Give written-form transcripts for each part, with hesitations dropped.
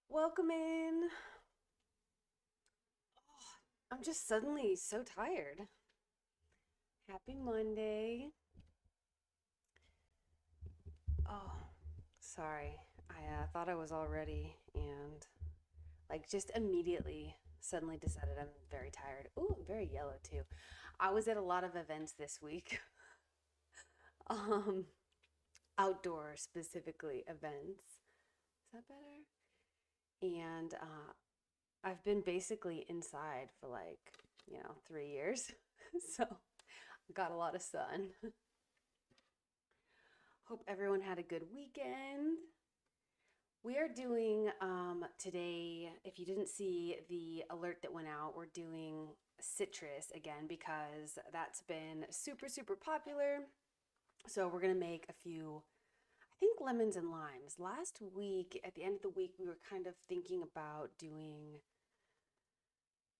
Welcome in. I'm just suddenly so tired. Happy Monday. Oh, sorry. I thought I was all ready and just immediately suddenly decided I'm very tired. Ooh, I'm very yellow too. I was at a lot of events this week. Um, Outdoor specifically events. Is that better? And I've been basically inside for 3 years. So got a lot of sun. Hope everyone had a good weekend. We are doing today, if you didn't see the alert that went out, we're doing citrus again because that's been super, super popular. So we're going to make a few, I think, lemons and limes. Last week, at the end of the week, we were kind of thinking about doing,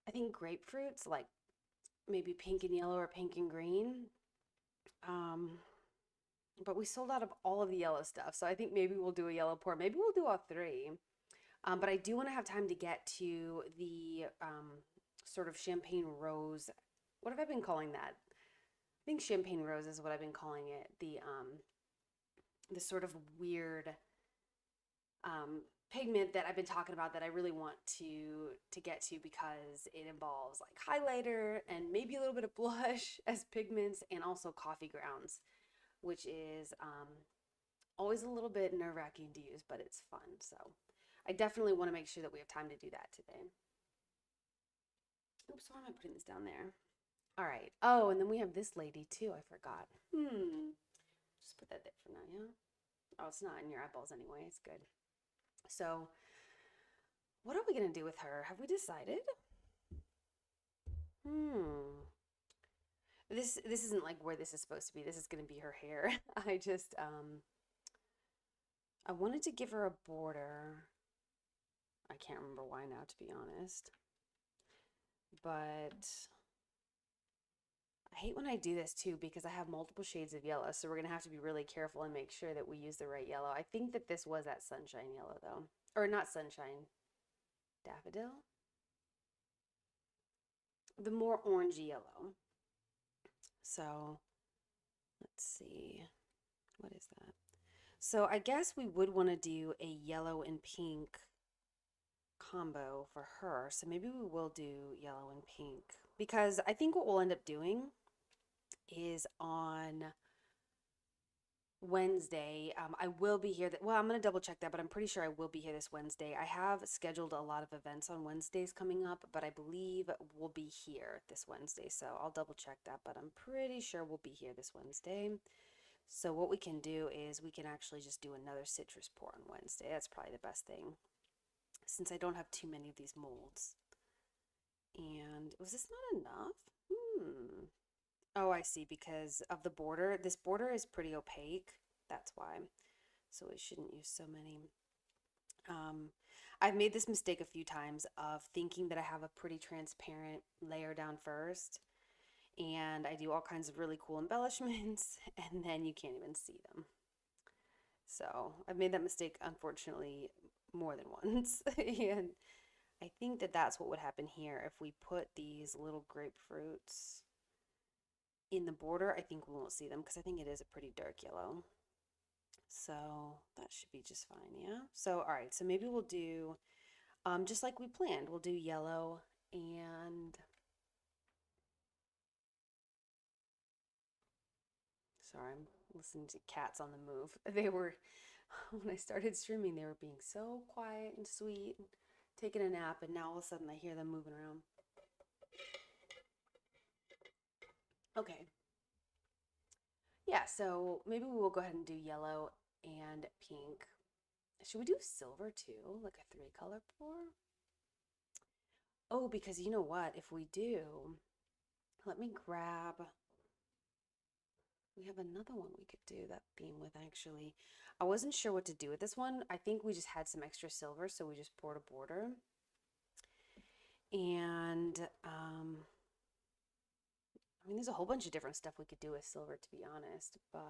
I think, grapefruits, like maybe pink and yellow or pink and green. Um, but we sold out of all of the yellow stuff. So I think maybe we'll do a yellow pour. Maybe we'll do all three. But I do want to have time to get to the sort of champagne rose. What have I been calling that? I think champagne rose is what I've been calling it. The sort of weird um, pigment that I've been talking about that I really want to get to because it involves like highlighter and maybe a little bit of blush as pigments and also coffee grounds, which is always a little bit nerve-wracking to use, but it's fun. So I definitely want to make sure that we have time to do that today. Oops, why am I putting this down there? All right. Oh, and then we have this lady too. I forgot. Just put that there for now, yeah? Oh, it's not in your eyeballs anyway. It's good. So, what are we going to do with her? Have we decided? Hmm. This isn't like where this is supposed to be. This is going to be her hair. I wanted to give her a border. I can't remember why now, to be honest. But I hate when I do this too because I have multiple shades of yellow. So we're going to have to be really careful and make sure that we use the right yellow. I think that this was that sunshine yellow though. Or not sunshine, daffodil. The more orangey yellow. So let's see. What is that? So I guess we would want to do a yellow and pink combo for her. So maybe we will do yellow and pink because I think what we'll end up doing is on Wednesday. I will be here. Well, I'm going to double check that, but I'm pretty sure I will be here this Wednesday. I have scheduled a lot of events on Wednesdays coming up, but I believe we'll be here this Wednesday. So I'll double check that, but I'm pretty sure we'll be here this Wednesday. So what we can do is we can actually just do another citrus pour on Wednesday. That's probably the best thing since I don't have too many of these molds. And was this not enough? Oh, I see, because of the border. This border is pretty opaque. That's why. So we shouldn't use so many. Um, I've made this mistake a few times of thinking that I have a pretty transparent layer down first, and I do all kinds of really cool embellishments, and then you can't even see them. So I've made that mistake, unfortunately, more than once. And I think that that's what would happen here if we put these little grapefruits in the border. I think we won't see them because I think it is a pretty dark yellow. So that should be just fine, yeah? So, all right, so maybe we'll do, just like we planned, we'll do yellow and, sorry, I'm listening to cats on the move. They were, when I started streaming, they were being so quiet and sweet, and taking a nap, and now all of a sudden I hear them moving around. Okay, yeah, so maybe we will go ahead and do yellow and pink. Should we do silver too? Like a three-color pour? Oh, because you know what? If we do, let me grab. We have another one we could do that theme with actually. I wasn't sure what to do with this one. I think we just had some extra silver, so we just poured a border. And I mean, there's a whole bunch of different stuff we could do with silver, to be honest, but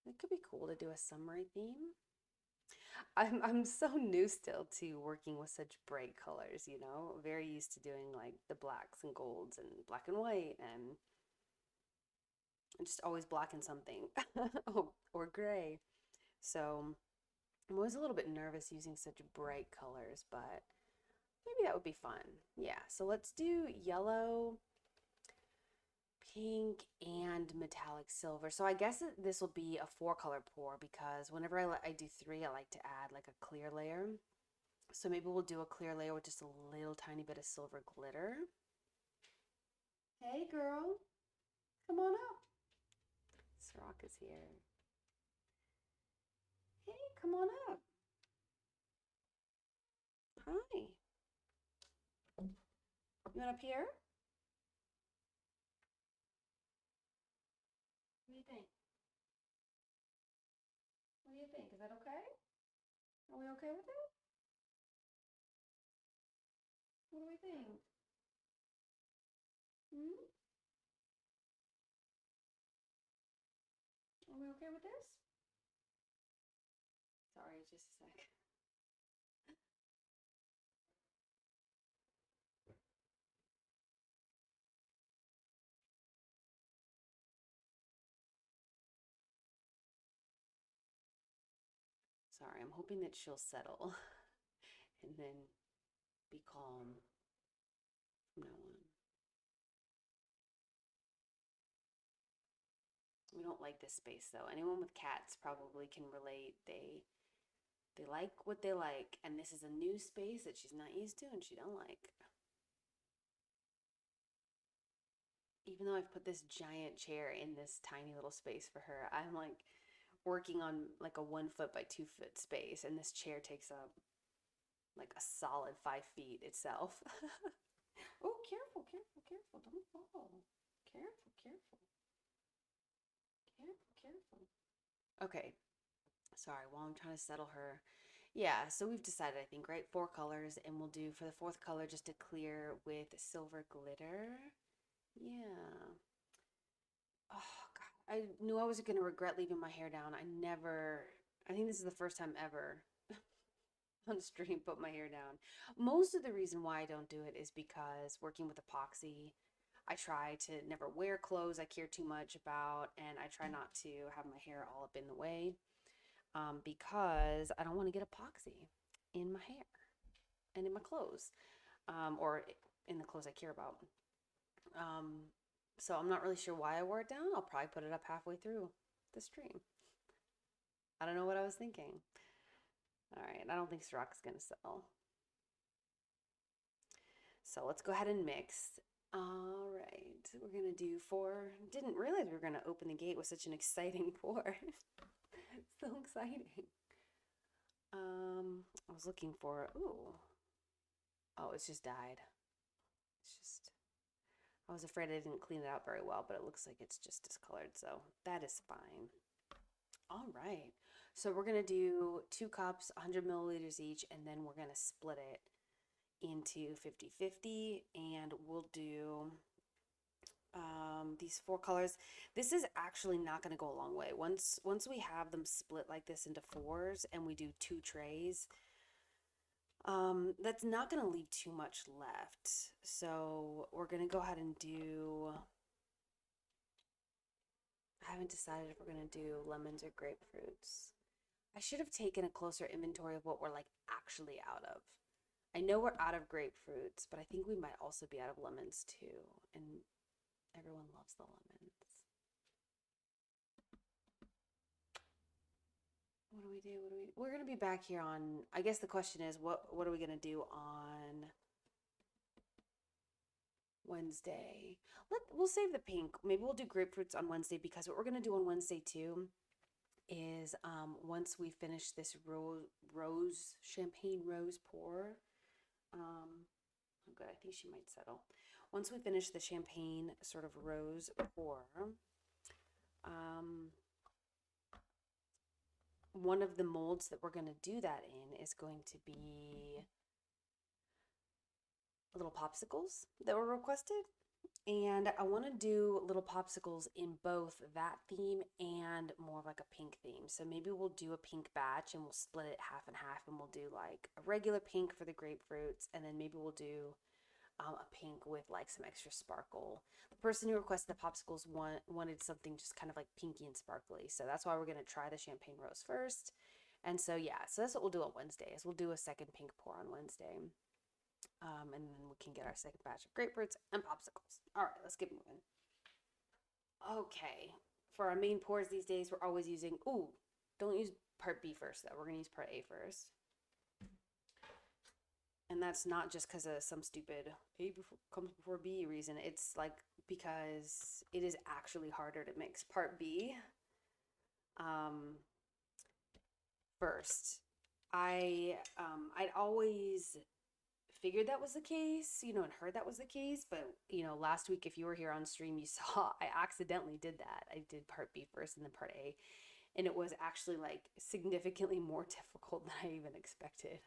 it could be cool to do a summery theme. I'm so new still to working with such bright colors, you know. Very used to doing like the blacks and golds and black and white and just always black and something or gray. So I'm always a little bit nervous using such bright colors, but maybe that would be fun. Yeah, so let's do yellow, pink, and metallic silver. So I guess this will be a four color pour because whenever I do three, I like to add like a clear layer. So maybe we'll do a clear layer with just a little tiny bit of silver glitter. Hey girl, come on up. Ciroc is here. Hey, come on up. Hi. You want up here? What do you think? What do you think? Is that okay? Are we okay with it? What do we think? Hmm? Are we okay with this? Sorry, just a sec. Sorry, I'm hoping that she'll settle and then be calm from now on. We don't like this space though. Anyone with cats probably can relate. They like what they like, and this is a new space that she's not used to and she don't like. Even though I've put this giant chair in this tiny little space for her, I'm like working on like a 1 foot by 2 foot space, and this chair takes up like a solid 5 feet itself. Oh, careful, careful, careful. Don't fall. Careful, careful, careful, careful. Okay, sorry, while I'm trying to settle her. Yeah, so we've decided, I think, right? Four colors, and we'll do for the fourth color just a clear with silver glitter. Yeah. Oh, God. I knew I was going to regret leaving my hair down. I think this is the first time ever on stream put my hair down. Most of the reason why I don't do it is because working with epoxy, I try to never wear clothes I care too much about, and I try not to have my hair all up in the way because I don't want to get epoxy in my hair and in my clothes or in the clothes I care about. Um, so I'm not really sure why I wore it down. I'll probably put it up halfway through the stream. I don't know what I was thinking. All right, I don't think Ciroc's gonna sell. So let's go ahead and mix. All right, we're gonna do four. Didn't realize we were gonna open the gate with such an exciting pour. So exciting. I was looking for, ooh, oh, it's just dyed. It's just, I was afraid I didn't clean it out very well, but it looks like it's just discolored, so that is fine. All right, so we're gonna do 2 cups, 100 milliliters each, and then we're gonna split it into 50-50, and we'll do these four colors. This is actually not going to go a long way. Once we have them split like this into fours and we do 2 trays, that's not going to leave too much left. So we're going to go ahead and do, I haven't decided if we're going to do lemons or grapefruits. I should have taken a closer inventory of what we're like actually out of. I know we're out of grapefruits, but I think we might also be out of lemons too. And everyone loves the lemons. What do we do? What do we? We're gonna be back here on. I guess the question is, what are we gonna do on Wednesday? We'll save the pink. Maybe we'll do grapefruits on Wednesday because what we're gonna do on Wednesday too is once we finish this rose champagne rose pour. Oh good. I think she might settle. Once we finish the champagne sort of rose pour, um, one of the molds that we're going to do that in is going to be little popsicles that were requested. And I want to do little popsicles in both that theme and more of like a pink theme. So maybe we'll do a pink batch and we'll split it half and half, and we'll do like a regular pink for the grapefruits, and then maybe we'll do a pink with like some extra sparkle. The person who requested the popsicles wanted something just kind of like pinky and sparkly. So that's why we're going to try the champagne rose first. And so, yeah, so that's what we'll do on Wednesday is we'll do a second pink pour on Wednesday. And then we can get our second batch of grapefruits and popsicles. All right, let's get moving. Okay, for our main pours these days, we're always using, ooh, don't use part B first though. We're gonna use part A first. And that's not just because of some stupid comes before B reason. It's like because it is actually harder to mix part B um, first. I'd always figured that was the case, and heard that was the case. But, last week, if you were here on stream, you saw I accidentally did that. I did part B first and then part A. And it was actually like significantly more difficult than I even expected.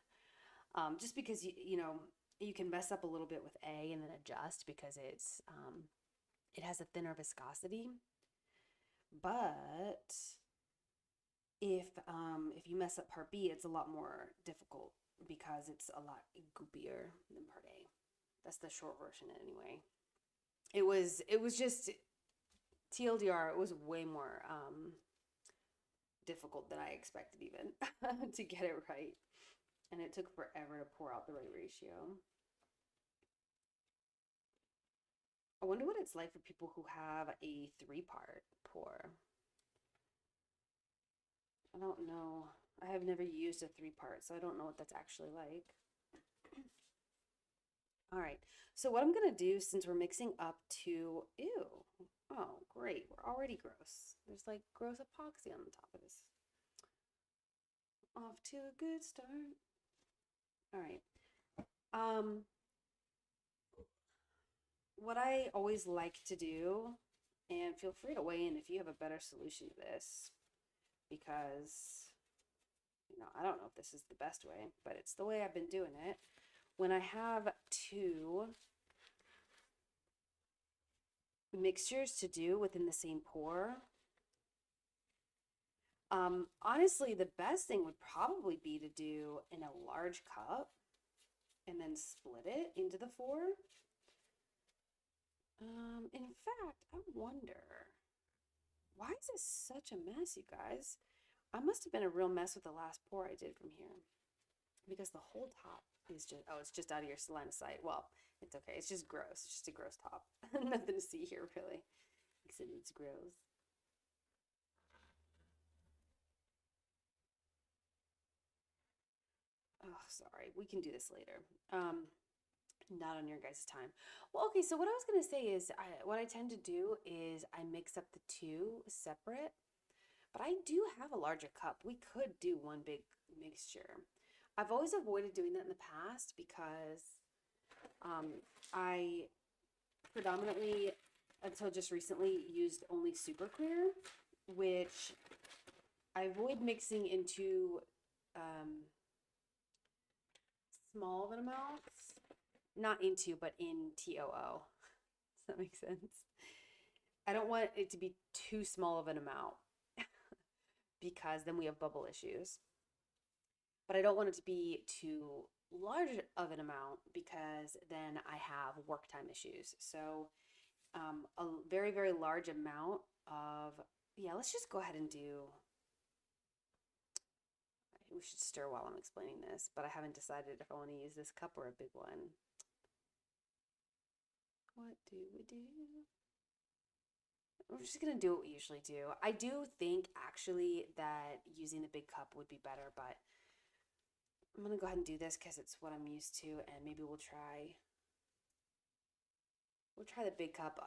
Just because, you can mess up a little bit with A and then adjust because it has a thinner viscosity. But if you mess up part B, it's a lot more difficult because it's a lot goopier than part A. That's the short version anyway. It was just TLDR, it was way more difficult than I expected even to get it right. And it took forever to pour out the right ratio. I wonder what it's like for people who have a 3-part pour. I don't know. I have never used a 3-part, so I don't know what that's actually like. All right, so what I'm gonna do since we're mixing up ew, oh great, we're already gross. There's like gross epoxy on the top of this. Off to a good start. All right. What I always like to do, and feel free to weigh in if you have a better solution to this, because I don't know if this is the best way, but it's the way I've been doing it. When I have 2 mixtures to do within the same pour, honestly, the best thing would probably be to do in a large cup and then split it into the 4. In fact, I wonder, why is this such a mess, you guys? I must have been a real mess with the last pour I did from here, because the whole top is just, oh, it's just out of your line of sight. Well, it's okay. It's just gross. It's just a gross top. Nothing to see here, really, except it's gross. Oh, sorry. We can do this later. Not on your guys' time. Well, okay, so what I was going to say is what I tend to do is I mix up the 2 separate, but I do have a larger cup. We could do one big mixture. I've always avoided doing that in the past because I predominantly, until just recently, used only super clear, which I avoid mixing into small of an amounts. Not into, but in TOO. Does that make sense? I don't want it to be too small of an amount because then we have bubble issues. But I don't want it to be too large of an amount because then I have work time issues. So a very, very large amount of, yeah, let's just go ahead and do, we should stir while I'm explaining this, but I haven't decided if I want to use this cup or a big one. What do we do? We're just gonna do what we usually do. I do think actually that using the big cup would be better, but I'm gonna go ahead and do this because it's what I'm used to, and maybe we'll try the big cup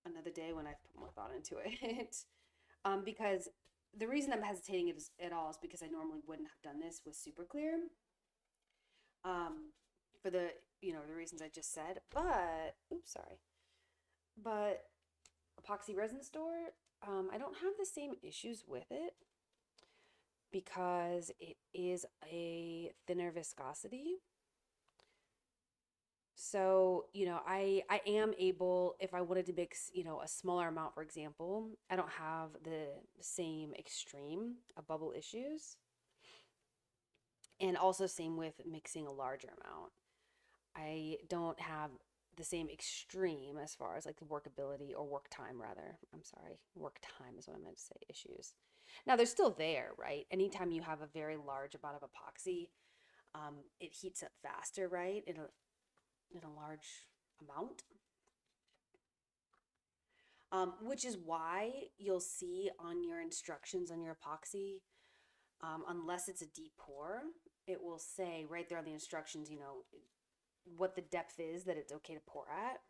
another day when I've put more thought into it. Because the reason I'm hesitating at all is because I normally wouldn't have done this with super clear. For the the reasons I just said, but oops, sorry. But Epoxy Resin Store, I don't have the same issues with it because it is a thinner viscosity. So, I am able, if I wanted to mix, a smaller amount, for example, I don't have the same extreme of bubble issues. And also same with mixing a larger amount. I don't have the same extreme as far as like the workability or work time rather. I'm sorry, work time is what I meant to say, issues. Now they're still there, right? Anytime you have a very large amount of epoxy, it heats up faster, right? In a large amount. Which is why you'll see on your instructions on your epoxy, unless it's a deep pour, it will say right there on the instructions, what the depth is that it's okay to pour at.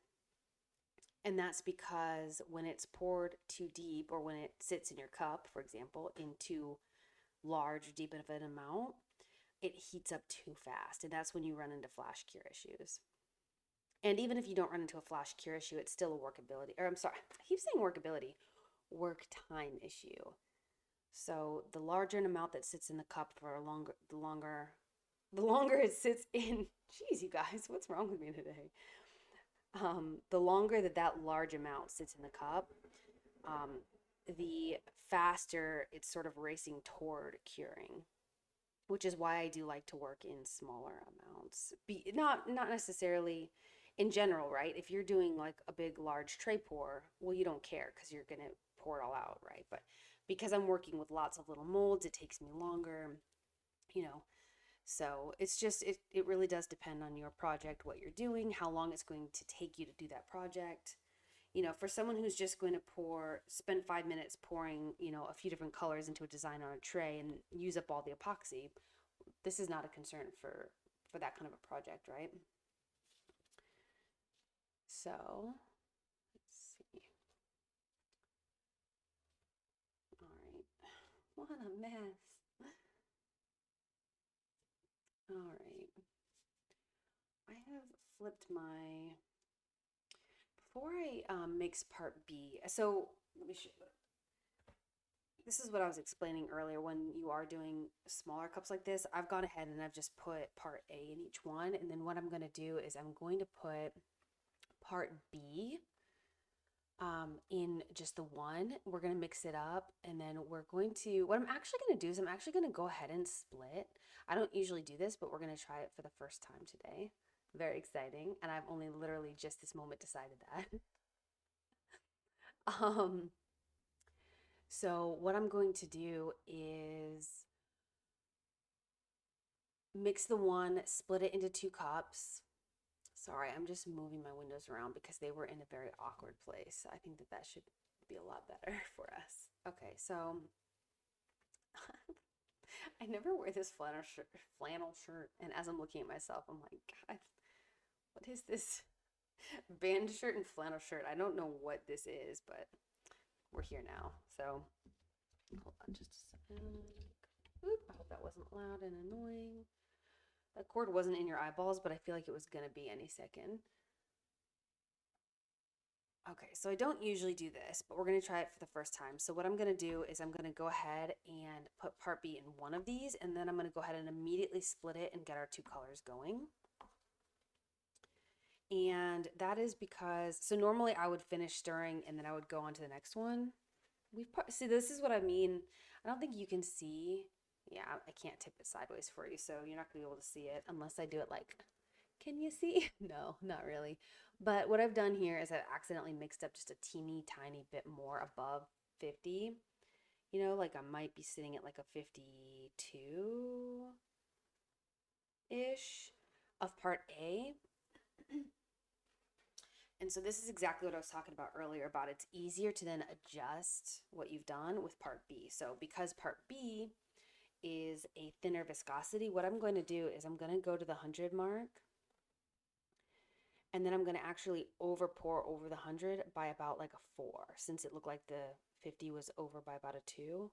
And that's because when it's poured too deep or when it sits in your cup, for example, in too large or deep of an amount, it heats up too fast. And that's when you run into flash cure issues. And even if you don't run into a flash cure issue, it's still a workability, or I'm sorry, I keep saying workability, work time issue. So the larger an amount that sits in the cup for the longer it sits in, geez, you guys, what's wrong with me today? The longer that large amount sits in the cup, um, the faster it's sort of racing toward curing, which is why I do like to work in smaller amounts. Not necessarily in general, right? If you're doing like a big large tray pour, well, you don't care because you're gonna pour it all out, right? But because I'm working with lots of little molds, it takes me longer, you know. So it's just it really does depend on your project, what you're doing, how long it's going to take you to do that project. For someone who's just going to spend 5 minutes pouring, a few different colors into a design on a tray and use up all the epoxy, this is not a concern for that kind of a project, right? So let's see. All right. What a mess. All right. I have flipped my before I mix part B. So let me show you. This is what I was explaining earlier. When you are doing smaller cups like this, I've gone ahead and I've just put part A in each one. And then what I'm going to do is I'm going to put part B in just the one. We're going to mix it up. And then what I'm actually going to do is I'm actually going to go ahead and split. I don't usually do this, but we're going to try it for the first time today. Very exciting. And I've only literally just this moment decided that. um, so what I'm going to do is mix the one, split it into 2 cups. Sorry, I'm just moving my windows around because they were in a very awkward place. I think that should be a lot better for us. Okay, so I never wear this flannel shirt, and as I'm looking at myself, I'm like, God, what is this band shirt and flannel shirt? I don't know what this is, but we're here now. So hold on just a second. Oop, I hope that wasn't loud and annoying. That cord wasn't in your eyeballs, but I feel like it was gonna be any second. Okay, so I don't usually do this, but we're gonna try it for the first time. So what I'm gonna do is I'm gonna go ahead and put part B in one of these, and then I'm gonna go ahead and immediately split it and get our 2 colors going. And that is because, so normally I would finish stirring and then I would go on to the next one. See, this is what I mean. I don't think you can see. Yeah, I can't tip it sideways for you, so you're not gonna be able to see it unless I do it like, can you see? No, not really. But what I've done here is I've accidentally mixed up just a teeny tiny bit more above 50. Like I might be sitting at like a 52-ish of part A. And so this is exactly what I was talking about earlier about it's easier to then adjust what you've done with part B. So because part B is a thinner viscosity, what I'm going to do is I'm going to go to the 100 mark, and then I'm going to actually over pour over the 100 by about like a 4, since it looked like the 50 was over by about a 2.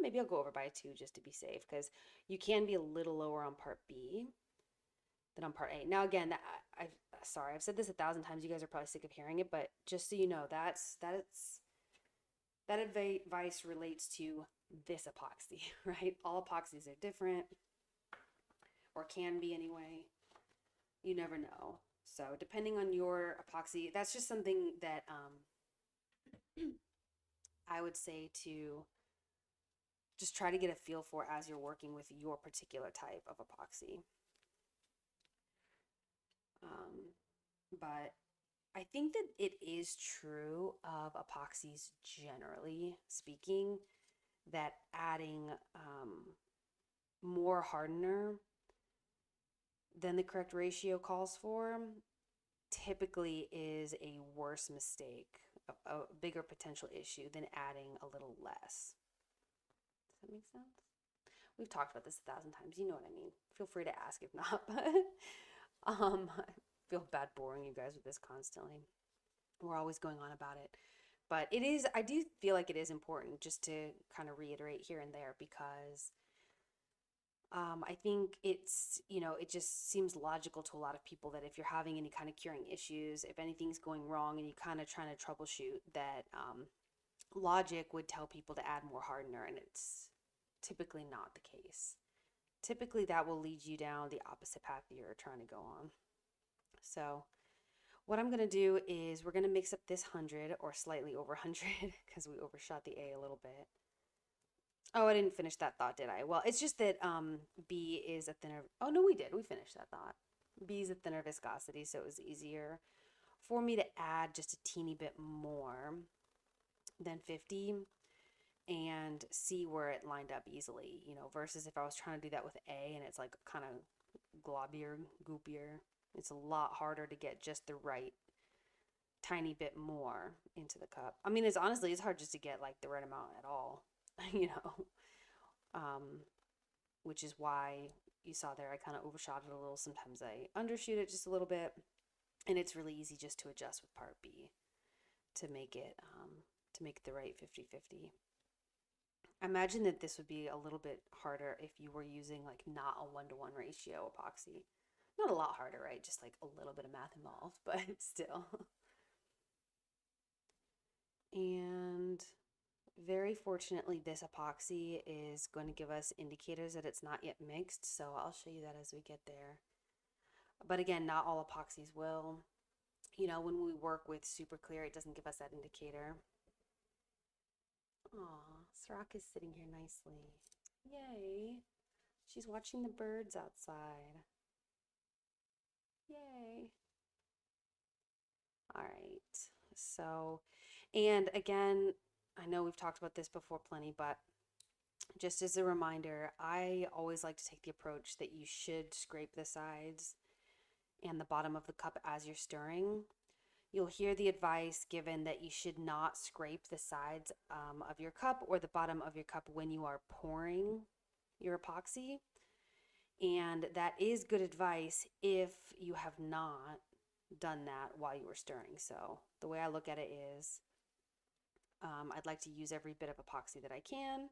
Maybe I'll go over by a 2 just to be safe, because you can be a little lower on part B than on part A. Now again, I've said this 1,000 times. You guys are probably sick of hearing it, but just so you know, that advice relates to this epoxy, right? All epoxies are different, or can be anyway. You never know. So depending on your epoxy, that's just something that I would say to just try to get a feel for as you're working with your particular type of epoxy. Um, but I think that it is true of epoxies generally speaking that adding more hardener than the correct ratio calls for typically is a worse mistake, a bigger potential issue than adding a little less. Does that make sense? We've talked about this 1,000 times. You know what I mean. Feel free to ask if not, but I feel bad boring you guys with this constantly. We're always going on about it. But it is, I do feel like it is important just to kind of reiterate here and there because I think it's, it just seems logical to a lot of people that if you're having any kind of curing issues, if anything's going wrong and you kind of trying to troubleshoot, that logic would tell people to add more hardener, and it's typically not the case. Typically, that will lead you down the opposite path you're trying to go on. So, what I'm going to do is we're going to mix up this 100 or slightly over 100 because we overshot the A a little bit. Oh, I didn't finish that thought, did I? Well, it's just that B is a thinner. Oh, no, we did. We finished that thought. B is a thinner viscosity, so it was easier for me to add just a teeny bit more than 50 and see where it lined up easily, versus if I was trying to do that with A and it's like kind of globbier, goopier. It's a lot harder to get just the right tiny bit more into the cup. I mean, it's hard just to get like the right amount at all, you know, which is why you saw there I kind of overshot it a little. Sometimes I undershoot it just a little bit, and it's really easy just to adjust with part B to make it the right 50-50. I imagine that this would be a little bit harder if you were using like not a 1-to-1 ratio epoxy. Not a lot harder, right? Just like a little bit of math involved, but still. And very fortunately, this epoxy is going to give us indicators that it's not yet mixed, so I'll show you that as we get there. But again, not all epoxies will. When we work with super clear, it doesn't give us that indicator. Aw, Srock is sitting here nicely. Yay. She's watching the birds outside. Yay. All right. So, and again, I know we've talked about this before plenty, but just as a reminder, I always like to take the approach that you should scrape the sides and the bottom of the cup as you're stirring. You'll hear the advice given that you should not scrape the sides of your cup or the bottom of your cup when you are pouring your epoxy. And that is good advice if you have not done that while you were stirring. So the way I look at it is I'd like to use every bit of epoxy that I can.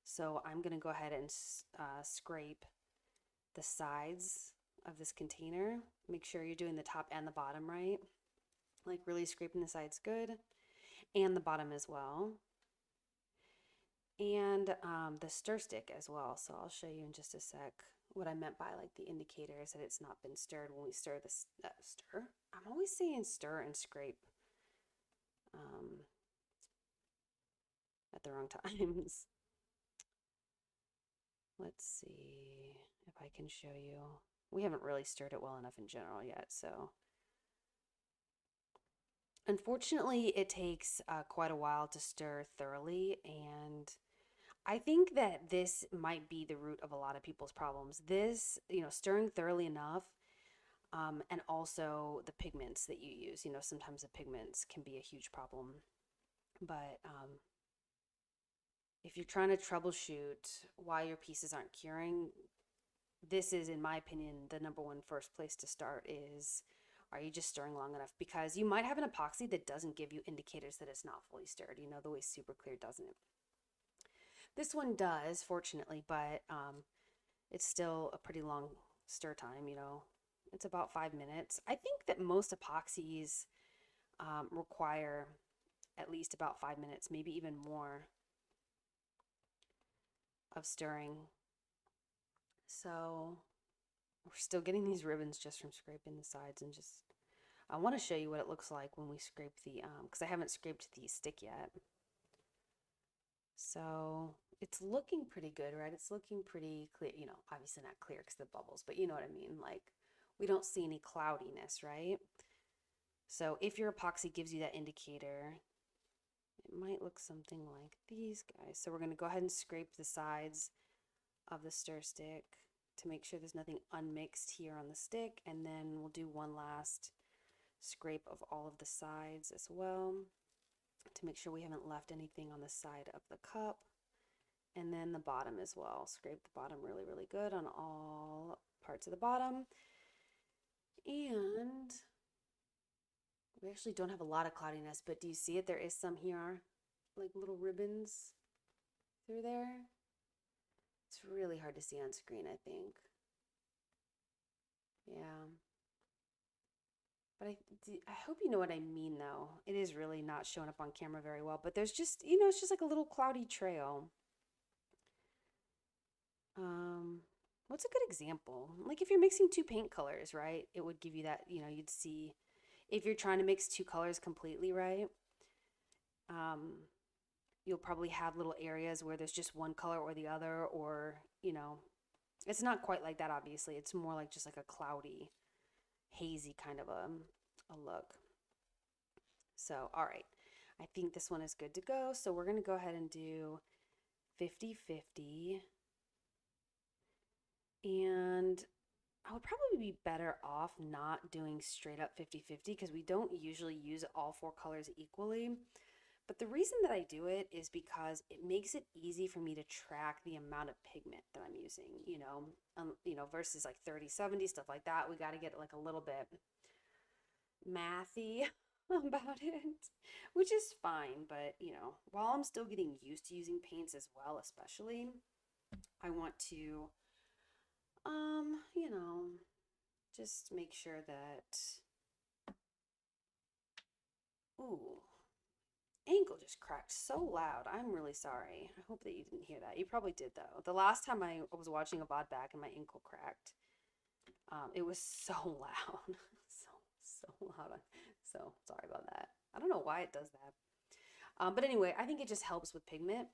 So I'm going to go ahead and scrape the sides of this container. Make sure you're doing the top and the bottom right. Like really scraping the sides good, and the bottom as well. And the stir stick as well. So I'll show you in just a sec what I meant by like the indicators that it's not been stirred when we stir this. Stir? I'm always saying stir and scrape at the wrong times. Let's see if I can show you. We haven't really stirred it well enough in general yet, so. Unfortunately, it takes quite a while to stir thoroughly, and I think that this might be the root of a lot of people's problems. This, stirring thoroughly enough, and also the pigments that you use. Sometimes the pigments can be a huge problem. But if you're trying to troubleshoot why your pieces aren't curing, this is, in my opinion, the number one first place to start is, are you just stirring long enough? Because you might have an epoxy that doesn't give you indicators that it's not fully stirred, the way super clear doesn't. This one does, fortunately, but it's still a pretty long stir time, It's about 5 minutes. I think that most epoxies require at least about 5 minutes, maybe even more of stirring. So We're still getting these ribbons just from scraping the sides and just, I want to show you what it looks like when we scrape the, because I haven't scraped the stick yet. So it's looking pretty good, right? It's looking pretty clear, you know, obviously not clear because the bubbles, but you know what I mean? Like we don't see any cloudiness, right? So if your epoxy gives you that indicator, it might look something like these guys. So we're going to go ahead and scrape the sides of the stir stick to make sure there's nothing unmixed here on the stick, and then we'll do one last scrape of all of the sides as well to make sure we haven't left anything on the side of the cup, and then the bottom as well. Scrape the bottom really good on all parts of the bottom. And we actually don't have a lot of cloudiness, but do you see it? There is some here, like little ribbons through there. It's really hard to see on screen, I think. Yeah. But I hope you know what I mean, though. It is really not showing up on camera very well, but there's just, you know, it's just like a little cloudy trail. What's a good example? Like if you're mixing two paint colors, right? It would give you that, you know, you'd see if you're trying to mix two colors completely, right? You'll probably have little areas where there's just one color or the other, or, you know, it's not quite like that, obviously. It's more like just like a cloudy, hazy kind of a look. So, all right. I think this one is good to go. So we're going to go ahead and do 50-50. And I would probably be better off not doing straight up 50-50 because we don't usually use all four colors equally. But the reason that I do it is because it makes it easy for me to track the amount of pigment that I'm using, you know, versus like 30-70, stuff like that. We got to get like a little bit mathy about it, which is fine. But, you know, while I'm still getting used to using paints as well, especially, I want to, you know, just make sure that, ooh, ankle just cracked so loud. I'm really sorry. I hope that you didn't hear that. You probably did though. The last time I was watching a VOD back and my ankle cracked, it was so loud. so loud. So sorry about that. I don't know why it does that. But anyway, I think it just helps with pigment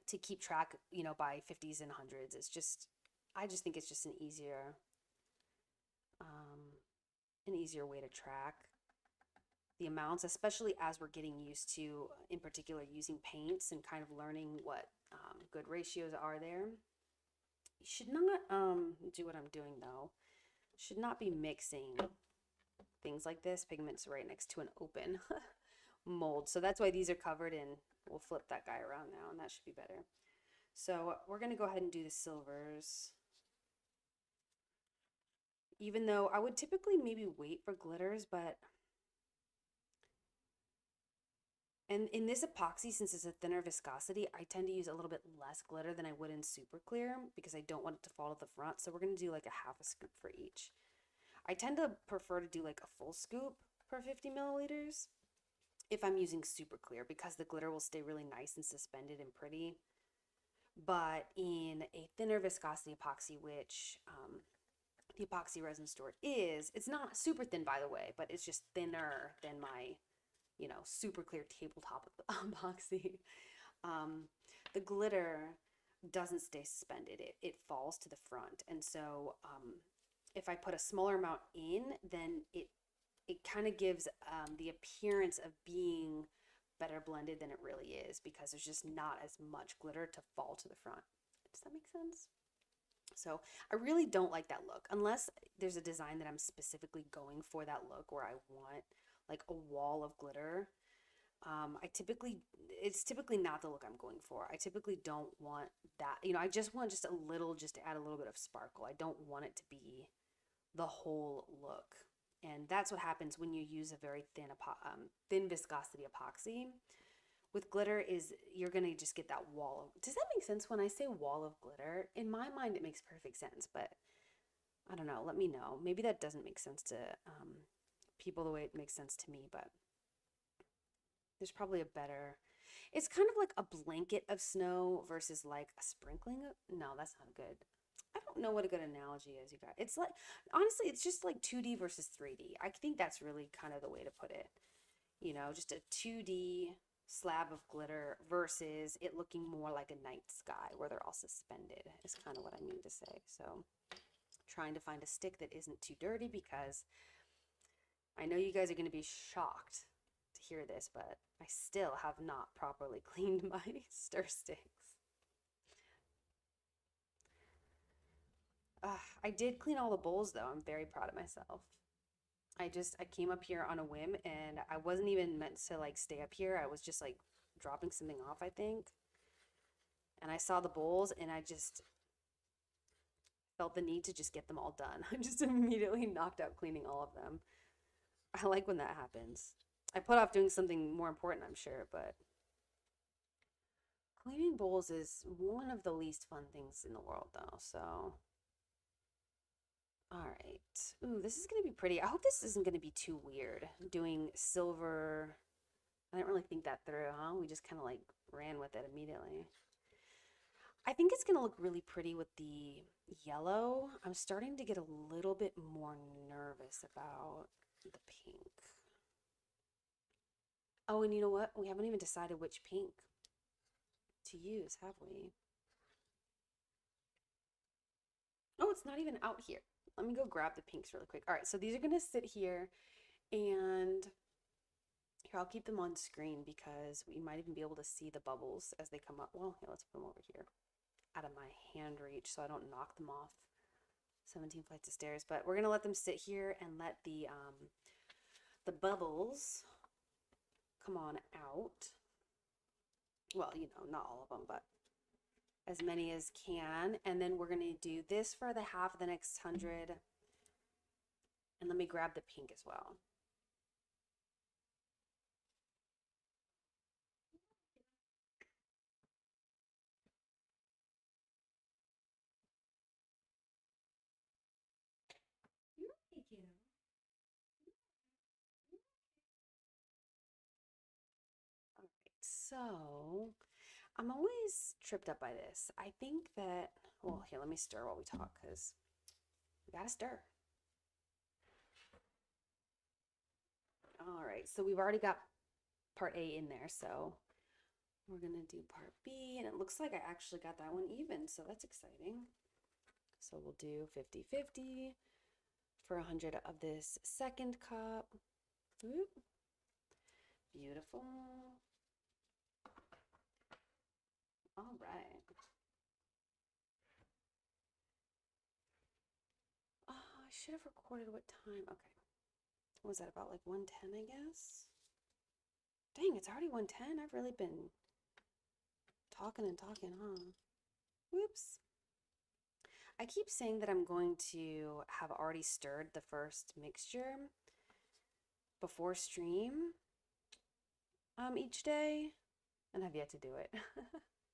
to keep track, you know, by 50s and 100s. It's just, I just think it's just an easier way to track the amounts, especially as we're getting used to, in particular, using paints and kind of learning what good ratios are there. You should not do what I'm doing though. Should not be mixing things like this. Pigment's right next to an open mold. So that's why these are covered in. We'll flip that guy around now and that should be better. So we're going to go ahead and do the silvers. Even though I would typically maybe wait for glitters, but and in this epoxy, since it's a thinner viscosity, I tend to use a little bit less glitter than I would in super clear because I don't want it to fall to the front. So we're going to do like a half a scoop for each. I tend to prefer to do like a full scoop per 50 milliliters if I'm using super clear because the glitter will stay really nice and suspended and pretty. But in a thinner viscosity epoxy, which the Epoxy Resin Store is, it's not super thin, by the way, but it's just thinner than my, you know, super clear tabletop epoxy. The glitter doesn't stay suspended. It falls to the front. And so if I put a smaller amount in, then it kind of gives the appearance of being better blended than it really is because there's just not as much glitter to fall to the front. Does that make sense? So I really don't like that look unless there's a design that I'm specifically going for that look where I want like a wall of glitter. It's typically not the look I'm going for. I typically don't want that. You know, I just want just a little, just to add a little bit of sparkle. I don't want it to be the whole look. And that's what happens when you use a very thin viscosity epoxy. With glitter is you're going to just get that wall of, does that make sense when I say wall of glitter? In my mind, it makes perfect sense, but I don't know. Let me know. Maybe that doesn't make sense to people the way it makes sense to me, but there's probably a better, it's kind of like a blanket of snow versus like a sprinkling of, no, that's not good. I don't know what a good analogy is, you guys. It's like, honestly, it's just like 2D versus 3D. I think that's really kind of the way to put it. You know, just a 2D slab of glitter versus it looking more like a night sky where they're all suspended is kind of what I mean to say. So trying to find a stick that isn't too dirty because I know you guys are going to be shocked to hear this, but I still have not properly cleaned my stir sticks. I did clean all the bowls though. I'm very proud of myself. I came up here on a whim and I wasn't even meant to like stay up here. I was just like dropping something off, I think. And I saw the bowls and I just felt the need to just get them all done. I just immediately knocked out cleaning all of them. I like when that happens. I put off doing something more important, I'm sure, but cleaning bowls is one of the least fun things in the world though. So all right. Ooh, this is going to be pretty. I hope this isn't going to be too weird. Doing silver. I didn't really think that through, huh? We just kind of like ran with it immediately. I think it's going to look really pretty with the yellow. I'm starting to get a little bit more nervous about the pink. Oh, and you know what? We haven't even decided which pink to use, have we? Oh, it's not even out here. Let me go grab the pinks really quick. All right, so these are going to sit here and here, I'll keep them on screen because we might even be able to see the bubbles as they come up. Well, yeah, let's put them over here out of my hand reach so I don't knock them off 17 flights of stairs. But we're gonna let them sit here and let the bubbles come on out. Well, you know, not all of them, but as many as can. And then we're gonna do this for the half of the next 100. And let me grab the pink as well. All right, so I'm always tripped up by this. I think that, well, here, let me stir while we talk because we gotta stir. All right, so we've already got part A in there, so we're gonna do part B, and it looks like I actually got that one even, so that's exciting. So we'll do 50-50 for 100 of this second cup. Oop. Beautiful. All right. Oh, I should have recorded what time. Okay. What was that, about like 1:10, I guess? Dang, it's already 1:10. I've really been talking and talking, huh? Whoops. I keep saying that I'm going to have already stirred the first mixture before stream each day, and I've yet to do it.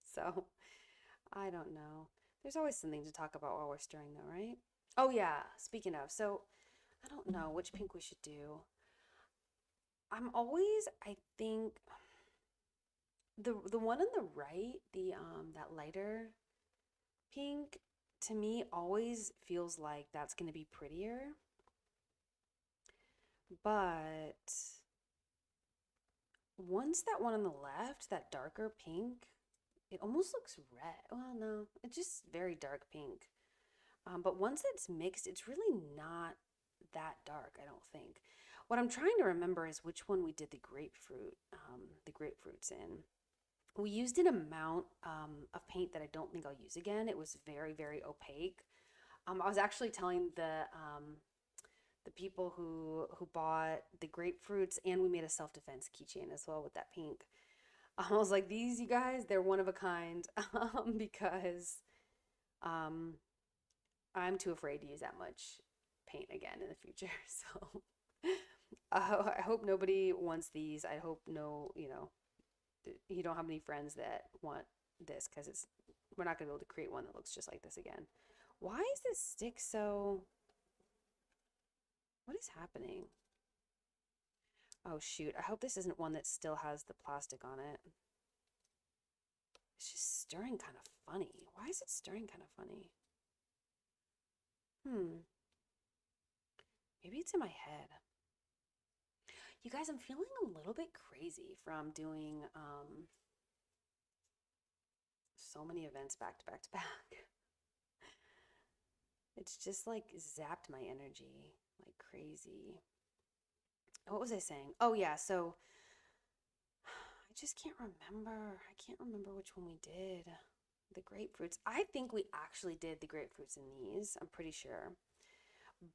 So I don't know. There's always something to talk about while we're stirring though, right? Oh yeah, speaking of, so I don't know which pink we should do. I think the one on the right, the that lighter pink, to me always feels like that's going to be prettier. But once that one on the left, that darker pink, it almost looks red. Well, no, it's just very dark pink. But once it's mixed, it's really not that dark, I don't think. What I'm trying to remember is which one we did the grapefruits in. We used an amount of paint that I don't think I'll use again. It was very, very opaque. I was actually telling the people who bought the grapefruits, and we made a self-defense keychain as well with that pink. I was like, these, you guys, they're one of a kind because um, I'm too afraid to use that much paint again in the future. So I hope nobody wants these. I hope you don't have any friends that want this because we're not going to be able to create one that looks just like this again. Why is this stick so... What is happening? Oh shoot, I hope this isn't one that still has the plastic on it. It's just stirring kind of funny. Why is it stirring kind of funny? Hmm. Maybe it's in my head. You guys, I'm feeling a little bit crazy from doing so many events back to back to back. It's just like zapped my energy like crazy. What was I saying? Oh yeah, so I just can't remember. I can't remember which one we did. The grapefruits. I think we actually did the grapefruits in these. I'm pretty sure.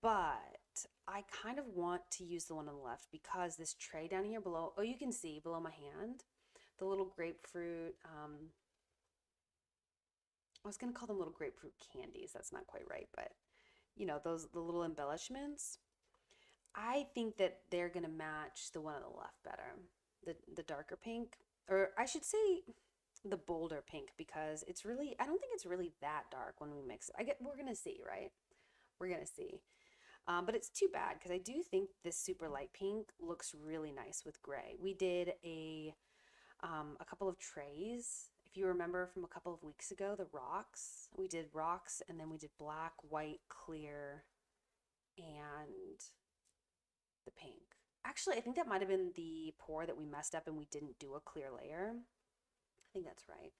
But I kind of want to use the one on the left because this tray down here below, oh, you can see below my hand, the little grapefruit, I was going to call them little grapefruit candies. That's not quite right, but you know, the little embellishments. I think that they're going to match the one on the left better. The darker pink, or I should say the bolder pink, because it's really, I don't think it's really that dark when we mix it. We're going to see, right? We're going to see. But it's too bad because I do think this super light pink looks really nice with gray. We did a couple of trays. If you remember from a couple of weeks ago, the rocks. We did rocks and then we did black, white, clear, and the pink. Actually, I think that might have been the pour that we messed up and we didn't do a clear layer. I think that's right.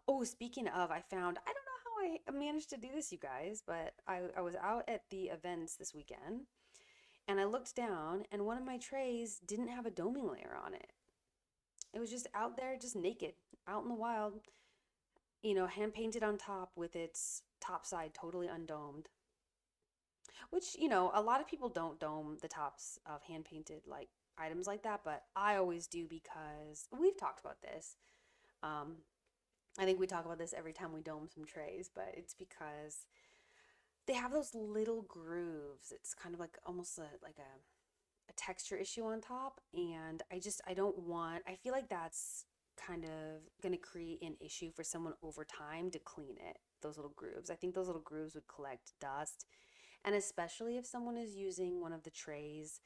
Oh, speaking of, I found, I don't know how I managed to do this, you guys, but I was out at the events this weekend and I looked down and one of my trays didn't have a doming layer on it. It was just out there, just naked, out in the wild, hand painted on top with its top side totally undomed. Which, a lot of people don't dome the tops of hand painted like items like that, but I always do because we've talked about this. Um, I think we talk about this every time we dome some trays, but it's because they have those little grooves. It's kind of like almost a texture issue on top, and I don't want, I feel like that's kind of going to create an issue for someone over time to clean it, those little grooves. I think those little grooves would collect dust, and especially if someone is using one of the trays,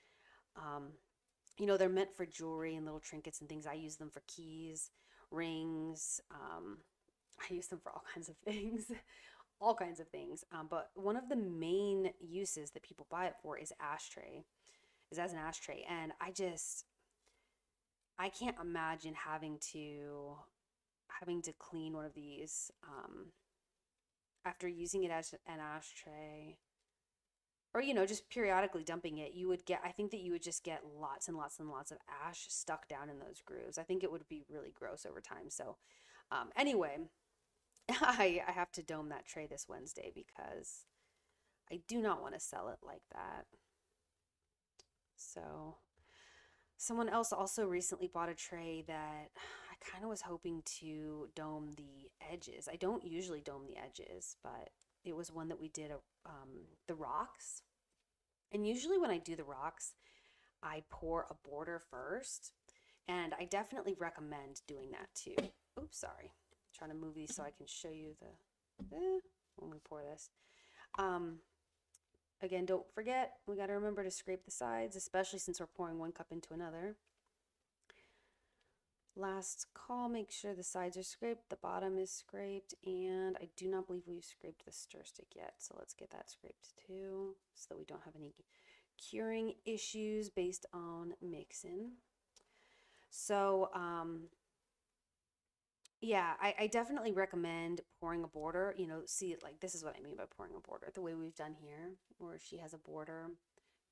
um, they're meant for jewelry and little trinkets and things. I use them for keys, rings. I use them for all kinds of things, all kinds of things. But one of the main uses that people buy it for is as an ashtray. And I can't imagine having to clean one of these after using it as an ashtray, or just periodically dumping it. I think that you would just get lots and lots and lots of ash stuck down in those grooves. I think it would be really gross over time. So anyway, I have to dome that tray this Wednesday because I do not want to sell it like that. So someone else also recently bought a tray that I kind of was hoping to dome the edges. I don't usually dome the edges, but it was one that we did the rocks. And usually when I do the rocks, I pour a border first, and I definitely recommend doing that too. Oops, sorry. I'm trying to move these so I can show you when we pour this. Again, don't forget, we got to remember to scrape the sides, especially since we're pouring one cup into another. Last call, make sure the sides are scraped, the bottom is scraped, and I do not believe we've scraped the stir stick yet. So let's get that scraped too, so that we don't have any curing issues based on mixing. So, yeah, I definitely recommend pouring a border. See, like, this is what I mean by pouring a border, the way we've done here, where she has a border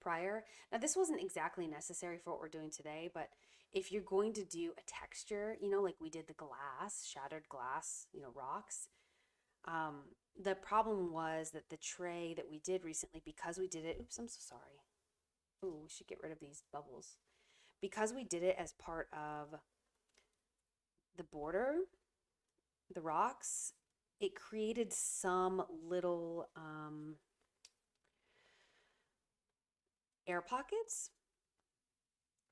prior. Now, this wasn't exactly necessary for what we're doing today, but if you're going to do a texture, like we did the glass, shattered glass, rocks, the problem was that the tray that we did recently, because we did it, oops, I'm so sorry. Ooh, we should get rid of these bubbles. Because we did it as part of the border, the rocks, it created some little air pockets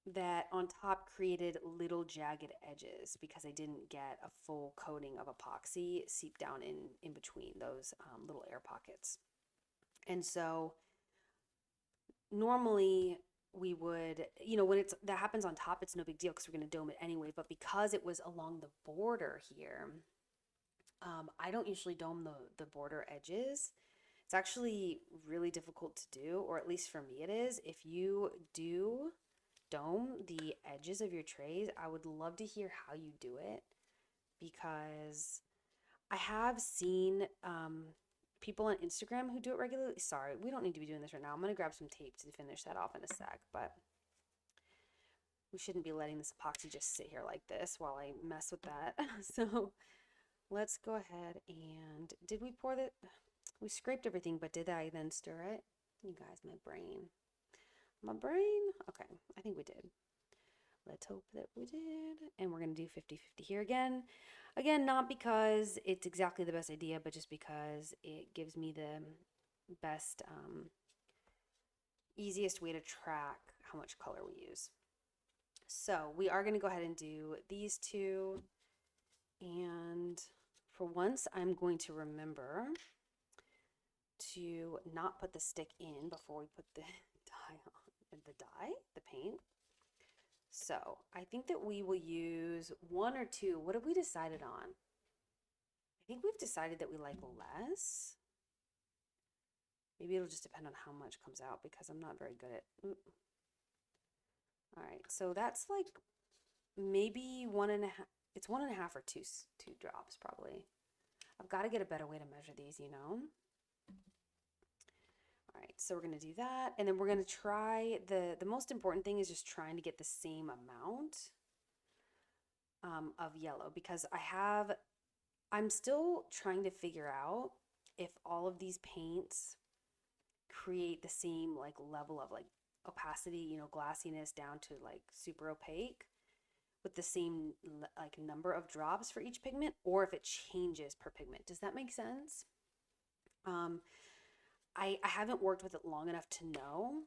that on top created little jagged edges because I didn't get a full coating of epoxy seep down in between those little air pockets. And so normally we would, when that happens on top, it's no big deal because we're going to dome it anyway. But because it was along the border here, I don't usually dome the border edges It's actually really difficult to do, or at least for me it is. If you do dome the edges of your trays, I would love to hear how you do it, because I have seen people on Instagram who do it regularly. Sorry, we don't need to be doing this right now. I'm going to grab some tape to finish that off in a sec, but we shouldn't be letting this epoxy just sit here like this while I mess with that. So let's go ahead and, did we pour the, we scraped everything, but did I then stir it? You guys, my brain. My brain? Okay, I think we did. Let's hope that we did. And we're going to do 50-50 here again. Again, not because it's exactly the best idea, but just because it gives me the best, easiest way to track how much color we use. So we are going to go ahead and do these two. And for once, I'm going to remember to not put the stick in before we put the dye on. The paint. So I think that we will use one or two. What have we decided on? I think we've decided that we like less. Maybe it'll just depend on how much comes out, because I'm not very good at. All right, so that's like maybe 1.5. It's 1.5 or two drops probably. I've got to get a better way to measure these, you know. All right, so we're going to do that, and then we're going to try, the most important thing is just trying to get the same amount of yellow, because I'm still trying to figure out if all of these paints create the same like level of like opacity, you know, glassiness down to like super opaque with the same like number of drops for each pigment, or if it changes per pigment. Does that make sense? I haven't worked with it long enough to know,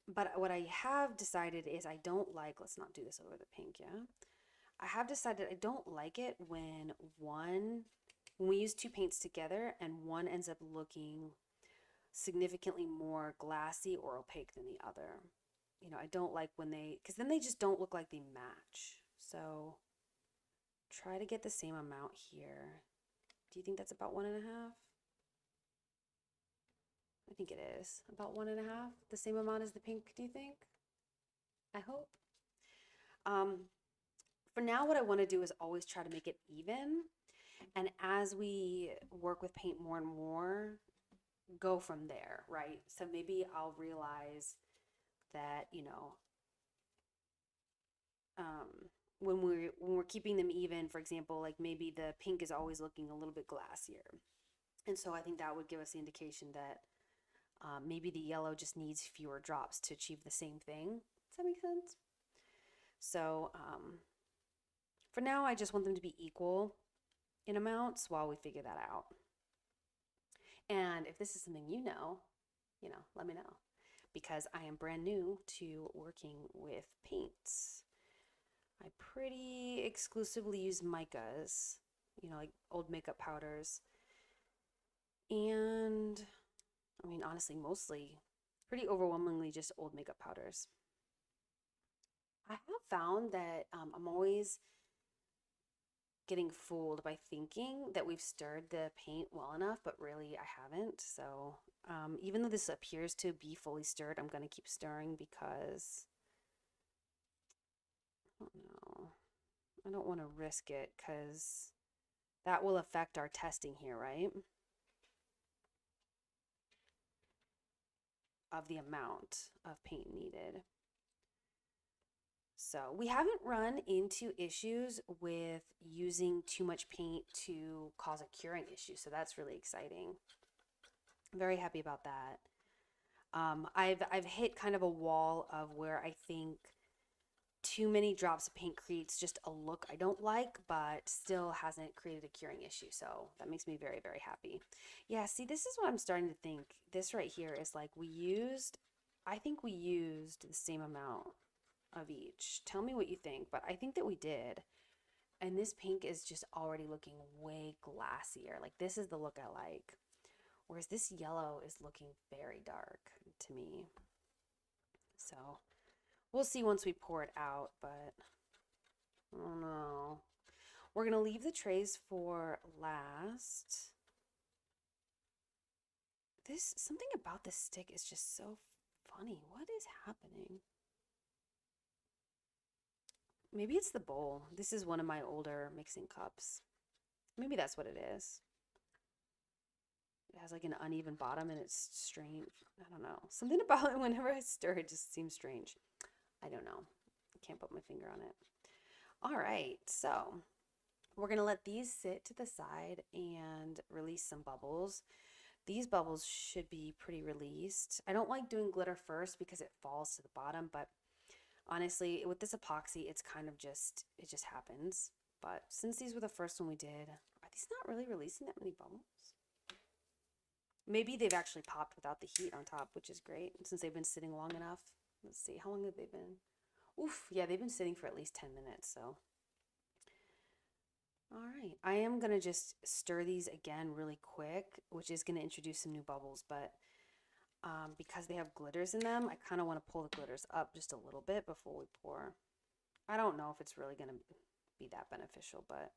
but what I have decided is I don't like, let's not do this over the pink, yeah? I have decided I don't like it when we use two paints together and one ends up looking significantly more glassy or opaque than the other. You know, I don't like when because then they just don't look like they match. So try to get the same amount here. Do you think that's about 1.5? I think it is about 1.5, the same amount as the pink, do you think? I hope. For now, what I want to do is always try to make it even. And as we work with paint more and more, go from there, right? So maybe I'll realize that, you know, when we're keeping them even, for example, like maybe the pink is always looking a little bit glassier. And so I think that would give us the indication that maybe the yellow just needs fewer drops to achieve the same thing. Does that make sense? So for now, I just want them to be equal in amounts while we figure that out. And if this is something you know, let me know, because I am brand new to working with paints. I pretty exclusively use Micas, you know, like old makeup powders. And I mean, honestly, mostly, pretty overwhelmingly just old makeup powders. I have found that I'm always getting fooled by thinking that we've stirred the paint well enough, but really I haven't. So even though this appears to be fully stirred, I'm going to keep stirring because I don't know. I don't want to risk it because that will affect our testing here, right? Of the amount of paint needed. So we haven't run into issues with using too much paint to cause a curing issue. So that's really exciting. I'm very happy about that. I've hit kind of a wall of where I think too many drops of paint creates just a look I don't like, but still hasn't created a curing issue. So that makes me very, very happy. Yeah, see, this is what I'm starting to think. This right here is like I think we used the same amount of each. Tell me what you think, but I think that we did. And this pink is just already looking way glassier. Like this is the look I like. Whereas this yellow is looking very dark to me. So we'll see once we pour it out, but I don't know. We're going to leave the trays for last. Something about this stick is just so funny. What is happening? Maybe it's the bowl. This is one of my older mixing cups. Maybe that's what it is. It has like an uneven bottom and it's strange. I don't know. Something about it whenever I stir it just seems strange. I don't know. I can't put my finger on it. All right, so we're gonna let these sit to the side and release some bubbles. These bubbles should be pretty released. I don't like doing glitter first because it falls to the bottom, but honestly, with this epoxy, it's kind of just, it just happens. But since these were the first one we did, are these not really releasing that many bubbles? Maybe they've actually popped without the heat on top, which is great since they've been sitting long enough. Let's see, how long have they been? Oof, yeah, they've been sitting for at least 10 minutes, so. All right, I am gonna just stir these again really quick, which is gonna introduce some new bubbles, but because they have glitters in them, I kind of want to pull the glitters up just a little bit before we pour. I don't know if it's really gonna be that beneficial, but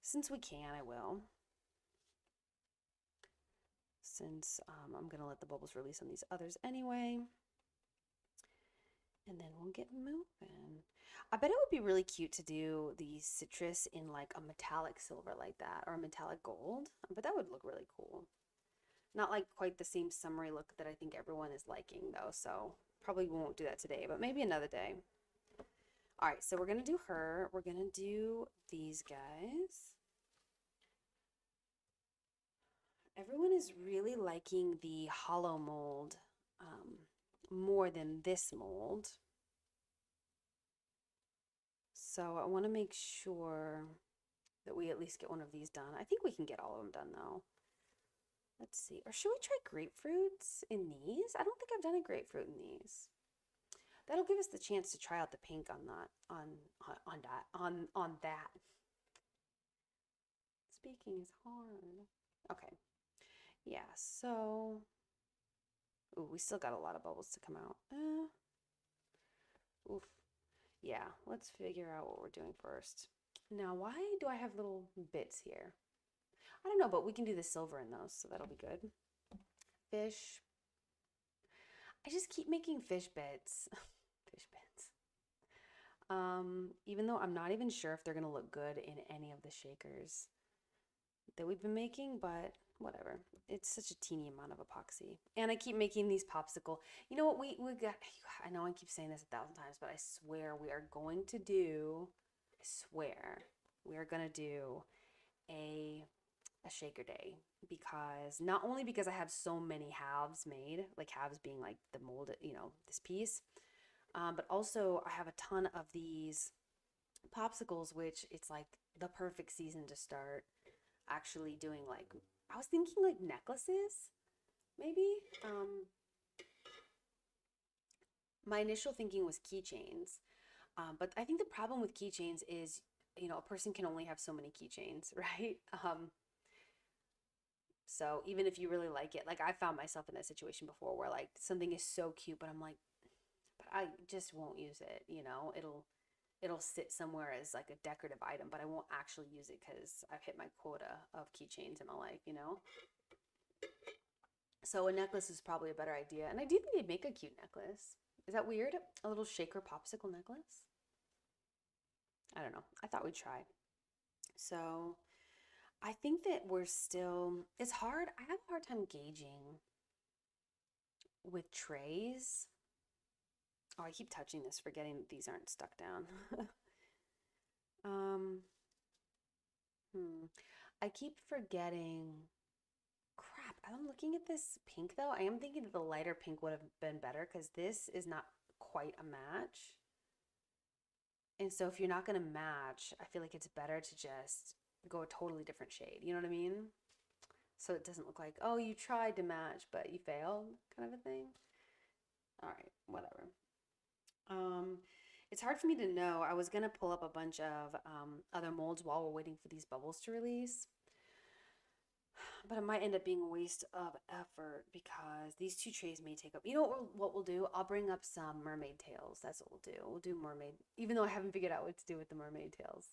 since we can, I will. Since I'm gonna let the bubbles release on these others anyway. And then we'll get moving. I bet it would be really cute to do the citrus in like a metallic silver like that, or a metallic gold. But that would look really cool. Not like quite the same summery look that I think everyone is liking though, so probably won't do that today, but maybe another day. All right, so we're gonna do her. We're gonna do these guys. Everyone is really liking the hollow mold more than this mold. So I want to make sure that we at least get one of these done. I think we can get all of them done though. Let's see. Or should we try grapefruits in these? I don't think I've done a grapefruit in these. That'll give us the chance to try out the pink on that on that. Speaking is hard. Okay. Yeah, so ooh, we still got a lot of bubbles to come out. Oof. Yeah, let's figure out what we're doing first. Now, why do I have little bits here? I don't know, but we can do the silver in those, so that'll be good. Fish. I just keep making fish bits. Fish bits. Even though I'm not even sure if they're gonna look good in any of the shakers that we've been making, but whatever. It's such a teeny amount of epoxy. And I keep making these popsicle. You know what we got, I know I keep saying this 1,000 times, but I swear we are going to do, I swear we are gonna do a shaker day, because not only because I have so many halves made, like halves being like the mold, you know, this piece, but also I have a ton of these popsicles, which it's like the perfect season to start actually doing, like, I was thinking like necklaces, maybe. My initial thinking was keychains, but I think the problem with keychains is, you know, a person can only have so many keychains, right? So even if you really like it, like I found myself in that situation before where like something is so cute, but I'm like, but I just won't use it, you know? It'll sit somewhere as like a decorative item, but I won't actually use it because I've hit my quota of keychains in my life, you know? So a necklace is probably a better idea. And I do think they'd make a cute necklace. Is that weird? A little shaker popsicle necklace? I don't know. I thought we'd try. So I think that we're still, it's hard. I have a hard time gauging with trays. Oh, I keep touching this, forgetting that these aren't stuck down. um, I keep forgetting. Crap, I'm looking at this pink though. I am thinking that the lighter pink would have been better because this is not quite a match. And so if you're not going to match, I feel like it's better to just go a totally different shade. You know what I mean? So it doesn't look like, oh, you tried to match, but you failed, kind of a thing. All right, whatever. It's hard for me to know. I was gonna pull up a bunch of other molds while we're waiting for these bubbles to release, but it might end up being a waste of effort because these two trays may take up. You know what we'll do? I'll bring up some mermaid tails. That's what we'll do. We'll do mermaid, even though I haven't figured out what to do with the mermaid tails.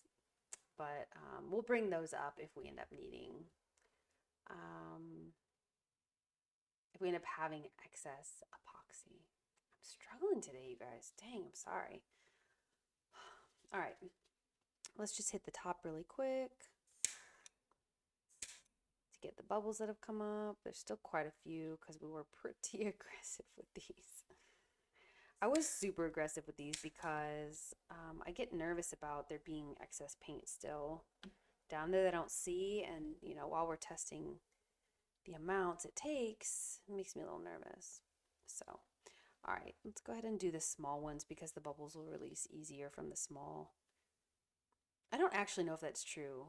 But we'll bring those up if we end up needing. Um, if we end up having excess epoxy. I'm struggling today, you guys. Dang, I'm sorry. All right, let's just hit the top really quick to get the bubbles that have come up. There's still quite a few because we were pretty aggressive with these. I was super aggressive with these because I get nervous about there being excess paint still down there that I don't see. And, you know, while we're testing the amounts it takes, it makes me a little nervous. So, all right, let's go ahead and do the small ones because the bubbles will release easier from the small. I don't actually know if that's true.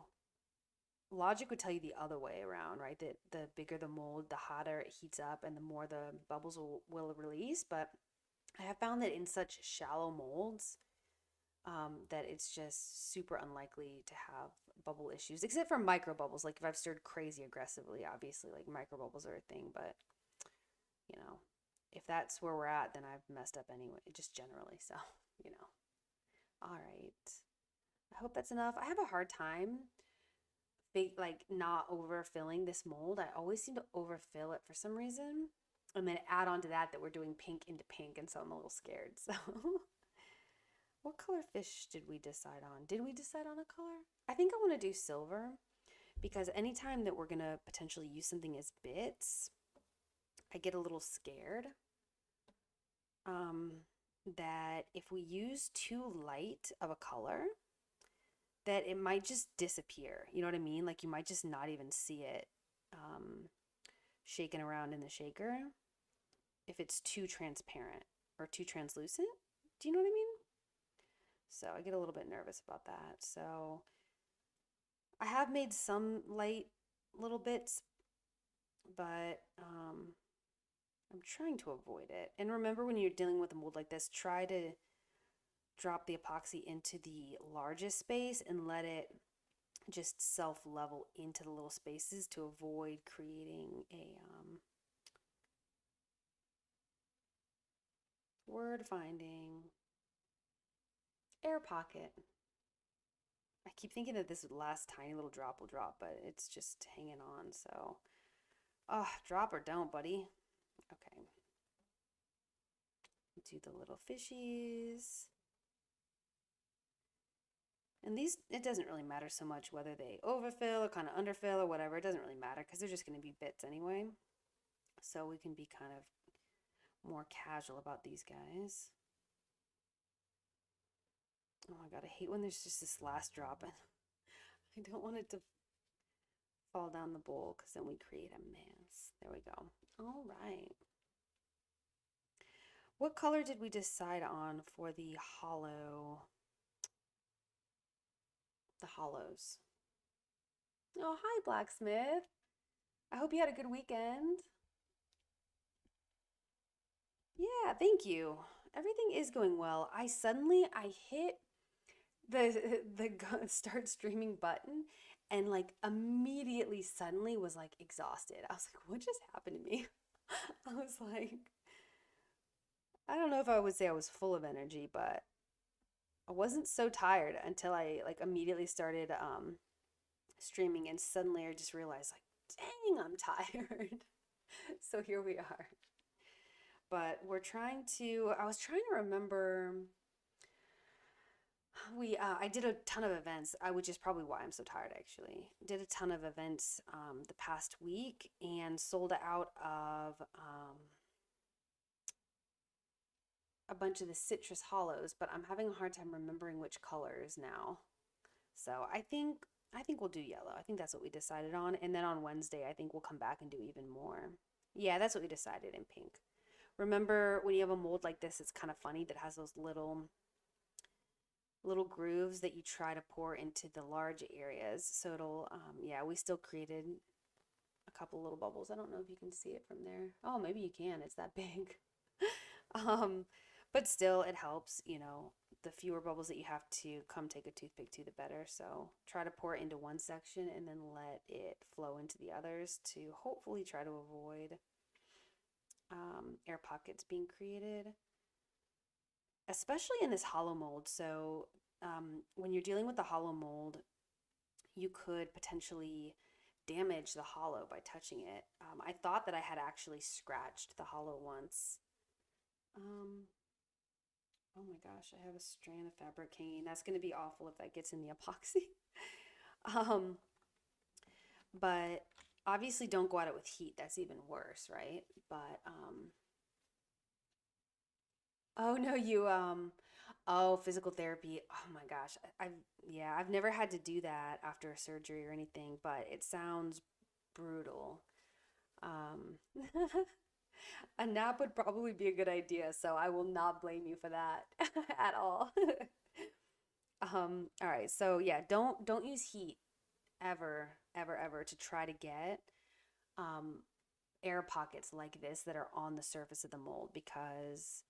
Logic would tell you the other way around, right? That the bigger the mold, the hotter it heats up and the more the bubbles will release. But I have found that in such shallow molds, that it's just super unlikely to have bubble issues, except for micro bubbles. Like if I've stirred crazy aggressively, obviously, like micro bubbles are a thing. But, you know, if that's where we're at, then I've messed up anyway, just generally. So, you know. All right. I hope that's enough. I have a hard time like not overfilling this mold. I always seem to overfill it for some reason. And then add on to that we're doing pink into pink, and so I'm a little scared. So what color fish did we decide on? Did we decide on a color? I think I want to do silver because anytime that we're going to potentially use something as bits, I get a little scared that if we use too light of a color, that it might just disappear. You know what I mean? Like you might just not even see it shaking around in the shaker if it's too transparent or too translucent. Do you know what I mean? So I get a little bit nervous about that. So I have made some light little bits, but I'm trying to avoid it. And remember, when you're dealing with a mold like this, try to drop the epoxy into the largest space and let it just self-level into the little spaces to avoid creating a word finding air pocket. I keep thinking that this last tiny little drop will drop, but it's just hanging on. So, drop or don't, buddy. Okay. Do the little fishies. And these, it doesn't really matter so much whether they overfill or kind of underfill or whatever. It doesn't really matter because they're just going to be bits anyway. So we can be kind of more casual about these guys. Oh my God, I hate when there's just this last drop. And I don't want it to fall down the bowl because then we create a mess. There we go. All right. What color did we decide on for the hollows? Oh, hi, Blacksmith. I hope you had a good weekend. Yeah, thank you. Everything is going well. I hit the start streaming button and like immediately suddenly was like exhausted. I was like, what just happened to me? I was like, I don't know if I would say I was full of energy, but I wasn't so tired until I like immediately started streaming, and suddenly I just realized like, dang, I'm tired. So here we are. But I was trying to remember, I did a ton of events, which is probably why I'm so tired actually. Did a ton of events the past week and sold out of a bunch of the citrus hollows, but I'm having a hard time remembering which colors now. So I think we'll do yellow. I think that's what we decided on. And then on Wednesday, I think we'll come back and do even more. Yeah, that's what we decided, in pink. Remember when you have a mold like this, it's kind of funny that has those little grooves that you try to pour into the large areas. So it'll, yeah, we still created a couple little bubbles. I don't know if you can see it from there. Oh, maybe you can. It's that big. But still, it helps, you know, the fewer bubbles that you have to come take a toothpick to, the better. So try to pour it into one section and then let it flow into the others to hopefully try to avoid air pockets being created, especially in this hollow mold. So when you're dealing with the hollow mold, you could potentially damage the hollow by touching it. I thought that I had actually scratched the hollow once. Um, oh my gosh, I have a strand of fabric hanging. That's going to be awful if that gets in the epoxy. um, but obviously don't go at it with heat. That's even worse, right? But oh no, oh, physical therapy. Oh my gosh. Yeah, I've never had to do that after a surgery or anything, but it sounds brutal. Um, a nap would probably be a good idea, so I will not blame you for that at all. All right, so yeah, don't use heat ever, ever, ever to try to get um air pockets like this that are on the surface of the mold because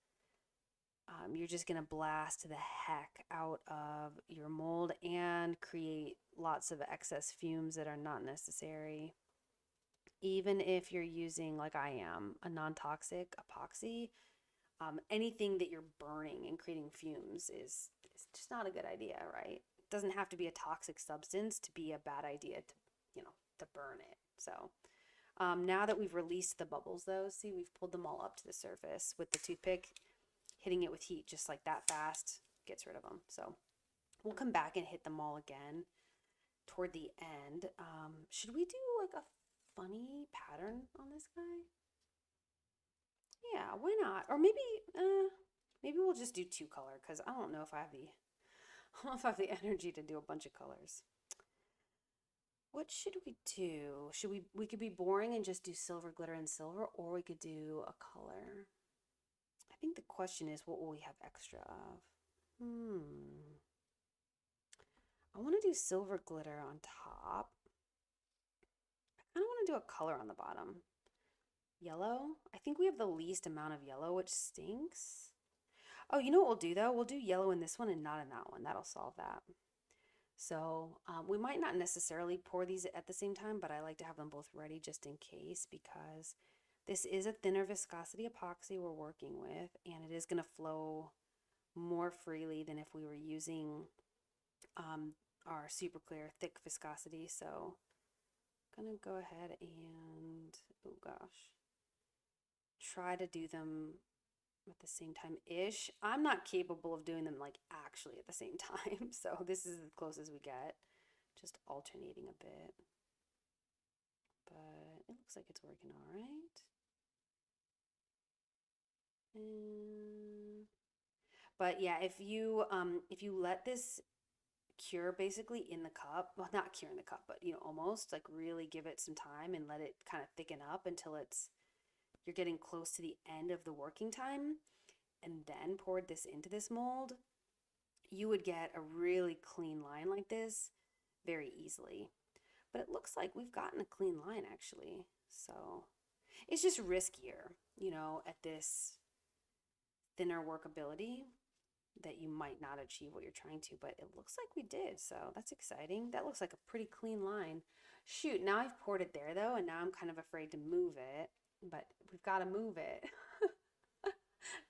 you're just going to blast the heck out of your mold and create lots of excess fumes that are not necessary. Even if you're using, like I am, a non-toxic epoxy, anything that you're burning and creating fumes is just not a good idea, right? It doesn't have to be a toxic substance to be a bad idea to, to burn it. So now that we've released the bubbles though, see, we've pulled them all up to the surface with the toothpick. Hitting it with heat just like that fast gets rid of them. So we'll come back and hit them all again toward the end. Should we do like a funny pattern on this guy? Yeah, why not? Or maybe we'll just do two color because I don't know if I have the I don't know if I have the energy to do a bunch of colors. What should we do? Should we could be boring and just do silver, glitter, and silver, or we could do a color. I think the question is, what will we have extra of? I want to do silver glitter on top. I kind of want to do a color on the bottom. Yellow? I think we have the least amount of yellow, which stinks. Oh, you know what we'll do though? We'll do yellow in this one and not in that one. That'll solve that. So we might not necessarily pour these at the same time, but I like to have them both ready just in case because this is a thinner viscosity epoxy we're working with, and it is going to flow more freely than if we were using our super clear thick viscosity. So I'm gonna go ahead and, oh gosh, try to do them at the same time ish. I'm not capable of doing them like actually at the same time, so this is as close as we get, just alternating a bit. But it looks like it's working all right. But yeah, if you let this cure basically in the cup, well, not cure in the cup, but almost like really give it some time and let it kind of thicken up until you're getting close to the end of the working time, and then poured this into this mold, you would get a really clean line like this very easily. But it looks like we've gotten a clean line actually. So it's just riskier, at this thinner workability that you might not achieve what you're trying to, but it looks like we did. So that's exciting. That looks like a pretty clean line. Shoot, now I've poured it there though, and now I'm kind of afraid to move it, but we've got to move it.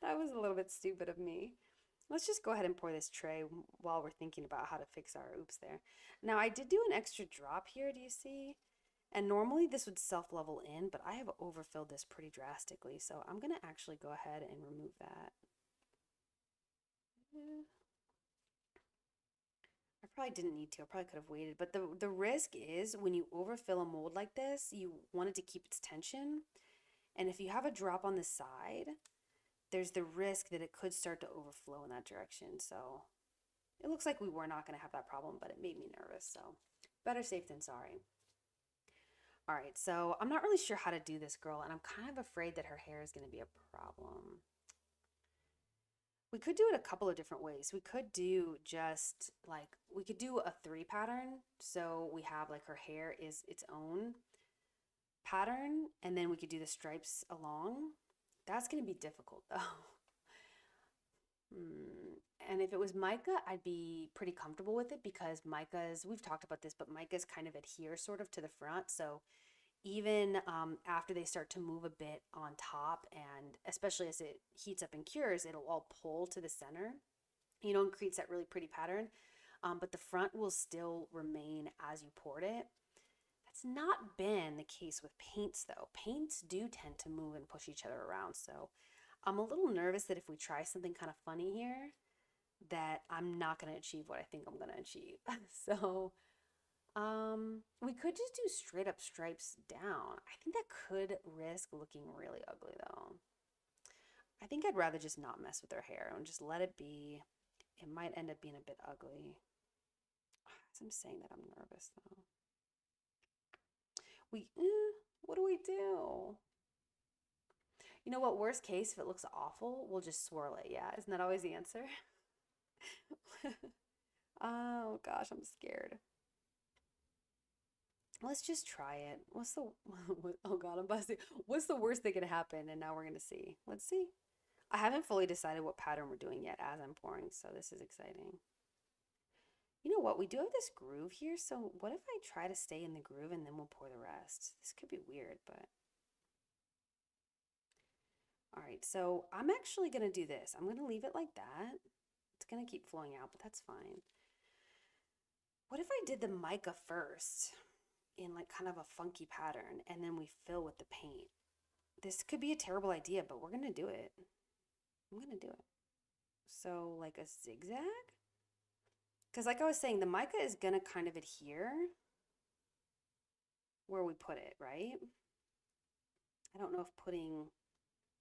That was a little bit stupid of me. Let's just go ahead and pour this tray while we're thinking about how to fix our oops there. Now I did do an extra drop here, do you see? And normally this would self-level in, but I have overfilled this pretty drastically, so I'm gonna actually go ahead and remove that. I probably didn't need to. I probably could have waited. But the risk is when you overfill a mold like this, you want it to keep its tension. And if you have a drop on the side, there's the risk that it could start to overflow in that direction. So it looks like we were not going to have that problem, but it made me nervous. So better safe than sorry. All right, so I'm not really sure how to do this girl, and I'm kind of afraid that her hair is going to be a problem. We could do it a couple of different ways. We could do just like, we could do a 3 pattern. So we have like her hair is its own pattern, and then we could do the stripes along. That's going to be difficult though. And if it was mica, I'd be pretty comfortable with it because mica's, we've talked about this, but mica's kind of adhere sort of to the front. So even after they start to move a bit on top, and especially as it heats up and cures, it'll all pull to the center, and creates that really pretty pattern. But the front will still remain as you poured it. That's not been the case with paints though. Paints do tend to move and push each other around. So I'm a little nervous that if we try something kind of funny here, that I'm not going to achieve what I think I'm going to achieve. So we could just do straight up stripes down. I think that could risk looking really ugly though. I think I'd rather just not mess with her hair and just let it be. It might end up being a bit ugly. As I'm saying that, I'm nervous though. What do we do? You know what? Worst case, if it looks awful, we'll just swirl it. Yeah, isn't that always the answer? Oh gosh, I'm scared. Let's just try it. What's the oh god, I'm busting. What's the worst that could happen? And now we're gonna see. Let's see. I haven't fully decided what pattern we're doing yet as I'm pouring, so this is exciting. You know what? We do have this groove here, so what if I try to stay in the groove and then we'll pour the rest? This could be weird, but all right, so I'm actually gonna do this. I'm gonna leave it like that. It's gonna keep flowing out, but that's fine. What if I did the mica first in like kind of a funky pattern and then we fill with the paint? This could be a terrible idea, but we're gonna do it. I'm gonna do it. So like a zigzag? Because like I was saying, the mica is gonna kind of adhere where we put it, right? I don't know if putting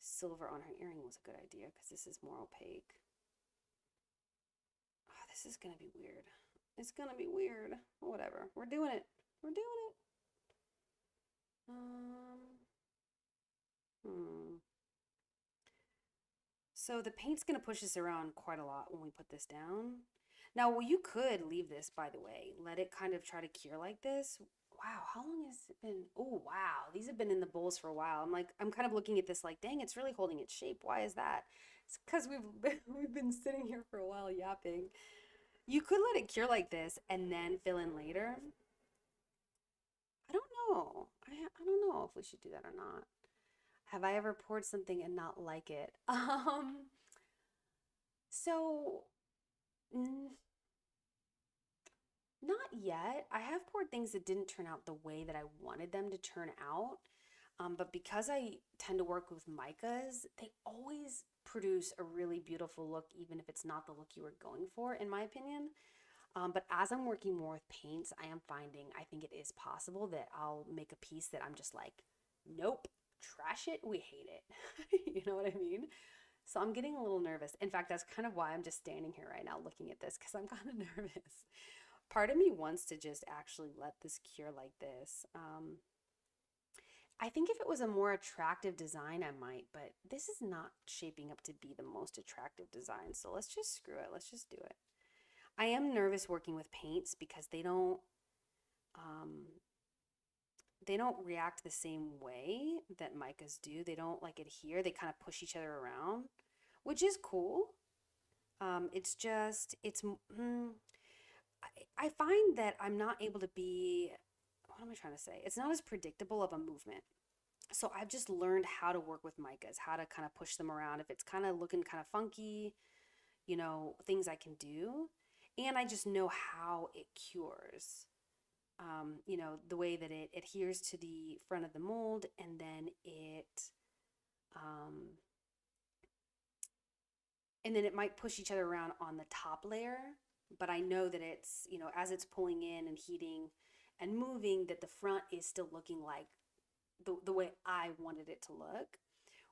silver on her earring was a good idea because this is more opaque. Oh, this is gonna be weird. It's gonna be weird. Whatever. We're doing it. We're doing it. So the paint's gonna push this around quite a lot when we put this down. Now, well, you could leave this, by the way. Let it kind of try to cure like this. Wow, how long has it been? Oh, wow. These have been in the bowls for a while. I'm kind of looking at this like, dang, it's really holding its shape. Why is that? It's because we've been sitting here for a while yapping. You could let it cure like this and then fill in later. I don't know. I don't know if we should do that or not. Have I ever poured something and not like it? So not yet. I have poured things that didn't turn out the way that I wanted them to turn out. But because I tend to work with micas, they always produce a really beautiful look, even if it's not the look you were going for, in my opinion. But as I'm working more with paints, I am finding I think it is possible that I'll make a piece that I'm just like, nope, trash it, we hate it. You know what I mean? So I'm getting a little nervous. In fact, that's kind of why I'm just standing here right now looking at this because I'm kind of nervous. Part of me wants to just actually let this cure like this. I think if it was a more attractive design, I might, but this is not shaping up to be the most attractive design. So let's just screw it. Let's just do it. I am nervous working with paints because um, they don't react the same way that micas do. They don't like adhere. They kind of push each other around, which is cool. It's just, I find that I'm not able to be, what am I trying to say? It's not as predictable of a movement. So I've just learned how to work with micas, how to kind of push them around. If it's kind of looking kind of funky, things I can do. And I just know how it cures. The way that it adheres to the front of the mold and then um, it might push each other around on the top layer, but I know that it's, as it's pulling in and heating and moving, that the front is still looking like the way I wanted it to look.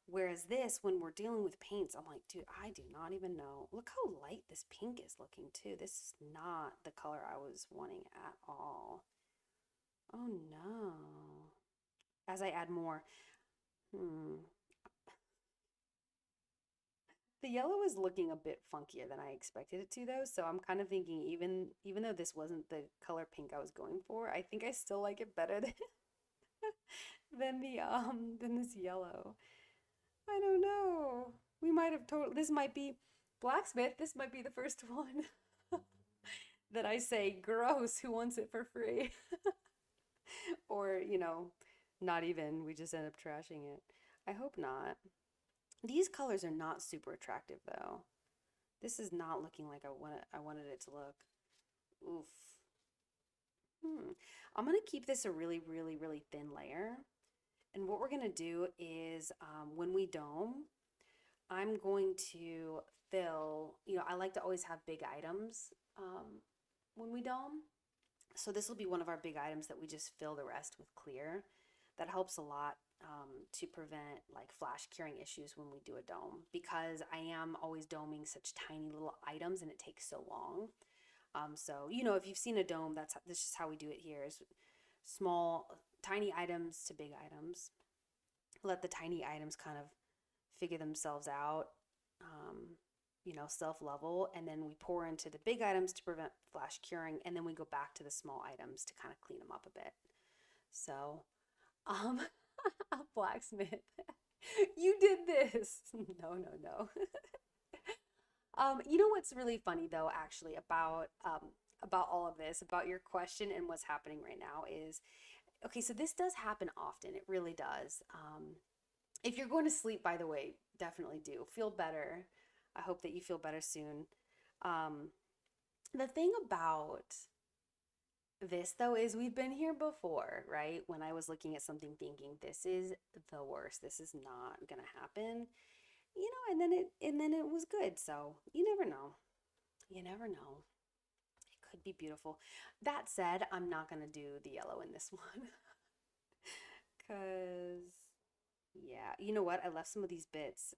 Whereas this, when we're dealing with paints, I'm like, dude, I do not even know. Look how light this pink is looking too. This is not the color I was wanting at all. Oh no. As I add more, the yellow is looking a bit funkier than I expected it to though, so I'm kind of thinking even though this wasn't the color pink I was going for, I think I still like it better than than this yellow. I don't know. We might have told this might be blacksmith, this might be the first one that I say gross, who wants it for free? Or, not even, we just end up trashing it. I hope not. These colors are not super attractive though. This is not looking like I wanted it to look. Oof. I'm gonna keep this a really, really, really thin layer. And what we're gonna do is when we dome, I'm going to fill, I like to always have big items when we dome. So this will be one of our big items that we just fill the rest with clear. That helps a lot to prevent like flash curing issues when we do a dome because I am always doming such tiny little items and it takes so long. So, if you've seen a dome, that's just how we do it here is small, tiny items to big items. Let the tiny items kind of figure themselves out, um, self level, and then we pour into the big items to prevent flash curing, and then we go back to the small items to kind of clean them up a bit. So, um, blacksmith, you did this. No, no, no. What's really funny though, actually, about all of this, about your question and what's happening right now is, okay, so this does happen often. It really does. If you're going to sleep, by the way, definitely do. Feel better. I hope that you feel better soon. Um, the thing about this, though, is we've been here before, right? When I was looking at something thinking, this is the worst. This is not going to happen. And then it was good. So you never know. You never know. It could be beautiful. That said, I'm not going to do the yellow in this one. Because, yeah, you know what? I left some of these bits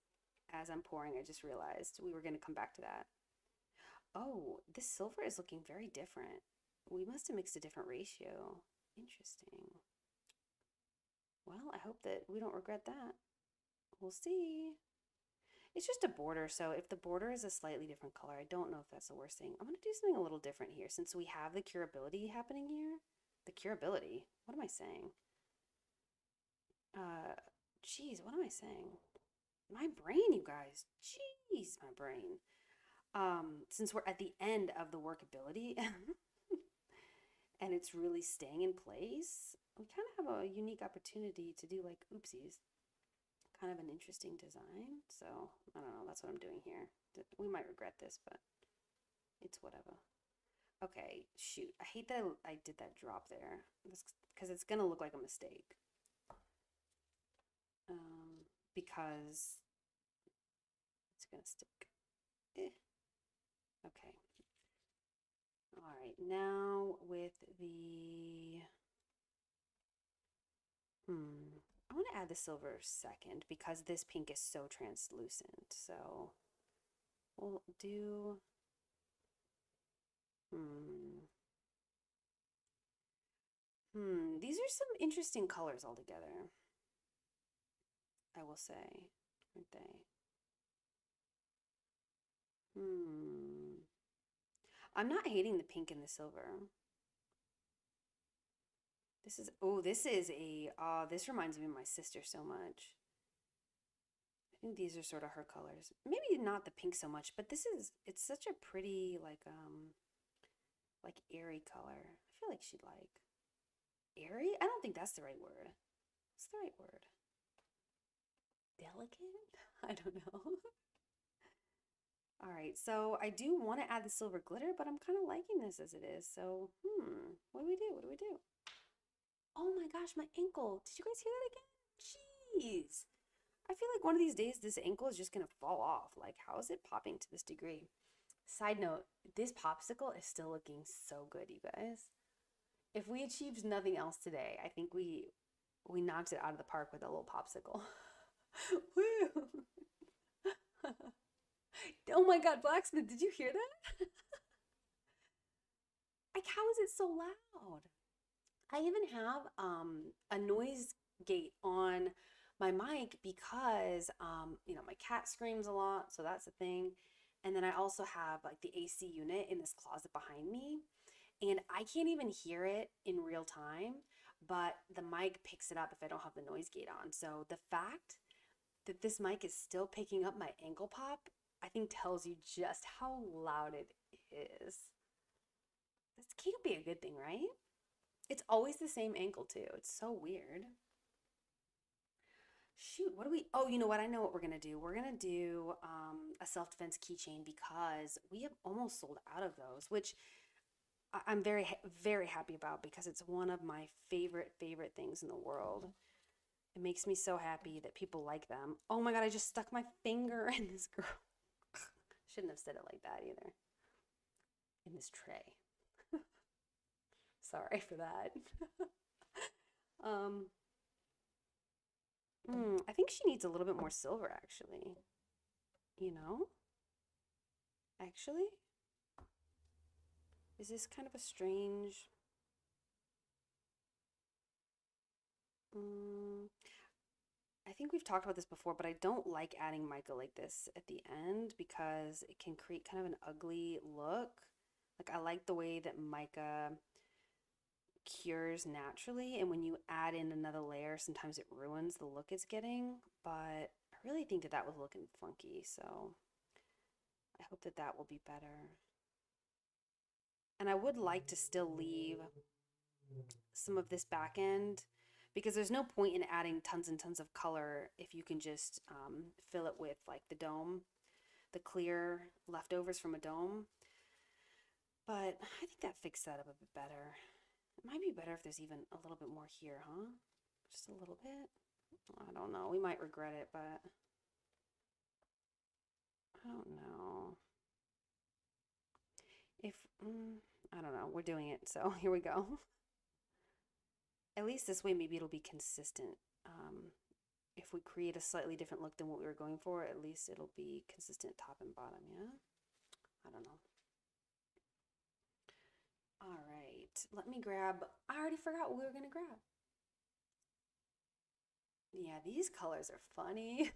as I'm pouring. I just realized we were going to come back to that. Oh, this silver is looking very different. We must have mixed a different ratio. Interesting. Well, I hope that we don't regret that. We'll see. It's just a border, so if the border is a slightly different color, I don't know if that's the worst thing. I'm going to do something a little different here since we have the curability happening here. The curability? What am I saying? Uh, Geez, what am I saying? My brain, you guys. Jeez, my brain. Since we're at the end of the workability and it's really staying in place, we kind of have a unique opportunity to do like oopsies. Kind of an interesting design. So, I don't know. That's what I'm doing here. We might regret this, but it's whatever. Okay, shoot. I hate that I did that drop there because it's going to look like a mistake. Because it's going to stick. Okay. All right. Now with the I want to add the silver second because this pink is so translucent. So we'll do these are some interesting colors altogether. I will say, aren't they? I'm not hating the pink and the silver. This reminds me of my sister so much. I think these are sort of her colors. Maybe not the pink so much, but it's such a pretty, like airy color. I feel like she'd like. Airy? I don't think that's the right word. What's the right word? Delicate? I don't know. All right, so I do want to add the silver glitter, but I'm kind of liking this as it is. So, what do we do? What do we do? Oh my gosh, my ankle. Did you guys hear that again? Jeez. I feel like one of these days this ankle is just going to fall off. Like, how is it popping to this degree? Side note, this popsicle is still looking so good, you guys. If we achieved nothing else today, I think we knocked it out of the park with a little popsicle. Woo! Oh my God, Blacksmith, did you hear that? Like, how is it so loud? I even have a noise gate on my mic because my cat screams a lot, so that's a thing. And then I also have like the AC unit in this closet behind me, and I can't even hear it in real time, but the mic picks it up if I don't have the noise gate on. So the fact that this mic is still picking up my ankle pop, I think tells you just how loud it is. This can't be a good thing, right? It's always the same ankle too. It's so weird. Shoot, what do we? Oh, you know what? I know what we're gonna do. We're gonna do a self-defense keychain because we have almost sold out of those, which I'm very happy about because it's one of my favorite things in the world. It makes me so happy that people like them. Oh my God, I just stuck my finger in this girl. Shouldn't have said it like that either. In this tray. Sorry for that. um, I think she needs a little bit more silver actually. You know? Actually? Is this kind of a strange... I think we've talked about this before, but I don't like adding mica like this at the end because it can create kind of an ugly look. Like I like the way that mica cures naturally, and when you add in another layer, sometimes it ruins the look it's getting, but I really think that that was looking funky, so I hope that that will be better. And I would like to still leave some of this back end because there's no point in adding tons and tons of color if you can just fill it with like the dome, the clear leftovers from a dome. But I think that fixed that up a bit better. It might be better if there's even a little bit more here, huh? Just a little bit? I don't know. We might regret it, but I don't know. If, I don't know. We're doing it, so here we go. At least this way, maybe it'll be consistent. If we create a slightly different look than what we were going for, at least it'll be consistent top and bottom, yeah? I don't know. All right, let me grab, I already forgot what we were gonna grab. Yeah, these colors are funny.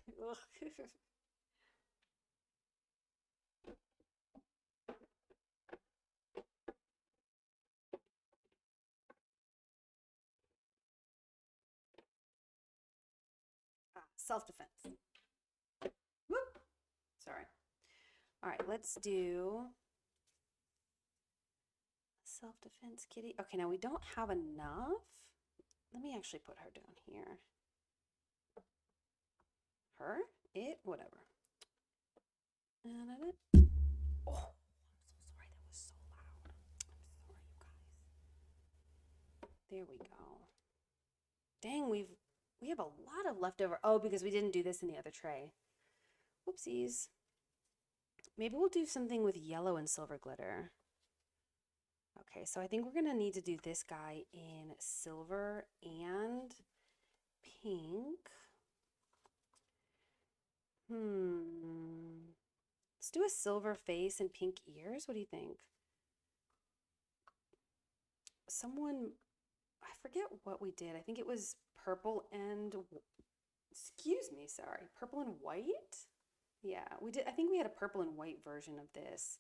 Self-defense. Whoop. Sorry. All right, let's do self-defense kitty. Okay, now we don't have enough. Let me actually put her down here. Her? It? Whatever. Oh, I'm so sorry. That was so loud. I'm sorry, you guys. There we go. Dang, we have a lot of leftover. Oh, because we didn't do this in the other tray. Whoopsies. Maybe we'll do something with yellow and silver glitter. Okay, so I think we're gonna need to do this guy in silver and pink. Let's do a silver face and pink ears. What do you think? Someone, I forget what we did. I think it was purple and, excuse me, sorry, purple and white? Yeah, we did. I think we had a purple and white version of this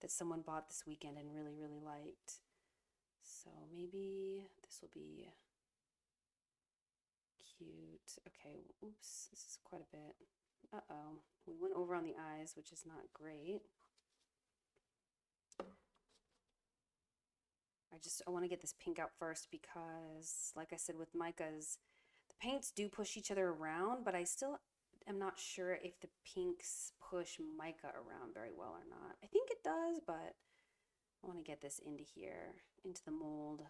that someone bought this weekend and really liked. So maybe this will be cute. Okay, oops, this is quite a bit. Uh-oh, we went over on the eyes, which is not great. I want to get this pink out first because, like I said with Mica's, the paints do push each other around, but I still am not sure if the pinks push Mica around very well or not. I think it does, but I want to get this into here, into the mold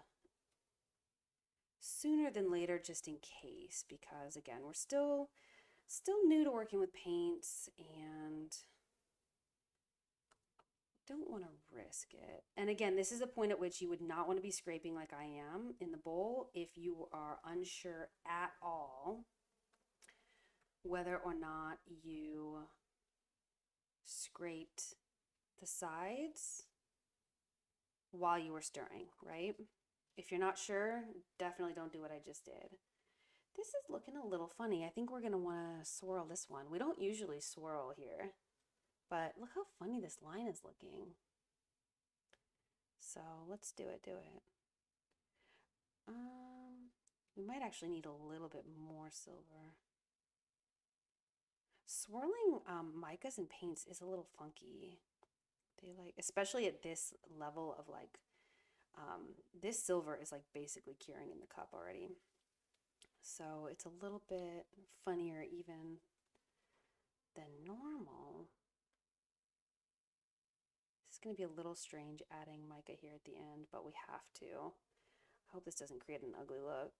sooner than later just in case, because again, we're still new to working with paints and don't want to risk it. And again, this is a point at which you would not want to be scraping like I am in the bowl if you are unsure at all whether or not you scraped the sides while you were stirring, right? If you're not sure, definitely don't do what I just did. This is looking a little funny. I think we're going to want to swirl this one. We don't usually swirl here, but look how funny this line is looking. So let's do it. We might actually need a little bit more silver. Swirling micas and paints is a little funky. They like, especially at this level of like, this silver is like basically curing in the cup already. So it's a little bit funnier even than normal. This is going to be a little strange adding mica here at the end, but we have to. I hope this doesn't create an ugly look.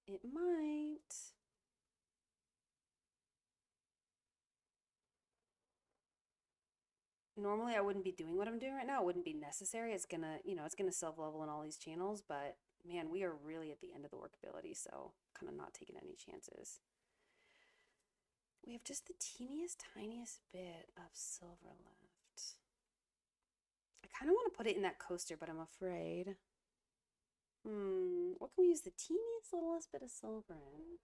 It might. Normally I wouldn't be doing what I'm doing right now. It wouldn't be necessary. It's gonna, it's gonna self-level in all these channels, but man, we are really at the end of the workability, so kind of not taking any chances. We have just the teeniest, tiniest bit of silver left. I kind of want to put it in that coaster, but I'm afraid. What can we use the teeniest, littlest bit of silver in?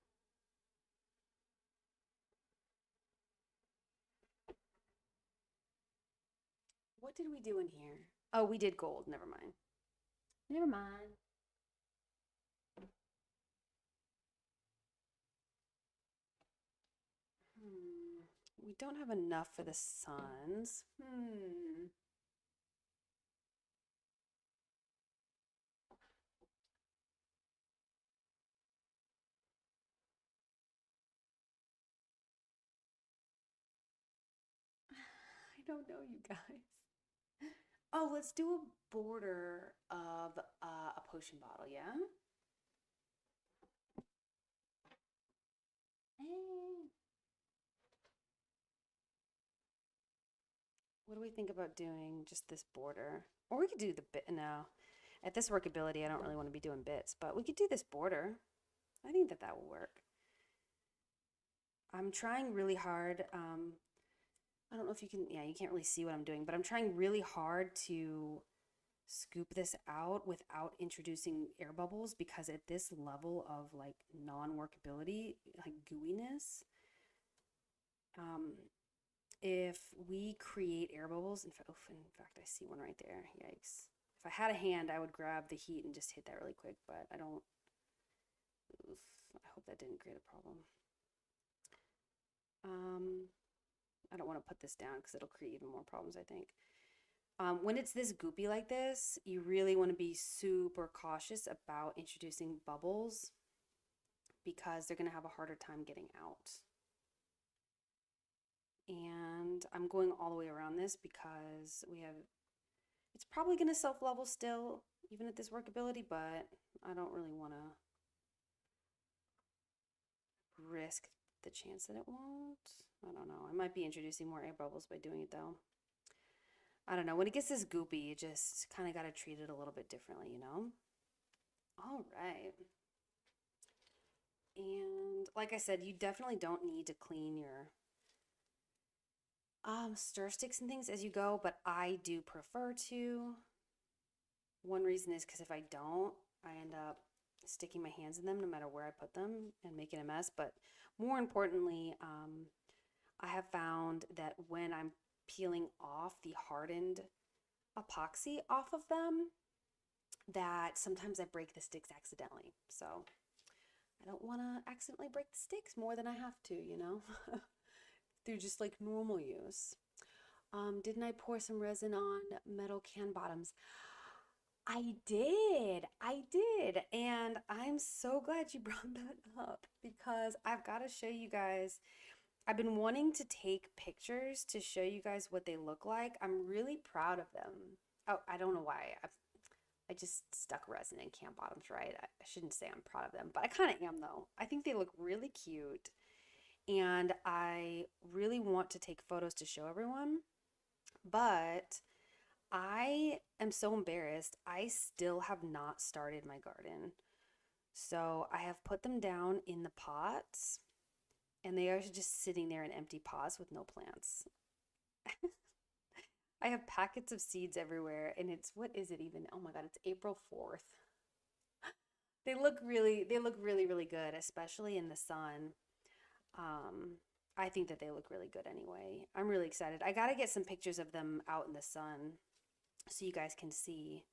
What did we do in here? Oh, we did gold. Never mind. Never mind. We don't have enough for the suns. I don't know, you guys. Oh, let's do a border of a potion bottle, yeah? Hey. What do we think about doing just this border? Or we could do the bit now. At this workability, I don't really want to be doing bits, but we could do this border. I think that that will work. I'm trying really hard. I don't know if you can, yeah, you can't really see what I'm doing, but I'm trying really hard to scoop this out without introducing air bubbles, because at this level of like non-workability, like gooiness, if we create air bubbles, in fact, I see one right there. Yikes. If I had a hand, I would grab the heat and just hit that really quick, but I don't. Oof, I hope that didn't create a problem. I don't want to put this down because it'll create even more problems, I think. When it's this goopy like this, you really want to be super cautious about introducing bubbles because they're going to have a harder time getting out. And I'm going all the way around this because it's probably going to self-level still, even at this workability, but I don't really want to risk the chance that it won't. I don't know. I might be introducing more air bubbles by doing it though. I don't know. When it gets this goopy, you just kind of got to treat it a little bit differently, you know? All right. And like I said, you definitely don't need to clean your stir sticks and things as you go, but I do prefer to. One reason is because if I don't, I end up sticking my hands in them no matter where I put them and making a mess. But more importantly, I have found that when I'm peeling off the hardened epoxy off of them, that sometimes I break the sticks accidentally. So I don't want to accidentally break the sticks more than I have to, you know, through just like normal use. Didn't I pour some resin on metal can bottoms? I did. I did. And I'm so glad you brought that up because I've got to show you guys. I've been wanting to take pictures to show you guys what they look like. I'm really proud of them. Oh, I don't know why. I just stuck resin in can bottoms, right? I shouldn't say I'm proud of them, but I kind of am though. I think they look really cute. And I really want to take photos to show everyone, but I am so embarrassed. I still have not started my garden. So I have put them down in the pots and they are just sitting there in empty pots with no plants. I have packets of seeds everywhere and what is it even? Oh my God, it's April 4th. They look really, really good, especially in the sun. I think that they look really good anyway. I'm really excited. I gotta get some pictures of them out in the sun so you guys can see.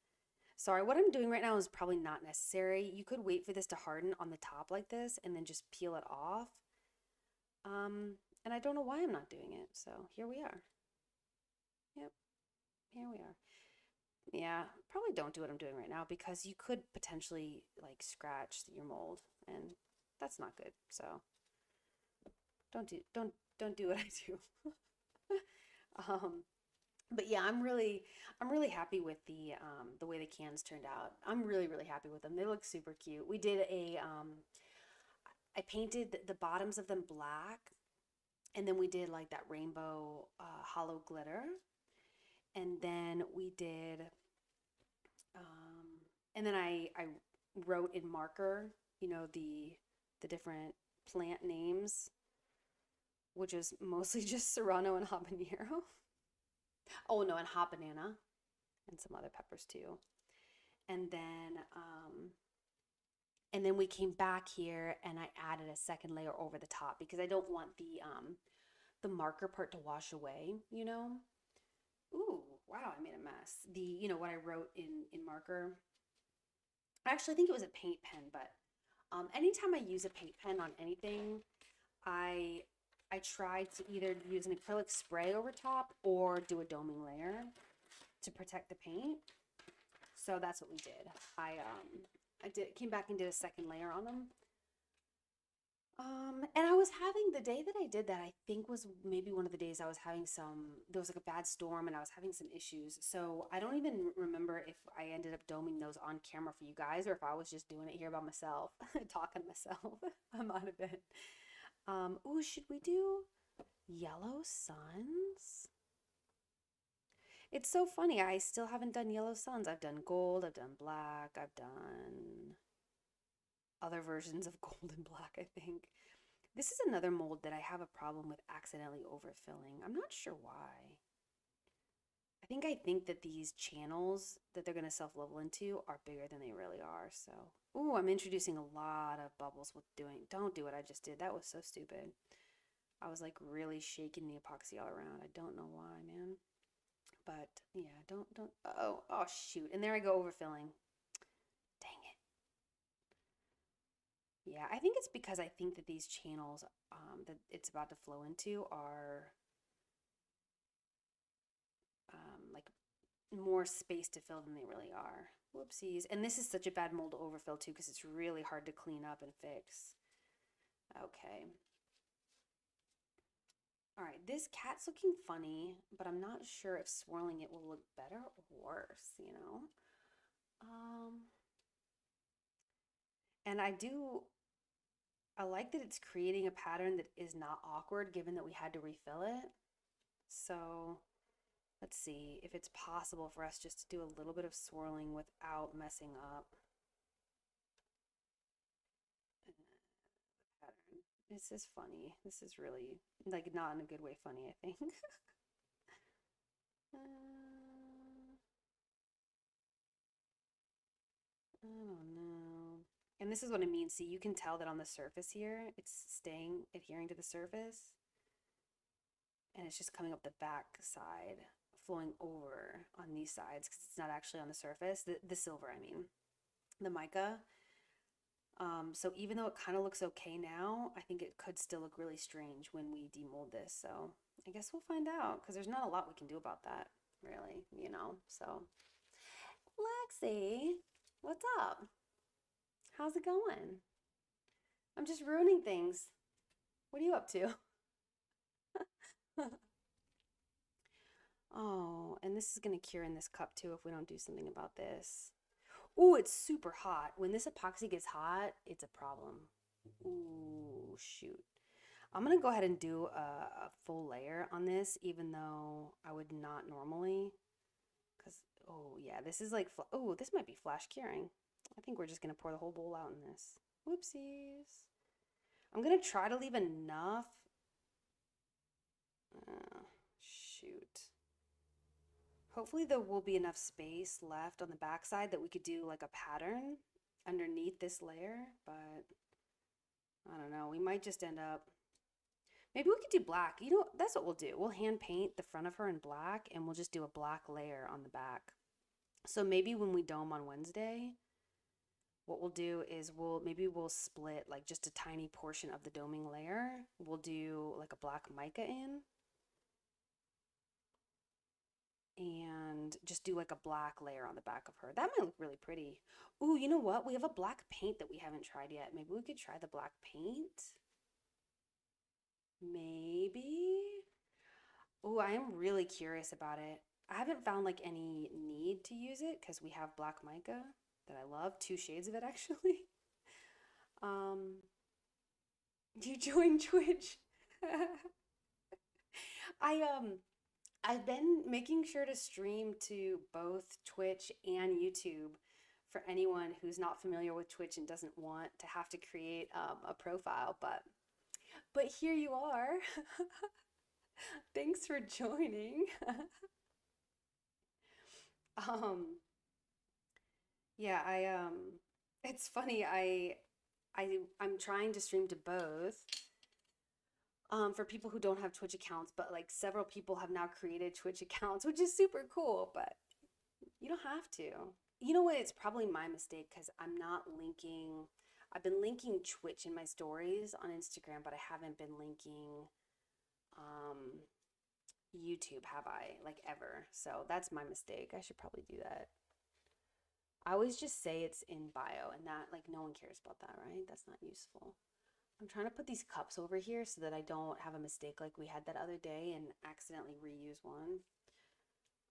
Sorry, what I'm doing right now is probably not necessary. You could wait for this to harden on the top like this and then just peel it off. And I don't know why I'm not doing it. So here we are. Yep, here we are. Yeah, probably don't do what I'm doing right now because you could potentially like scratch your mold and that's not good. So don't do what I do. But yeah, I'm really happy with the way the cans turned out. I'm really, really happy with them. They look super cute. We did I painted the bottoms of them black, and then we did like that rainbow hollow glitter, and then we did and then I wrote in marker, you know, the different plant names, which is mostly just serrano and habanero. Oh no, and hot banana and some other peppers too. And then we came back here and I added a second layer over the top because I don't want the marker part to wash away, you know. Ooh, wow, I made a mess. The, you know, what I wrote in marker. I actually think it was a paint pen, but anytime I use a paint pen on anything, I I try to either use an acrylic spray over top or do a doming layer to protect the paint. So that's what we did. I did came back and did a second layer on them. And I was having the day that I did that, I think was maybe one of the days I was having there was like a bad storm and I was having some issues. So I don't even remember if I ended up doming those on camera for you guys or if I was just doing it here by myself, talking to myself. I might have been. Ooh, should we do yellow suns? It's so funny. I still haven't done yellow suns. I've done gold, I've done black, I've done other versions of gold and black, I think. This is another mold that I have a problem with accidentally overfilling. I'm not sure why. I think that these channels that they're going to self-level into are bigger than they really are. So, ooh, I'm introducing a lot of bubbles with doing. Don't do what I just did. That was so stupid. I was like really shaking the epoxy all around. I don't know why, man. But yeah, don't. Oh, shoot. And there I go overfilling. Dang it. Yeah, I think it's because I think that these channels that it's about to flow into are like more space to fill than they really are. Whoopsies. And this is such a bad mold to overfill too because it's really hard to clean up and fix. Okay. All right, this cat's looking funny, but I'm not sure if swirling it will look better or worse, you know? Um, and I like that it's creating a pattern that is not awkward given that we had to refill it. So let's see if it's possible for us just to do a little bit of swirling without messing up the pattern. This is funny. This is really, like, not in a good way funny, I think. uh, I don't know. And this is what I mean. See, you can tell that on the surface here, it's staying, adhering to the surface, and it's just coming up the back side, flowing over on these sides because it's not actually on the surface. The silver, I mean, the mica. So even though it kind of looks okay now, I think it could still look really strange when we demold this. So I guess we'll find out because there's not a lot we can do about that, really, you know. So, Lexi, what's up? How's it going? I'm just ruining things. What are you up to? Oh, and this is gonna cure in this cup too if we don't do something about this. Ooh, it's super hot. When this epoxy gets hot, it's a problem. Ooh, shoot. I'm gonna go ahead and do a full layer on this, even though I would not normally. Because, oh yeah, this is like, oh, this might be flash curing. I think we're just gonna pour the whole bowl out in this. Whoopsies. I'm gonna try to leave enough. Shoot. Hopefully there will be enough space left on the backside that we could do like a pattern underneath this layer, but I don't know. We might just end up, maybe we could do black. You know, that's what we'll do. We'll hand paint the front of her in black and we'll just do a black layer on the back. So maybe when we dome on Wednesday, what we'll do is we'll split like just a tiny portion of the doming layer. We'll do like a black mica in and just do like a black layer on the back of her. That might look really pretty. Ooh, you know what? We have a black paint that we haven't tried yet. Maybe we could try the black paint. Maybe. Ooh, I am really curious about it. I haven't found like any need to use it because we have black mica that I love, two shades of it actually. Um, you join Twitch. I I've been making sure to stream to both Twitch and YouTube for anyone who's not familiar with Twitch and doesn't want to have to create a profile, but here you are. Thanks for joining. Um, yeah, it's funny. I'm trying to stream to both. For people who don't have Twitch accounts, but like several people have now created Twitch accounts, which is super cool, but you don't have to. You know what? It's probably my mistake because I'm not linking. I've been linking Twitch in my stories on Instagram, but I haven't been linking um, YouTube, have I? Like ever. So that's my mistake. I should probably do that. I always just say it's in bio and that, like, no one cares about that, right? That's not useful. I'm trying to put these cups over here so that I don't have a mistake like we had that other day and accidentally reuse one.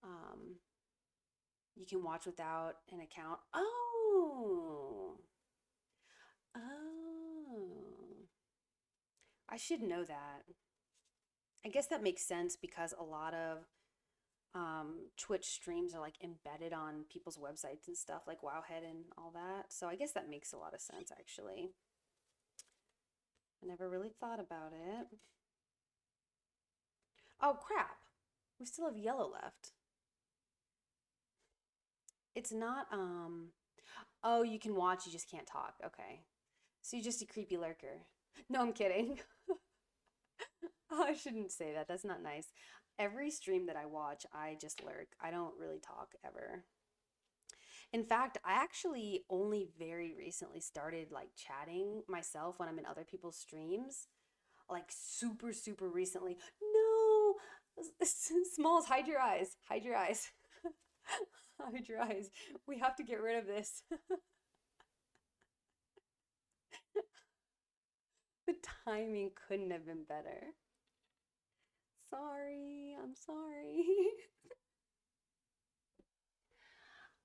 Um, you can watch without an account. Oh, oh, I should know that. I guess that makes sense because a lot of Twitch streams are like embedded on people's websites and stuff like Wowhead and all that. So I guess that makes a lot of sense actually. I never really thought about it. Oh crap. We still have yellow left. It's not oh, you can watch, you just can't talk. Okay. So you're just a creepy lurker. No, I'm kidding. Oh, I shouldn't say that. That's not nice. Every stream that I watch, I just lurk. I don't really talk ever. In fact, I actually only very recently started like chatting myself when I'm in other people's streams. Like super, super recently. No! Smalls, hide your eyes. Hide your eyes. Hide your eyes. We have to get rid of this. The timing couldn't have been better. Sorry, I'm sorry.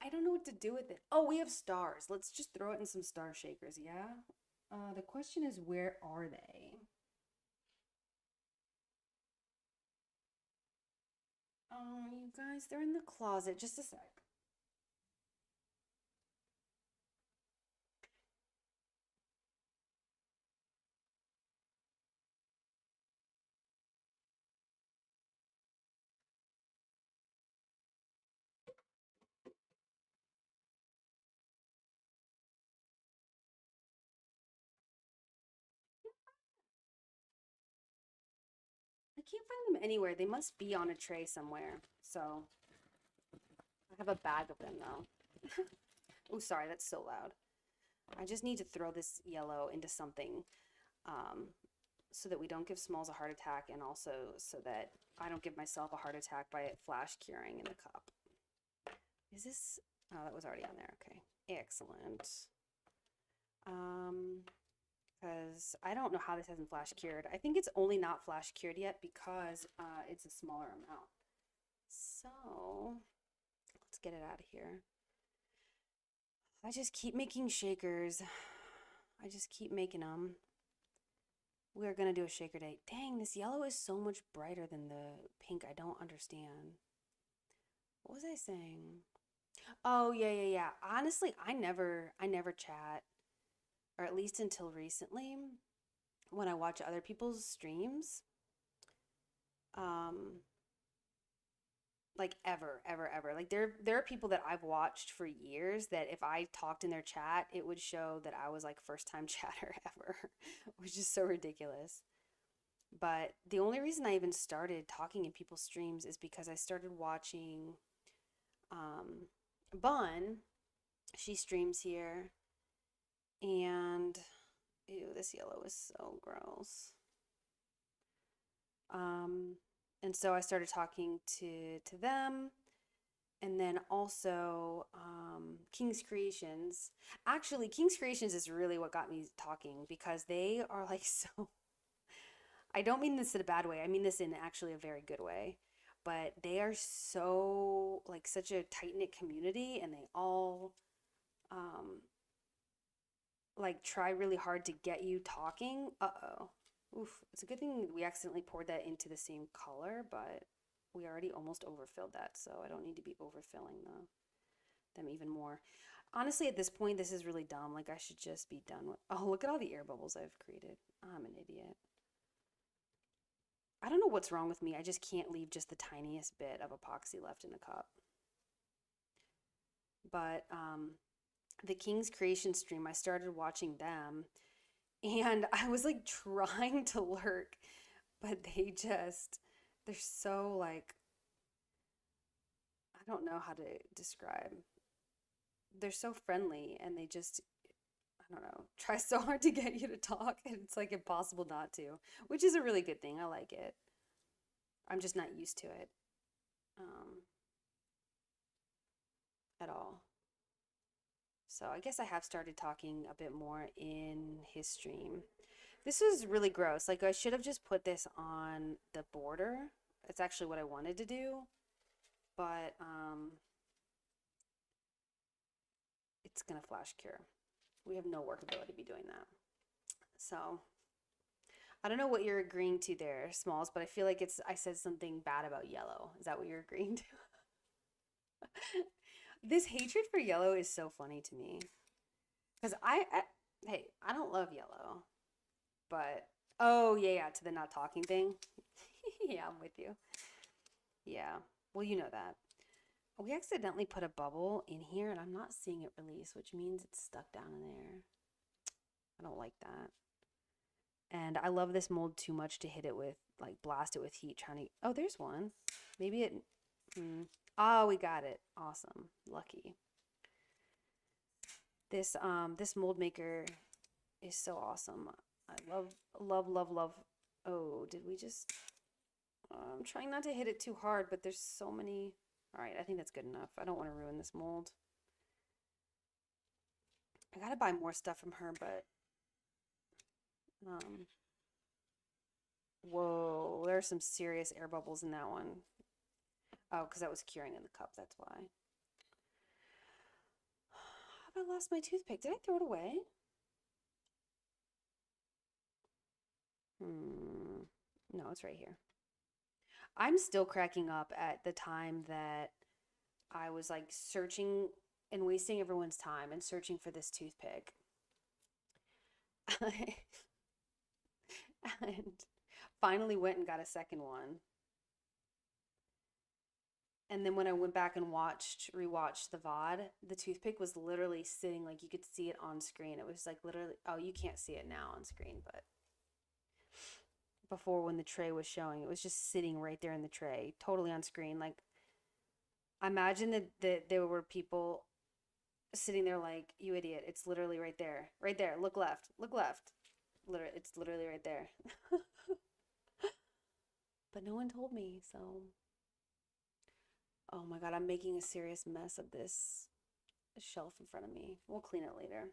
I don't know what to do with it. Oh, we have stars. Let's just throw it in some star shakers, yeah? The question is, where are they? Oh, you guys, they're in the closet. Just a sec. I can't find them anywhere. They must be on a tray somewhere. So I have a bag of them though. Oh, sorry, that's so loud. I just need to throw this yellow into something um, so that we don't give Smalls a heart attack and also so that I don't give myself a heart attack by it flash curing in the cup. Is this, oh, that was already on there. Okay, excellent. Because I don't know how this hasn't flash cured. I think it's only not flash cured yet because it's a smaller amount. So let's get it out of here. I just keep making shakers. I just keep making them. We're gonna do a shaker day. Dang, this yellow is so much brighter than the pink. I don't understand. What was I saying? Oh, yeah, yeah, yeah. Honestly, I never chat, or at least until recently when I watch other people's streams. Um, like ever, ever, ever. Like there are people that I've watched for years that if I talked in their chat, it would show that I was like first time chatter ever, which is so ridiculous. But the only reason I even started talking in people's streams is because I started watching um, Bun. She streams here, and ew, this yellow is so gross. Um, and so I started talking to them, and then also King's Creations. Actually, King's Creations is really what got me talking because they are like so. I don't mean this in a bad way. I mean this in actually a very good way. but they are so like such a tight-knit community, and they all um like try really hard to get you talking. Uh-oh. Oof. It's a good thing we accidentally poured that into the same color, but we already almost overfilled that, so I don't need to be overfilling them even more. Honestly, at this point, this is really dumb. Like, I should just be done with. Oh, look at all the air bubbles I've created. I'm an idiot. I don't know what's wrong with me. I just can't leave just the tiniest bit of epoxy left in the cup. But the King's Creation stream, I started watching them, and I was like trying to lurk, but they're so like, I don't know how to describe. They're so friendly, and they just, I don't know, try so hard to get you to talk, and it's like impossible not to, which is a really good thing. I like it. I'm just not used to it um, at all. So I guess I have started talking a bit more in his stream. This was really gross. Like, I should have just put this on the border. It's actually what I wanted to do, but it's gonna flash cure. We have no workability to be doing that. So I don't know what you're agreeing to there, Smalls, but I feel like I said something bad about yellow. Is that what you're agreeing to? This hatred for yellow is so funny to me. Because hey, I don't love yellow, but oh, yeah, to the not talking thing. Yeah, I'm with you. Yeah, well, you know that. We accidentally put a bubble in here, and I'm not seeing it release, which means it's stuck down in there. I don't like that. And I love this mold too much to hit it with, like, blast it with heat, trying to. Oh, there's one. Maybe it. Oh, we got it. Awesome. Lucky. This mold maker is so awesome. I love. Oh, did we just? I'm trying not to hit it too hard, but there's so many. All right, I think that's good enough. I don't want to ruin this mold. I gotta buy more stuff from her, but whoa, there are some serious air bubbles in that one. Oh, because that was curing in the cup. That's why. Have I lost my toothpick? Did I throw it away? No, it's right here. I'm still cracking up at the time that I was like searching and wasting everyone's time and searching for this toothpick. And finally went and got a second one. And then when I went back and rewatched the VOD, the toothpick was literally sitting, like you could see it on screen. It was like literally, oh, you can't see it now on screen, but before when the tray was showing, it was just sitting right there in the tray, totally on screen. Like, imagine that there were people sitting there like, you idiot, it's literally right there. Right there. Look left. Look left. Literally, it's literally right there. But no one told me, so oh my God, I'm making a serious mess of this shelf in front of me. We'll clean it later.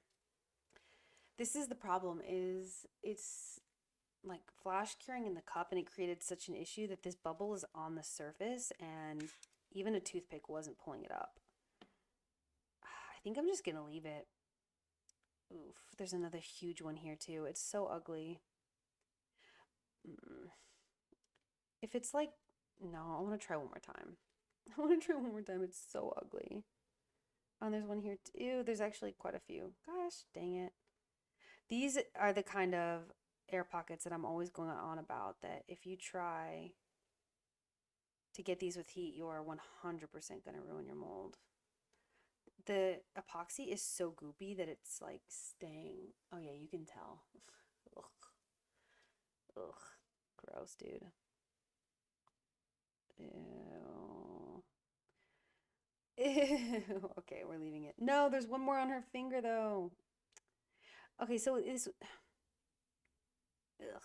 This is the problem, is it's like flash curing in the cup, and it created such an issue that this bubble is on the surface and even a toothpick wasn't pulling it up. I think I'm just gonna leave it. Oof, there's another huge one here too. It's so ugly. If it's like, no, I want to try one more time. I want to try one more time. It's so ugly. Oh, and there's one here too. There's actually quite a few. Gosh, dang it. These are the kind of air pockets that I'm always going on about, that if you try to get these with heat, you are 100% going to ruin your mold. The epoxy is so goopy that it's like staying. Oh yeah, you can tell. Ugh. Ugh. Gross, dude. Ew. Ew. Okay, we're leaving it. No, there's one more on her finger though. Okay, so it is. Ugh.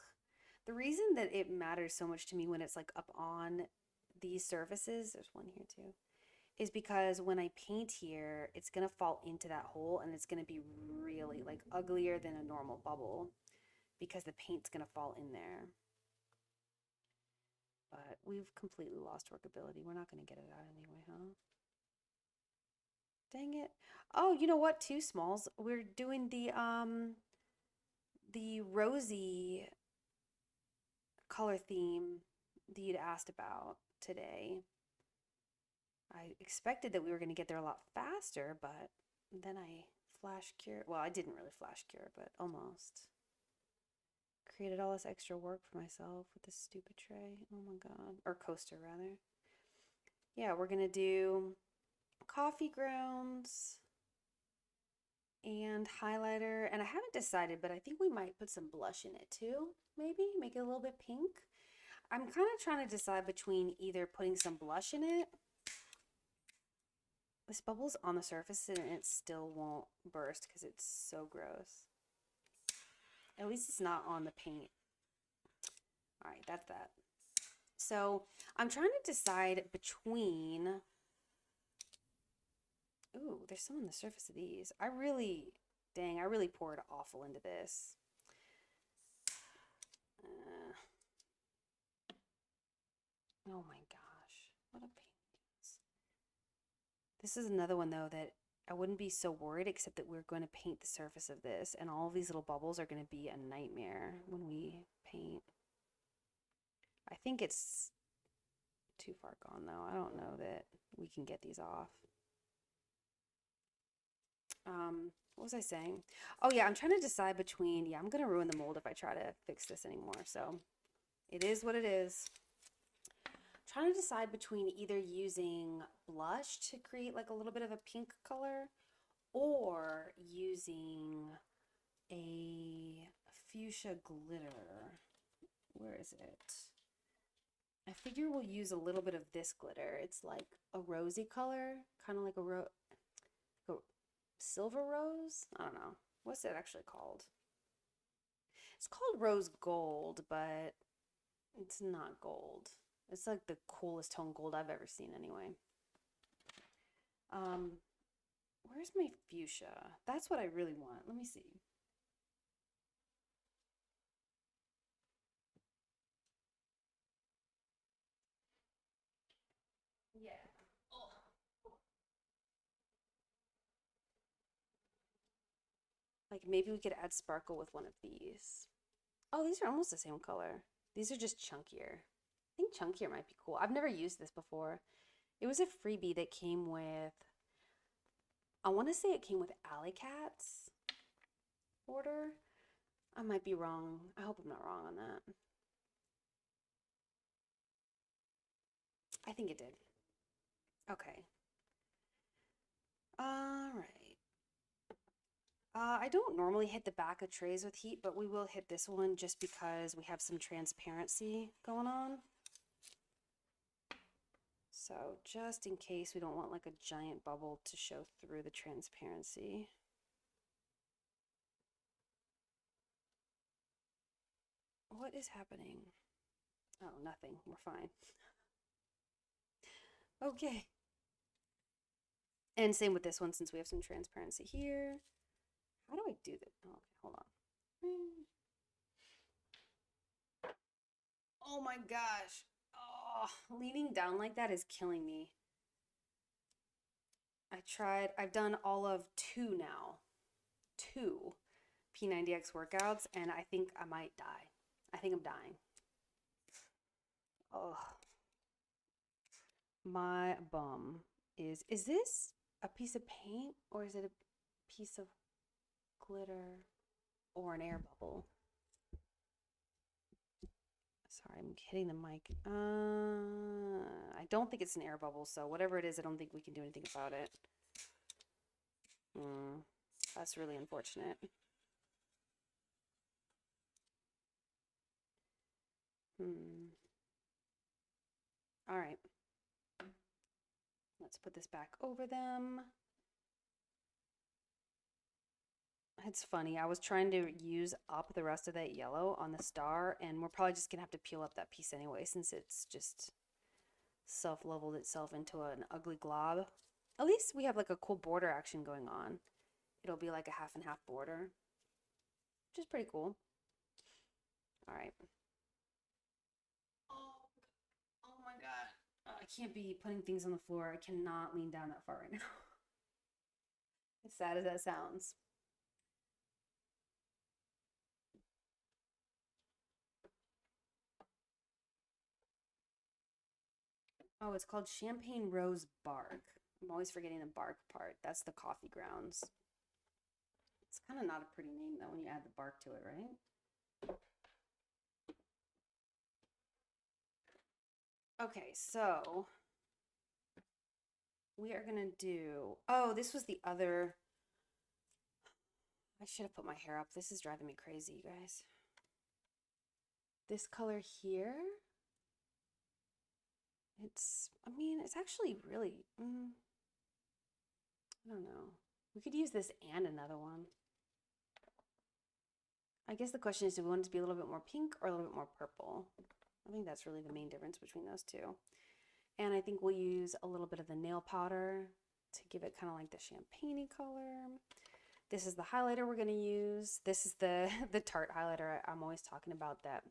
The reason that it matters so much to me when it's like up on these surfaces, there's one here too, is because when I paint here, it's gonna fall into that hole, and it's gonna be really like uglier than a normal bubble because the paint's gonna fall in there. but we've completely lost workability. We're not going to get it out anyway, huh? Dang it. Oh, you know what? Two smalls. We're doing the rosy color theme that you'd asked about today. I expected that we were going to get there a lot faster, but then I flash cure. Well, I didn't really flash cure, but almost. Created all this extra work for myself with this stupid tray. Oh my god. Or coaster, rather. Yeah, we're going to do coffee grounds and highlighter. And I haven't decided, but I think we might put some blush in it too. Maybe make it a little bit pink. I'm kind of trying to decide between either putting some blush in it. This bubble's on the surface and it still won't burst because it's so gross. At least it's not on the paint. All right, that's that. So I'm trying to decide between... Ooh, there's some on the surface of these. I really poured awful into this. Oh my gosh, what a pain. This is another one though that I wouldn't be so worried, except that we're going to paint the surface of this and all of these little bubbles are going to be a nightmare when we paint. I think it's too far gone though. I don't know that we can get these off. What was I saying? Oh yeah, I'm trying to decide between, I'm going to ruin the mold if I try to fix this anymore. So it is what it is. Trying to decide between either using blush to create like a little bit of a pink color or using a fuchsia glitter. Where is it? I figure we'll use a little bit of this glitter. It's like a rosy color, kind of like a silver rose? I don't know. What's it actually called? It's called rose gold, but it's not gold. It's like the coolest tone gold I've ever seen anyway. Where's my fuchsia? That's what I really want. Let me see. Yeah. Oh. Like maybe we could add sparkle with one of these. Oh, these are almost the same color. These are just chunkier. I think chunkier might be cool. I've never used this before. It was a freebie that came with, I want to say it came with Alley Cat's order. I might be wrong. I hope I'm not wrong on that. I think it did. Okay. All right. I don't normally hit the back of trays with heat, but we will hit this one just because we have some transparency going on. So just in case we don't want like a giant bubble to show through the transparency. What is happening? Oh, nothing. We're fine. Okay. And same with this one since we have some transparency here. How do I do this? Oh, okay, hold on. Oh my gosh. Oh, leaning down like that is killing me. I've done all of two now. Two P90X workouts, and I think I might die. I think I'm dying. Oh, my bum is this a piece of paint or is it a piece of glitter or an air bubble? Sorry, I'm hitting the mic. I don't think it's an air bubble, so whatever it is, I don't think we can do anything about it. That's really unfortunate. All right. Let's put this back over them. It's funny, I was trying to use up the rest of that yellow on the star, and we're probably just gonna have to peel up that piece anyway since it's just self-leveled itself into an ugly glob. At least we have like a cool border action going on. It'll be like a half and half border, which is pretty cool. All right. can't be putting things on the floor. I cannot lean down that far right now. As sad as that sounds. Oh, it's called Champagne Rose Bark. I'm always forgetting the bark part. That's the coffee grounds. It's kind of not a pretty name though when you add the bark to it, right? Okay, so we are gonna do, oh, this was the other, I should have put my hair up. This is driving me crazy, you guys. This color here, I mean, it's actually really, I don't know. We could use this and another one. I guess the question is, do we want it to be a little bit more pink or a little bit more purple? I think that's really the main difference between those two. And I think we'll use a little bit of the nail powder to give it kind of like the champagne-y color. This is the highlighter we're going to use. This is the Tarte highlighter I'm always talking about that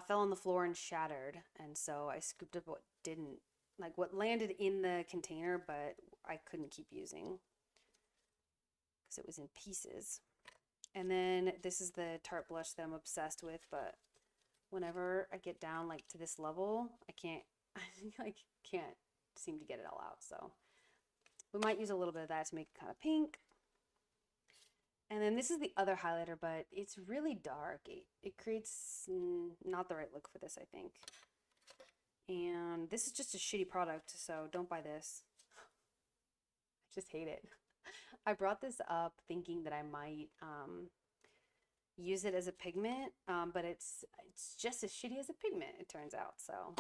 fell on the floor and shattered. And so I scooped up what didn't, like what landed in the container, but I couldn't keep using because it was in pieces. And then this is the Tarte blush that I'm obsessed with, but whenever I get down like to this level, I can't seem to get it all out. So we might use a little bit of that to make it kind of pink. And then this is the other highlighter, but it's really dark. It creates not the right look for this, I think. And this is just a shitty product, so don't buy this. I just hate it. I brought this up thinking that I might use it as a pigment, but it's just as shitty as a pigment, it turns out. So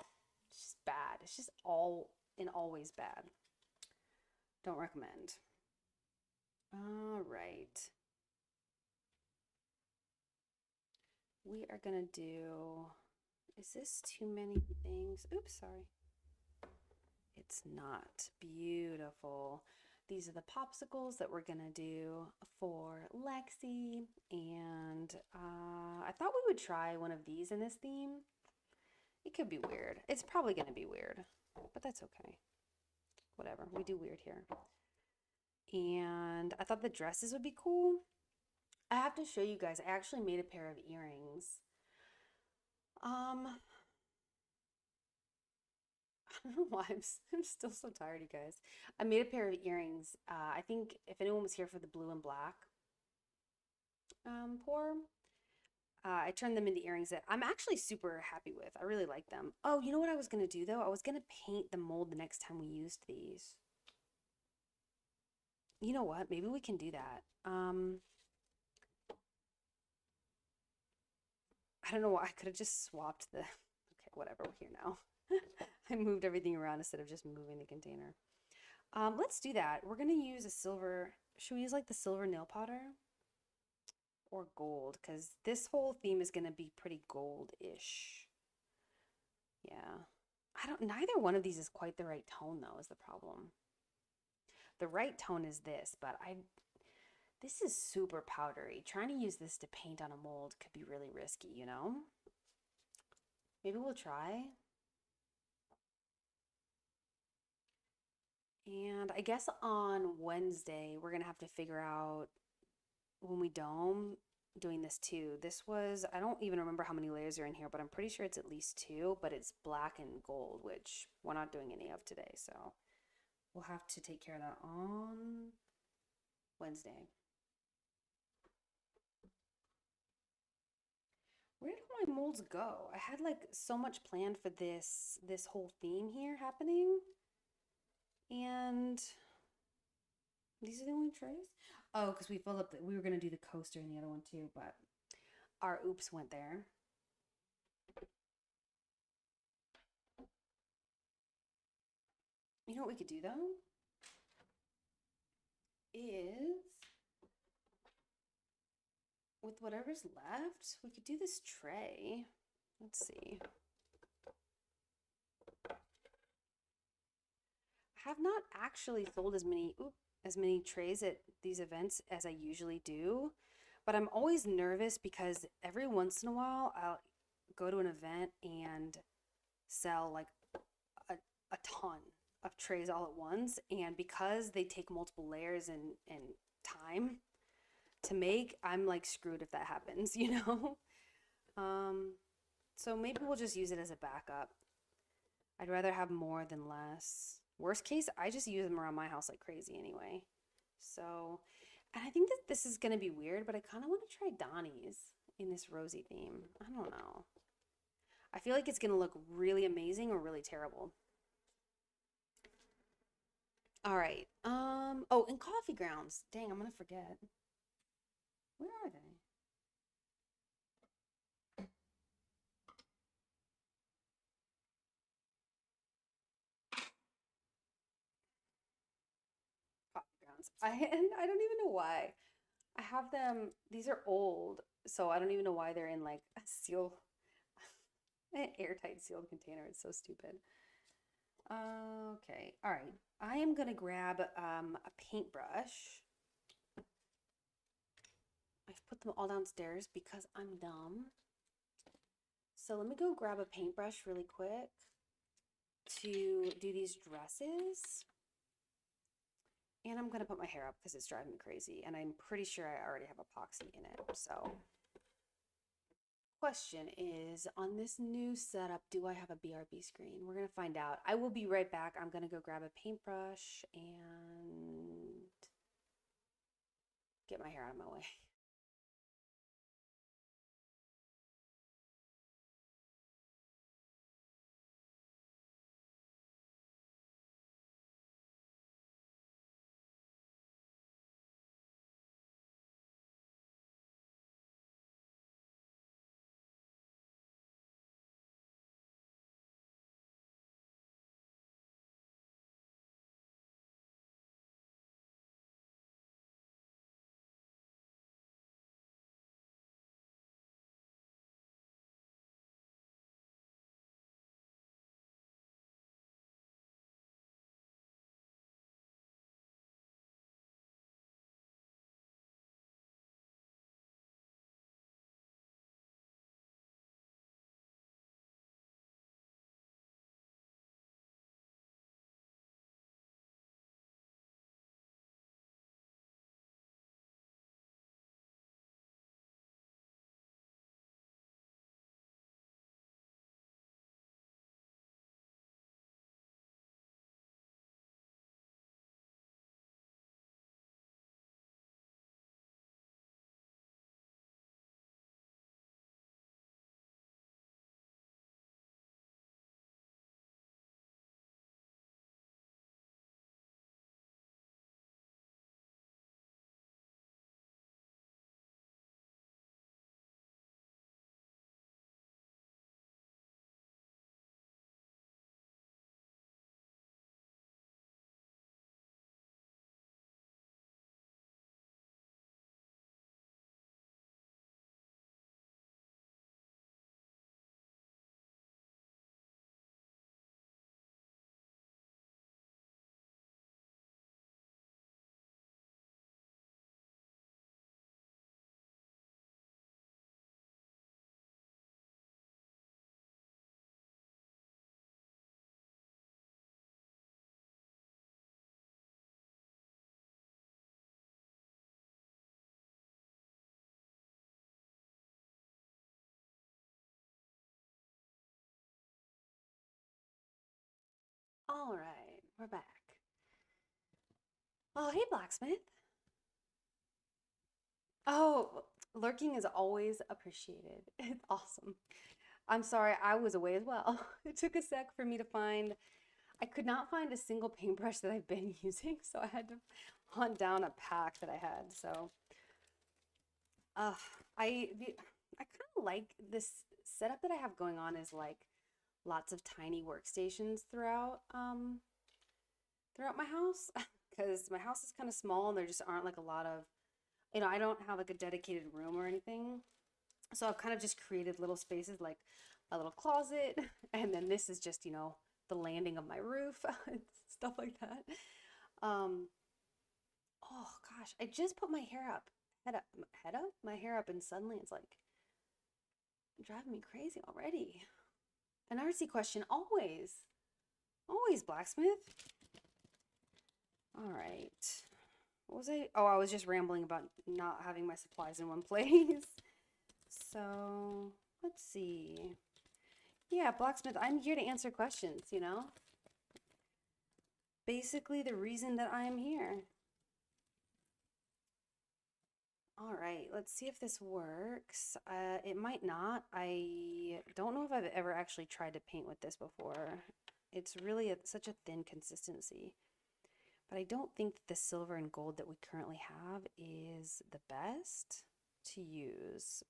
it's just bad. It's just always bad. Don't recommend. All right. We are gonna do, is this too many things? Oops, sorry. It's not. Beautiful. These are the popsicles that we're gonna do for Lexi, and I thought we would try one of these in this theme. It could be weird. It's probably gonna be weird, but that's okay. Whatever, we do weird here. And I thought the dresses would be cool. I have to show you guys, I actually made a pair of earrings. I don't know why I'm still so tired, you guys. I made a pair of earrings. I think if anyone was here for the blue and black pour, I turned them into earrings that I'm actually super happy with. I really like them. Oh, you know what I was gonna do though? I was gonna paint the mold the next time we used these. You know what? Maybe we can do that. I don't know why. I could have just swapped the, okay, whatever, we're here now. I moved everything around instead of just moving the container. Let's do that. We're gonna use a silver, should we use like the silver nail powder? Or gold, because this whole theme is gonna be pretty gold-ish. Yeah. Neither one of these is quite the right tone though, is the problem. The right tone is this, but this is super powdery. Trying to use this to paint on a mold could be really risky, you know? Maybe we'll try. And I guess on Wednesday, we're gonna have to figure out when we dome doing this too. This was, I don't even remember how many layers are in here, but I'm pretty sure it's at least 2, but it's black and gold, which we're not doing any of today. So we'll have to take care of that on Wednesday. Where did my molds go? I had like so much planned for this whole theme here happening. And these are the only trays? Oh, because we filled up we were gonna do the coaster in the other one too, but our oops went there. You know what we could do though? Is with whatever's left, we could do this tray. Let's see. I have not actually sold as many trays at these events as I usually do, but I'm always nervous because every once in a while I'll go to an event and sell like a ton of trays all at once, and because they take multiple layers and time to make, I'm like screwed if that happens, you know? Um, so maybe we'll just use it as a backup. I'd rather have more than less. Worst case, I just use them around my house like crazy anyway. So, and I think that this is gonna be weird, but I kind of want to try Donnie's in this rosy theme. I don't know. I feel like it's gonna look really amazing or really terrible. All right. Oh, and coffee grounds. Dang, I'm gonna forget. Where are they? Coffee grounds. I don't even know why. I have them. These are old, so I don't even know why they're in like a an airtight sealed container. It's so stupid. Okay. All right. I am gonna grab a paintbrush. I've put them all downstairs because I'm dumb. So let me go grab a paintbrush really quick to do these dresses. And I'm gonna put my hair up because it's driving me crazy. And I'm pretty sure I already have epoxy in it. So question is, on this new setup, do I have a BRB screen? We're gonna find out. I will be right back. I'm gonna go grab a paintbrush and get my hair out of my way. All right, we're back. Oh, hey, blacksmith. Oh, lurking is always appreciated. It's awesome. I'm sorry, I was away as well. It took a sec for me to find, I could not find a single paintbrush that I've been using, so I had to hunt down a pack that I had. So, uh, I kind of like this setup that I have going on is like lots of tiny workstations throughout my house because my house is kind of small and there just aren't like a lot of, I don't have like a dedicated room or anything. So I've kind of just created little spaces like a little closet, and then this is just, the landing of my roof, stuff like that. Um, oh gosh, I just put my hair up, head up, my hair up, and suddenly it's like driving me crazy already. An artsy question always. Always blacksmith. All right. What was I? Oh, I was just rambling about not having my supplies in one place. So, let's see. Yeah, blacksmith, I'm here to answer questions, you know? Basically the reason that I am here. All right, let's see if this works. It might not. I don't know if I've ever actually tried to paint with this before. It's really such a thin consistency. But I don't think the silver and gold that we currently have is the best to use.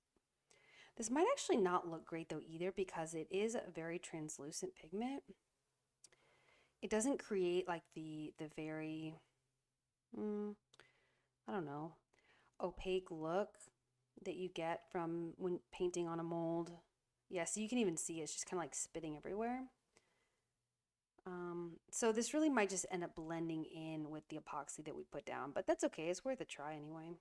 This might actually not look great though either because it is a very translucent pigment. It doesn't create like the very, I don't know, opaque look that you get from when painting on a mold. Yeah, so you can even see it's just kind of like spitting everywhere. So this really might just end up blending in with the epoxy that we put down, but that's okay. It's worth a try anyway.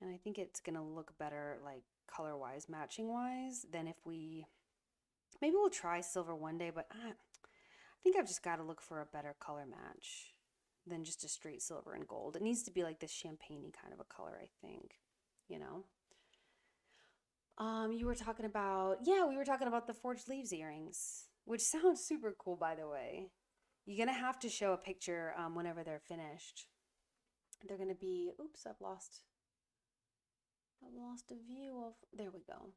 And I think it's gonna look better like color-wise, matching-wise than if maybe we'll try silver one day, but I think I've just got to look for a better color match than just a straight silver and gold. It needs to be like this champagne-y kind of a color, I think, you know? You were talking about, yeah, we were talking about the forged leaves earrings, which sounds super cool, by the way. You're gonna have to show a picture whenever they're finished. They're gonna be, oops, I've lost a view of, there we go.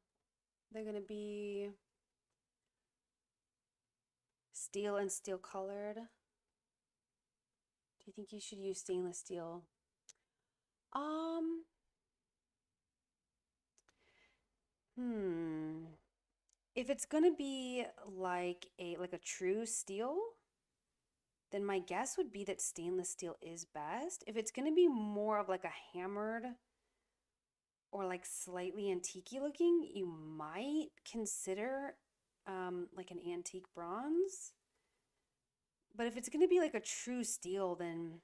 They're gonna be steel and steel colored. Do you think you should use stainless steel? Um, If it's gonna be like a true steel, then my guess would be that stainless steel is best. If it's gonna be more of like a hammered or like slightly antique looking, you might consider like an antique bronze. But if it's gonna be like a true steel, then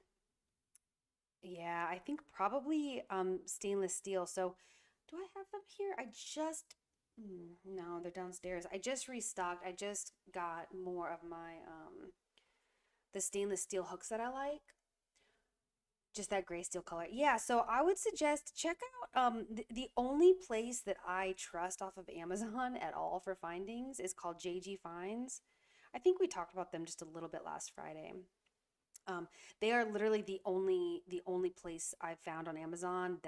yeah, I think probably stainless steel. So do I have them here? No, they're downstairs. I just restocked. I just got more of my the stainless steel hooks that I like. Just that gray steel color. Yeah, so I would suggest check out the only place that I trust off of Amazon at all for findings is called JG Finds. I think we talked about them just a little bit last Friday. They are literally the only place I've found on Amazon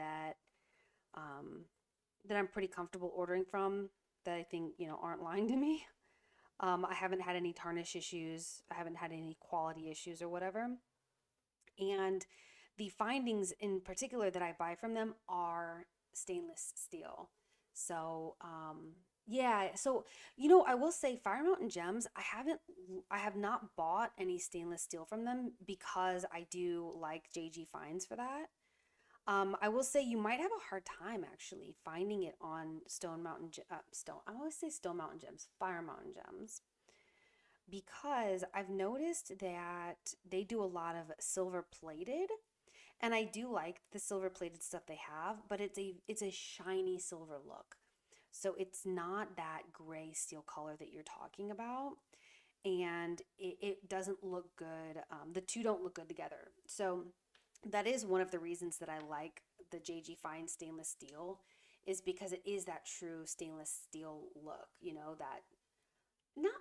um, that I'm pretty comfortable ordering from that I think, aren't lying to me. I haven't had any tarnish issues. I haven't had any quality issues or whatever. And the findings in particular that I buy from them are stainless steel. So, yeah, so I will say Fire Mountain Gems, I have not bought any stainless steel from them because I do like JG Finds for that. I will say you might have a hard time actually finding it on I always say Stone Mountain Gems, Fire Mountain Gems, because I've noticed that they do a lot of silver plated, and I do like the silver plated stuff they have, but it's a shiny silver look. So it's not that gray steel color that you're talking about, and it doesn't look good. The two don't look good together. So that is one of the reasons that I like the JG Fine stainless steel is because it is that true stainless steel look, that not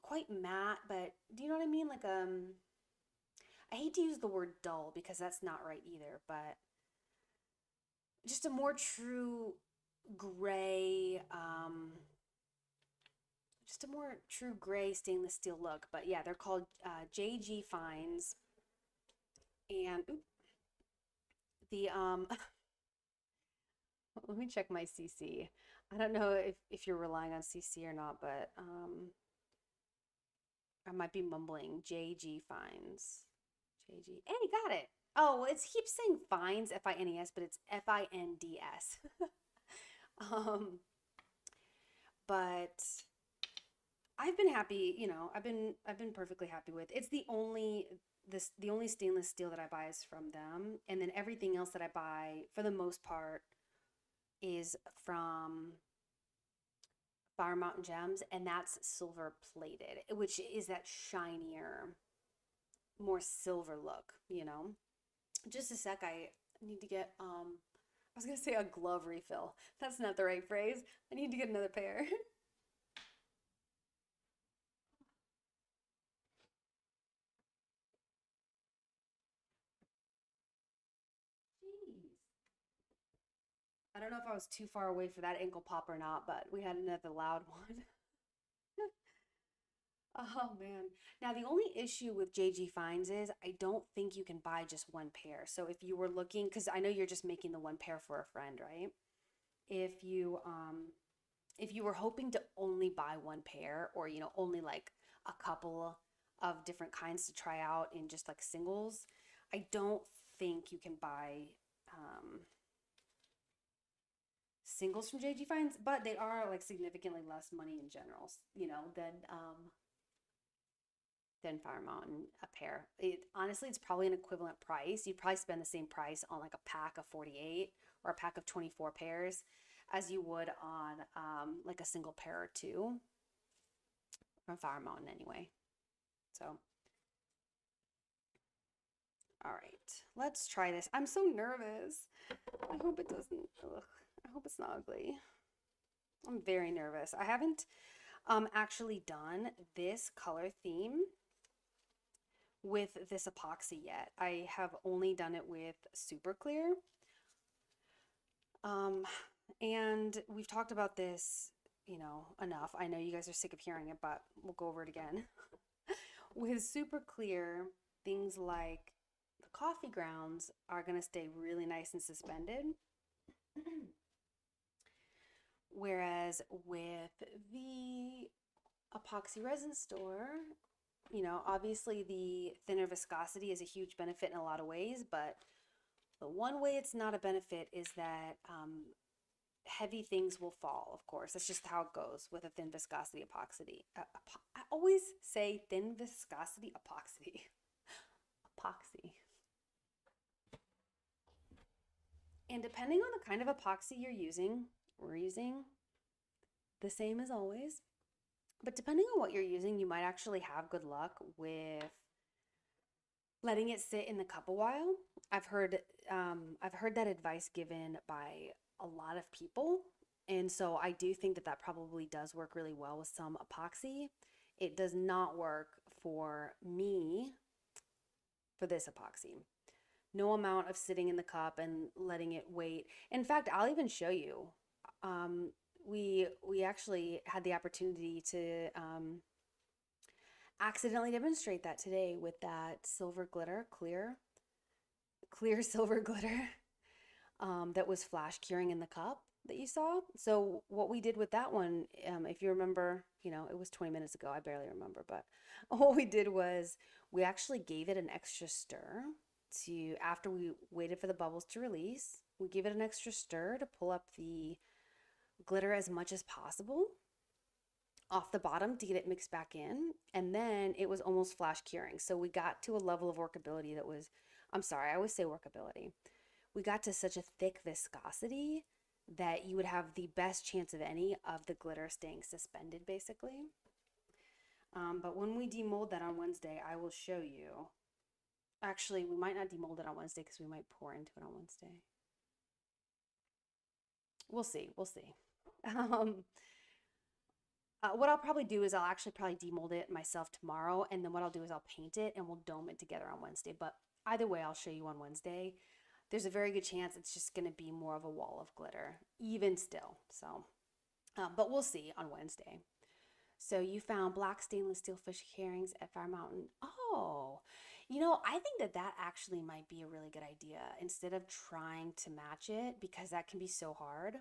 quite matte, but do you know what I mean? Like I hate to use the word dull because that's not right either, but just a more true gray, just a more true gray stainless steel look. But yeah, they're called JG Fines, and the let me check my CC. I don't know if you're relying on CC or not, but I might be mumbling. JG Fines. JG. Hey, got it. Oh, well, it keeps saying Fines, Fines, but it's Finds. um, but I've been happy. I've been perfectly happy with. It's the only stainless steel that I buy is from them, and then everything else that I buy for the most part is from Fire Mountain Gems, and that's silver plated, which is that shinier, more silver look, you know? Just a sec, I need to get I was gonna say a glove refill. That's not the right phrase. I need to get another pair. Jeez. I don't know if I was too far away for that ankle pop or not, but we had another loud one. Oh man. Now the only issue with JG Finds is I don't think you can buy just one pair. So if you were looking, because I know you're just making the one pair for a friend, right? If you if you were hoping to only buy one pair or only like a couple of different kinds to try out in just like singles, I don't think you can buy singles from JG Finds, but they are like significantly less money in general, than Fire Mountain a pair. Honestly, it's probably an equivalent price. You'd probably spend the same price on like a pack of 48 or a pack of 24 pairs as you would on like a single pair or two from Fire Mountain anyway. So, all right, let's try this. I'm so nervous. I hope it doesn't, ugh, I hope it's not ugly. I'm very nervous. I haven't actually done this color theme with this epoxy yet. I have only done it with super clear. And we've talked about this, enough. I know you guys are sick of hearing it, but we'll go over it again. With super clear, things like the coffee grounds are going to stay really nice and suspended. Whereas with the epoxy resin store, obviously the thinner viscosity is a huge benefit in a lot of ways, but the one way it's not a benefit is that heavy things will fall, of course. That's just how it goes with a thin viscosity epoxy. I always say thin viscosity epoxy. Epoxy. And depending on the kind of epoxy you're using, we're using the same as always. But depending on what you're using, you might actually have good luck with letting it sit in the cup a while. I've heard that advice given by a lot of people, and so I do think that probably does work really well with some epoxy. It does not work for me for this epoxy. No amount of sitting in the cup and letting it wait. In fact, I'll even show you. We actually had the opportunity to accidentally demonstrate that today with that silver glitter, clear silver glitter that was flash curing in the cup that you saw. So what we did with that one, if you remember, it was 20 minutes ago. I barely remember, but what we did was we actually gave it an extra stir after we waited for the bubbles to release. We gave it an extra stir to pull up the glitter as much as possible off the bottom to get it mixed back in, and then it was almost flash curing. So we got to a level of workability that was, I'm sorry, I always say workability. We got to such a thick viscosity that you would have the best chance of any of the glitter staying suspended, basically. But when we demold that on Wednesday, I will show you. Actually, we might not demold it on Wednesday because we might pour into it on Wednesday. We'll see. We'll see. What I'll probably do is I'll actually probably demold it myself tomorrow, and then what I'll do is I'll paint it and we'll dome it together on Wednesday. But either way, I'll show you on Wednesday. There's a very good chance it's just going to be more of a wall of glitter, even still. So, but we'll see on Wednesday. So you found black stainless steel fish earrings at Fire Mountain. Oh, I think that actually might be a really good idea instead of trying to match it, because that can be so hard.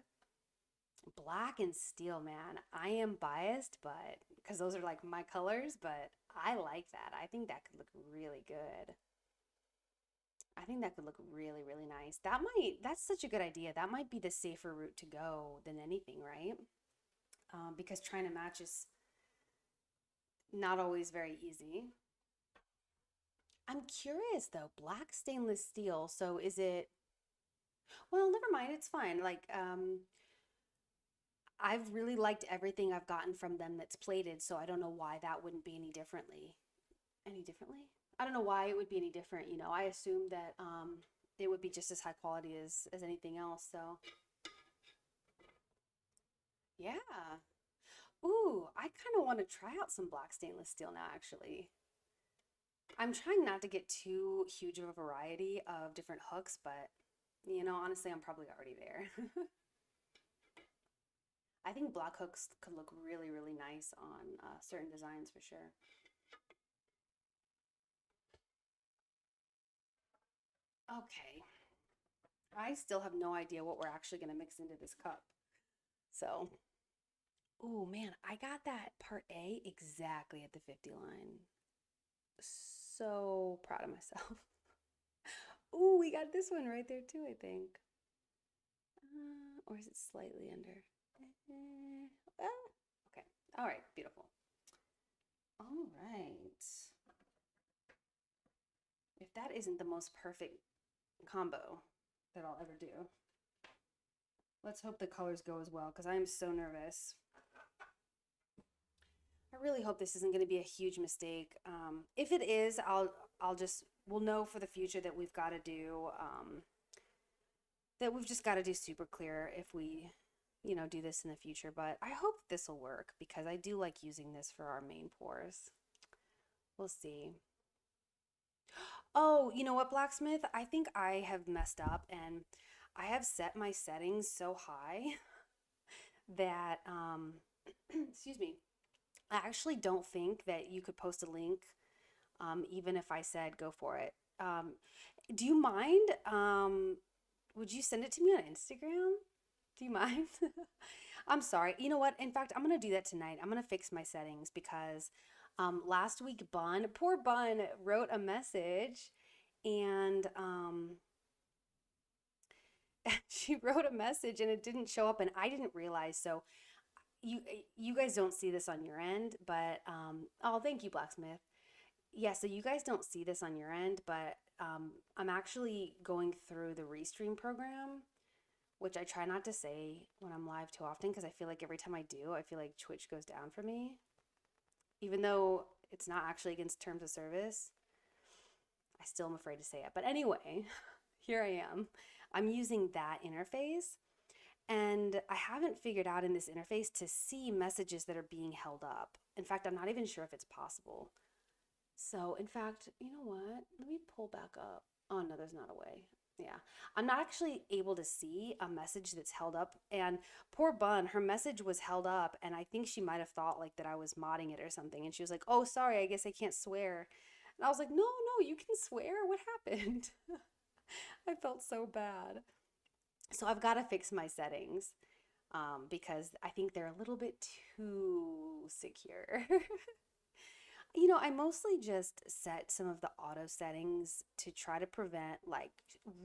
Black and steel, man. I am biased, but because those are like my colors, but I like that. I think that could look really good. I think that could look really, really nice. That's such a good idea. That might be the safer route to go than anything, right? Because trying to match is not always very easy. I'm curious though, black stainless steel. So is it, well, never mind, it's fine. Like, I've really liked everything I've gotten from them that's plated, so I don't know why that wouldn't be any differently. I don't know why it would be any different. You know, I assumed that it would be just as high quality as anything else. So yeah. Ooh, I kind of want to try out some black stainless steel now, actually. I'm trying not to get too huge of a variety of different hooks, but you know, honestly, I'm probably already there. I think black hooks could look really, really nice on certain designs for sure. Okay, I still have no idea what we're actually going to mix into this cup. So, oh man, I got that part A exactly at the 50 line. So proud of myself. Ooh, we got this one right there too, I think. Or is it slightly under? Well, okay. All right, beautiful. All right. If that isn't the most perfect combo that I'll ever do, let's hope the colors go as well because I am so nervous. I really hope this isn't going to be a huge mistake. If it is, I'll just we'll know for the future that we've got to do that we've just got to do super clear if we do this in the future. But I hope this will work because I do like using this for our main pours. We'll see. Oh, you know what, Blacksmith? I think I have messed up and I have set my settings so high that excuse me, I actually don't think that you could post a link, even if I said go for it. Do you mind? Would you send it to me on Instagram? Do you mind? I'm sorry. You know what? In fact, I'm gonna do that tonight. I'm gonna fix my settings because last week poor Bun, wrote a message, and she wrote a message and it didn't show up, and I didn't realize. So you guys don't see this on your end, but oh, thank you, Blacksmith. Yeah, so you guys don't see this on your end, but I'm actually going through the Restream program, which I try not to say when I'm live too often because I feel like every time I do, I feel like Twitch goes down for me, even though it's not actually against terms of service. I still am afraid to say it. But anyway, here I am. I'm using that interface, and I haven't figured out in this interface to see messages that are being held up. In fact, I'm not even sure if it's possible. So, in fact, you know what? Let me pull back up. Oh, no, there's not a way. Yeah. I'm not actually able to see a message that's held up. And poor Bun, her message was held up. And I think she might have thought like that I was modding it or something. And she was like, oh, sorry, I guess I can't swear. And I was like, no, no, you can swear. What happened? I felt so bad. So I've got to fix my settings because I think they're a little bit too secure. I mostly just set some of the auto settings to try to prevent like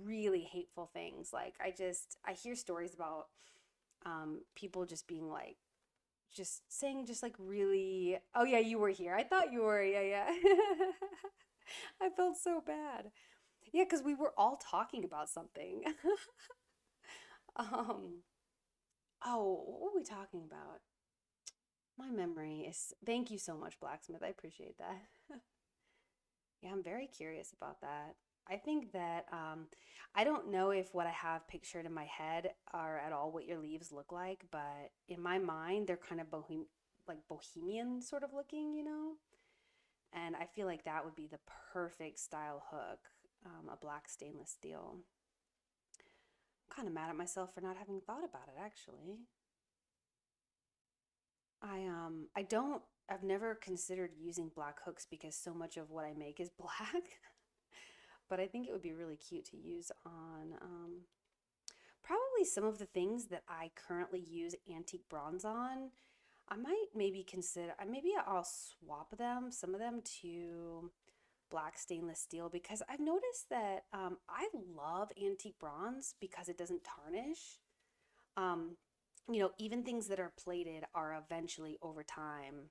really hateful things. Like I hear stories about people just being like just saying just like really, oh yeah, you were here. I thought you were. Yeah, yeah. I felt so bad. Yeah, because we were all talking about something. um oh, what were we talking about? My memory is, thank you so much, Blacksmith. I appreciate that. Yeah, I'm very curious about that. I think that I don't know if what I have pictured in my head are at all what your leaves look like, but in my mind, they're kind of like bohemian sort of looking. And I feel like that would be the perfect style hook, a black stainless steel. I'm kind of mad at myself for not having thought about it, actually. I don't I've never considered using black hooks because so much of what I make is black. But I think it would be really cute to use on probably some of the things that I currently use antique bronze on. I might maybe consider maybe I'll swap some of them to black stainless steel because I've noticed that I love antique bronze because it doesn't tarnish. Um, even things that are plated are eventually over time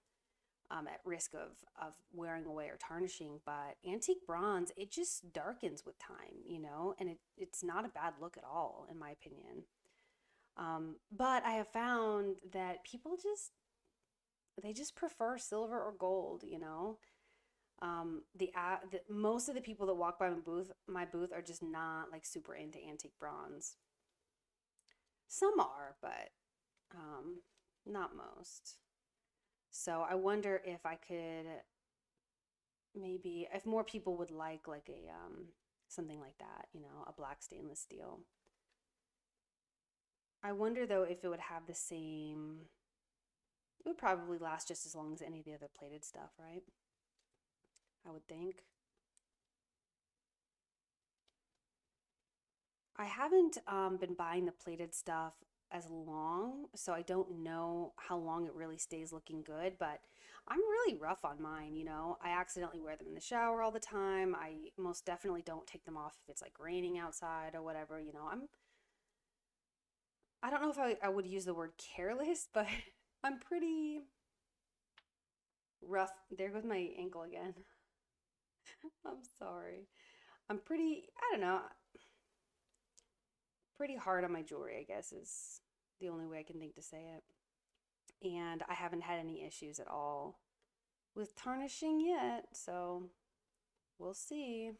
at risk of wearing away or tarnishing. But antique bronze, it just darkens with time, and it's not a bad look at all, in my opinion. But I have found that people they just prefer silver or gold, you know? The most of the people that walk by my booth are just not like super into antique bronze. Some are, but um, not most. So I wonder if I could maybe if more people would like a something like that, you know, a black stainless steel. I wonder though if it would have the same. It would probably last just as long as any of the other plated stuff, right? I would think. I haven't been buying the plated stuff as long, so I don't know how long it really stays looking good, but I'm really rough on mine, you know. I accidentally wear them in the shower all the time. I most definitely don't take them off if it's like raining outside or whatever, you know. I don't know if I would use the word careless, but I'm pretty rough. There goes my ankle again. I'm sorry. I'm pretty, I don't know, pretty hard on my jewelry, I guess is the only way I can think to say it. And I haven't had any issues at all with tarnishing yet, so we'll see.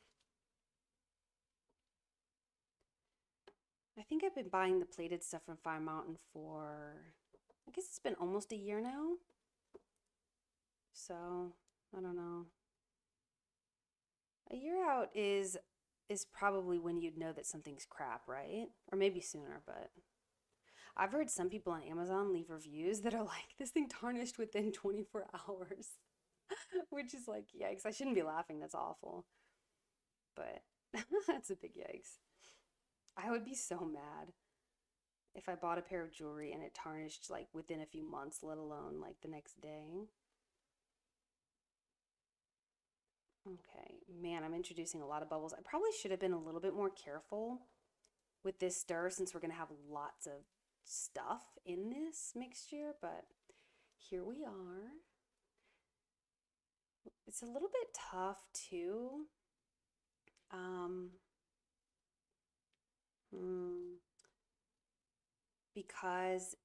I think I've been buying the plated stuff from Fire Mountain for, I guess it's been almost a year now. So, I don't know. A year out is probably when you'd know that something's crap, right? Or maybe sooner, but I've heard some people on Amazon leave reviews that are like, this thing tarnished within 24 hours, which is like, yikes. I shouldn't be laughing. That's awful. But that's a big yikes. I would be so mad if I bought a pair of jewelry and it tarnished like within a few months, let alone like the next day. Okay, man, I'm introducing a lot of bubbles. I probably should have been a little bit more careful with this stir since we're gonna have lots of stuff in this mixture, but here we are. It's a little bit tough too. Um, hmm, because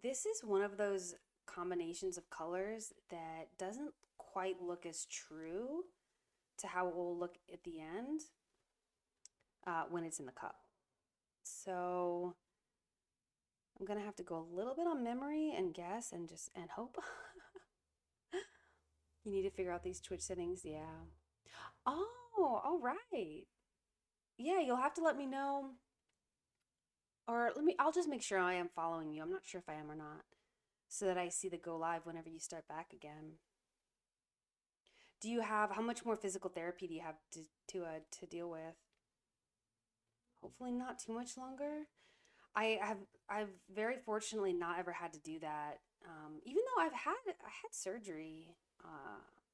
this is one of those combinations of colors that doesn't quite look as true to how it will look at the end when it's in the cup. So I'm gonna have to go a little bit on memory and guess and just and hope. You need to figure out these Twitch settings. Yeah. Oh, all right. Yeah, you'll have to let me know. Or I'll just make sure I am following you. I'm not sure if I am or not. So that I see the go live whenever you start back again. Do you have, how much more physical therapy do you have to deal with? Hopefully not too much longer. I've very fortunately not ever had to do that. Even though I had surgery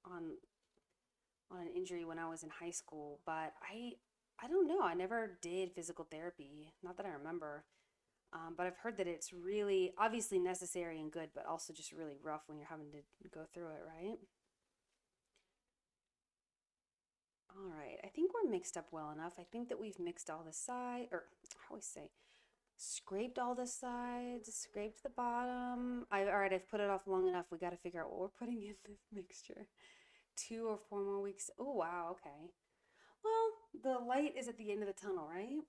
on an injury when I was in high school, but I don't know. I never did physical therapy, not that I remember. But I've heard that it's really obviously necessary and good, but also just really rough when you're having to go through it, right? All right, I think we're mixed up well enough. I think that we've mixed all the side, or how we say, scraped all the sides, scraped the bottom. All right, I've put it off long enough. We got to figure out what we're putting in this mixture. 2 or 4 more weeks. Oh, wow, okay. Well, the light is at the end of the tunnel, right?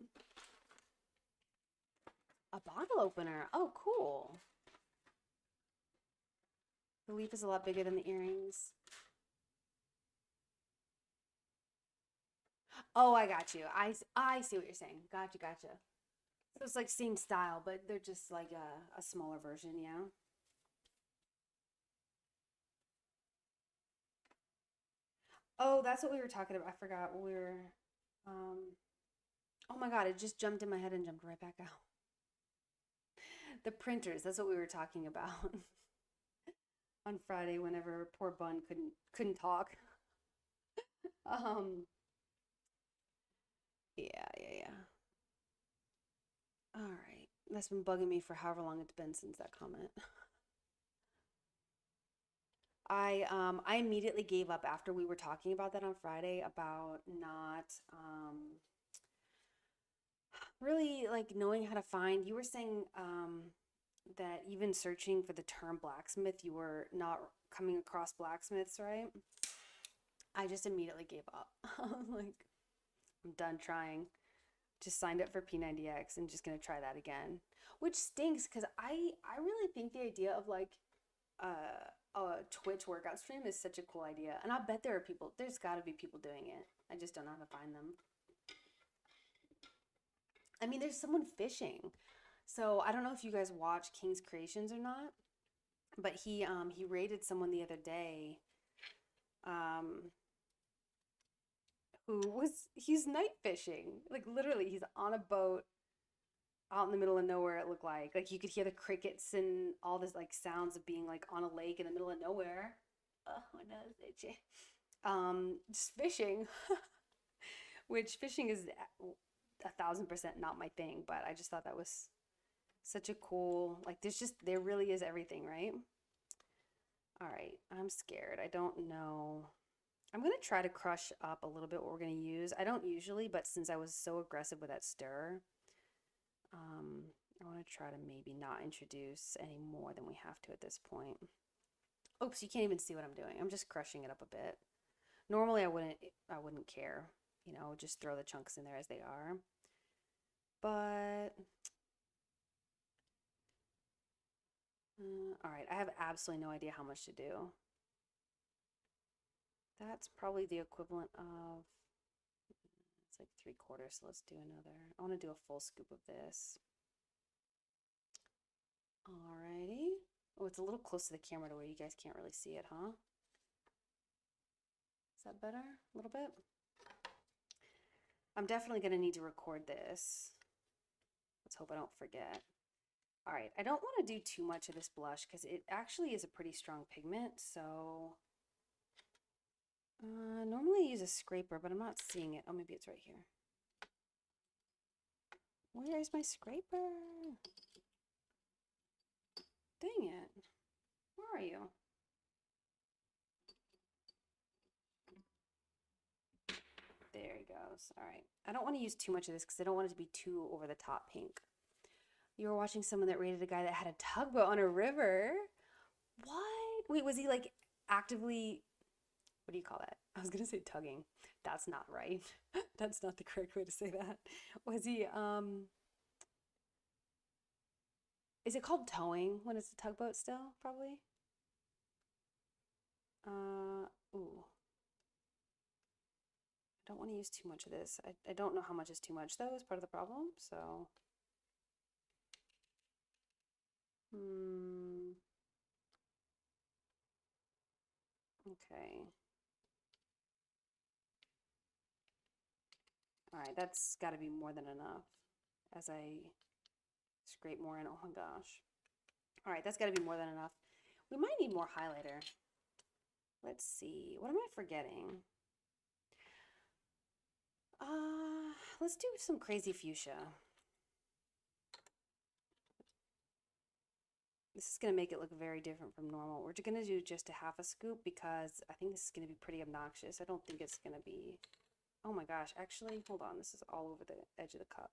A bottle opener. Oh, cool. The leaf is a lot bigger than the earrings. Oh, I got you. I see what you're saying. Gotcha, gotcha. So it's like same style, but they're just like a smaller version, yeah? Oh, that's what we were talking about. I forgot what we were. Um, oh my God, it just jumped in my head and jumped right back out. The printers, that's what we were talking about on Friday whenever poor Bun couldn't talk. Um, yeah, yeah, yeah. All right. That's been bugging me for however long it's been since that comment. I immediately gave up after we were talking about that on Friday about not really like knowing how to find. You were saying that even searching for the term blacksmith, you were not coming across blacksmiths, right? I just immediately gave up. I was like, I'm done trying. Just signed up for P90X and just gonna try that again. Which stinks because I really think the idea of like a Twitch workout stream is such a cool idea. And I bet there are people, there's gotta be people doing it. I just don't know how to find them. I mean, there's someone fishing. So I don't know if you guys watch King's Creations or not, but he raided someone the other day, um, he's night fishing. Like literally, he's on a boat out in the middle of nowhere. It looked like you could hear the crickets and all this like sounds of being like on a lake in the middle of nowhere. Oh, my nose itchy. Just fishing, which fishing is 1,000% not my thing, but I just thought that was such a cool, like there really is everything, right? All right, I'm scared. I don't know. I'm gonna try to crush up a little bit what we're gonna use. I don't usually, but since I was so aggressive with that stir, I want to try to maybe not introduce any more than we have to at this point. Oops, you can't even see what I'm doing. I'm just crushing it up a bit. Normally I wouldn't care, you know, just throw the chunks in there as they are. But all right, I have absolutely no idea how much to do. That's probably the equivalent of, it's like 3/4, so let's do another. I want to do a full scoop of this. Alrighty. Oh, it's a little close to the camera to where you guys can't really see it, huh? Is that better? A little bit? I'm definitely going to need to record this. Let's hope I don't forget. All right, I don't want to do too much of this blush because it actually is a pretty strong pigment, so normally I use a scraper, but I'm not seeing it. Oh, maybe it's right here. Where is my scraper? Dang it. Where are you? There he goes. All right. I don't want to use too much of this because I don't want it to be too over the top pink. You were watching someone that rated a guy that had a tugboat on a river. What? Wait, was he like actively, what do you call that? I was gonna say tugging. That's not right. That's not the correct way to say that. Was he is it called towing when it's a tugboat still? Probably. Ooh. I don't want to use too much of this. I don't know how much is too much though, is part of the problem. So okay. All right, that's got to be more than enough as I scrape more in. Oh my gosh. All right, that's got to be more than enough. We might need more highlighter. Let's see. What am I forgetting? Let's do some crazy fuchsia. This is going to make it look very different from normal. We're going to do just a half a scoop because I think this is going to be pretty obnoxious. I don't think it's going to be... Oh my gosh, actually, hold on. This is all over the edge of the cup.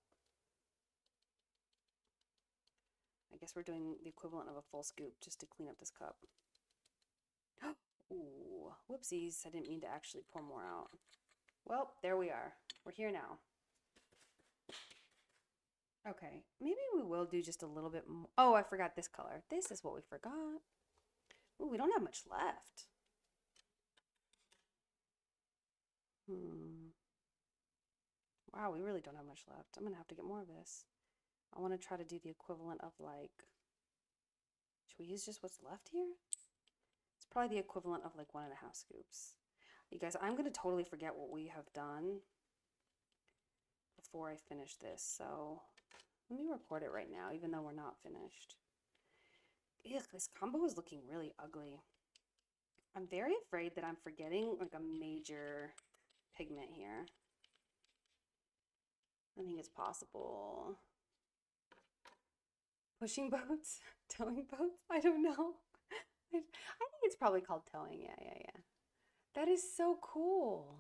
I guess we're doing the equivalent of a full scoop just to clean up this cup. Ooh, whoopsies. I didn't mean to actually pour more out. Well, there we are. We're here now. Okay, maybe we will do just a little bit more. Oh, I forgot this color. This is what we forgot. Ooh, we don't have much left. Wow, we really don't have much left. I'm gonna have to get more of this. I want to try to do the equivalent of like, should we use just what's left here? It's probably the equivalent of like 1.5 scoops. You guys, I'm gonna totally forget what we have done before I finish this. So let me record it right now, even though we're not finished. Ugh, this combo is looking really ugly. I'm very afraid that I'm forgetting like a major pigment here. I think it's possible. Pushing boats? Towing boats? I don't know. I think it's probably called towing. Yeah. That is so cool.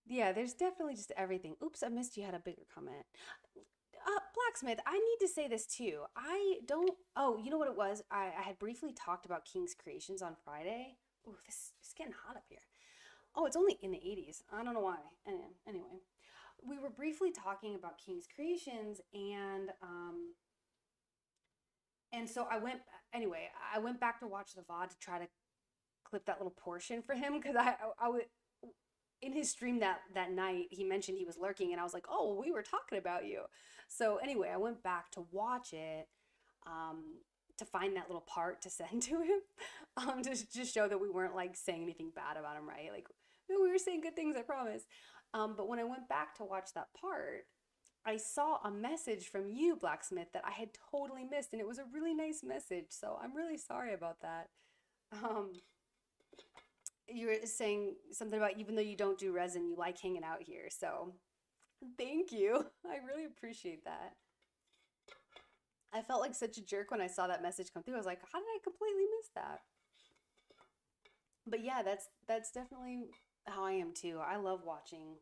Yeah, there's definitely just everything. Oops, I missed you had a bigger comment. Blacksmith, I need to say this too. I don't. Oh, you know what it was? I had briefly talked about King's Creations on Friday. Ooh, this is getting hot up here. Oh, it's only in the 80s. I don't know why. Anyway, we were briefly talking about King's Creations, and so I went. Anyway, I went back to watch the VOD to try to clip that little portion for him because I would in his stream that night he mentioned he was lurking and I was like, oh, we were talking about you. So anyway, I went back to watch it, um, to find that little part to send to him, to just show that we weren't like saying anything bad about him, right? Like, no, we were saying good things, I promise. But when I went back to watch that part, I saw a message from you, Blacksmith, that I had totally missed, and it was a really nice message. So I'm really sorry about that. Um, you were saying something about even though you don't do resin, you like hanging out here. So thank you. I really appreciate that. I felt like such a jerk when I saw that message come through. I was like, how did I completely miss that? But yeah, that's definitely how I am too. I love watching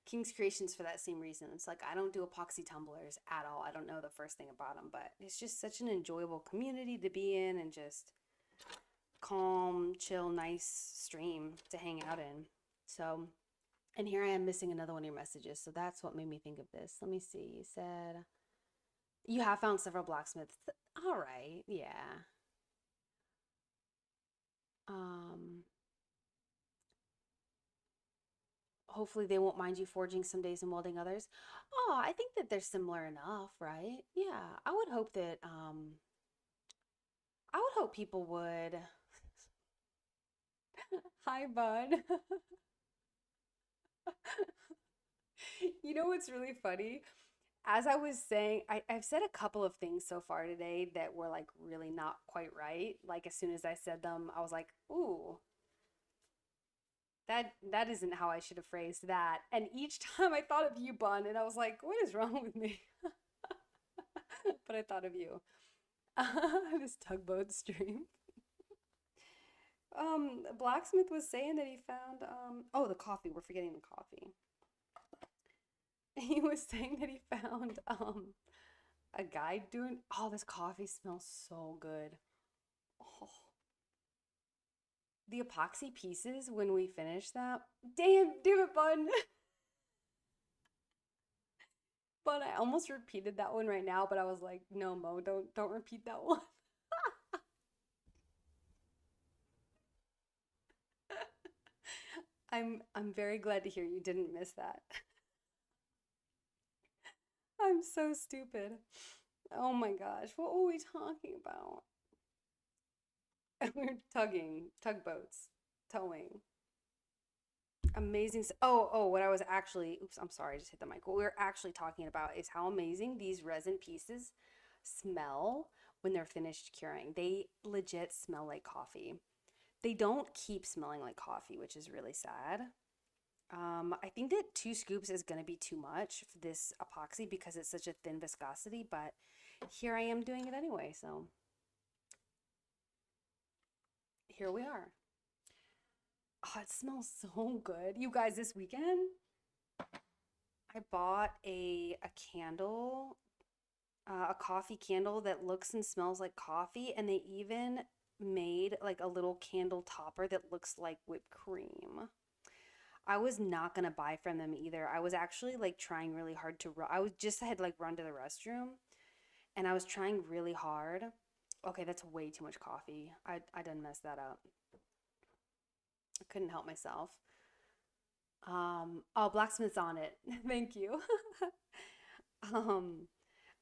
King's Creations for that same reason. It's like I don't do epoxy tumblers at all. I don't know the first thing about them, but it's just such an enjoyable community to be in and just calm, chill, nice stream to hang out in. So, and here I am missing another one of your messages. So that's what made me think of this. Let me see. You said you have found several blacksmiths. All right. Yeah. Um, hopefully they won't mind you forging some days and welding others. Oh, I think that they're similar enough, right? Yeah. I would hope people would. Hi, bud. You know what's really funny? As I was saying, I've said a couple of things so far today that were like really not quite right. Like as soon as I said them, I was like, ooh, that isn't how I should have phrased that. And each time I thought of you, Bun, and I was like, what is wrong with me? But I thought of you. This tugboat stream. Blacksmith was saying that he found oh, the coffee. We're forgetting the coffee. He was saying that he found a guy doing, oh, this coffee smells so good. Oh, the epoxy pieces when we finish that. Damn it, Bun. But I almost repeated that one right now, but I was like, no, Mo, don't repeat that one. I'm very glad to hear you didn't miss that. I'm so stupid. Oh my gosh, what were we talking about? We are tugboats, towing. Amazing. Oh, what I was actually, oops, I'm sorry, I just hit the mic. What we are actually talking about is how amazing these resin pieces smell when they're finished curing. They legit smell like coffee. They don't keep smelling like coffee, which is really sad. I think that 2 scoops is going to be too much for this epoxy because it's such a thin viscosity, but here I am doing it anyway, so here we are. Oh, it smells so good. You guys, this weekend, I bought a candle, a coffee candle that looks and smells like coffee, and they even made like a little candle topper that looks like whipped cream. I was not gonna buy from them either. I was actually like trying really hard to run. I was just had like run to the restroom, and I was trying really hard. Okay, that's way too much coffee. I done messed that up. I couldn't help myself. Oh, blacksmith's on it. Thank you. um,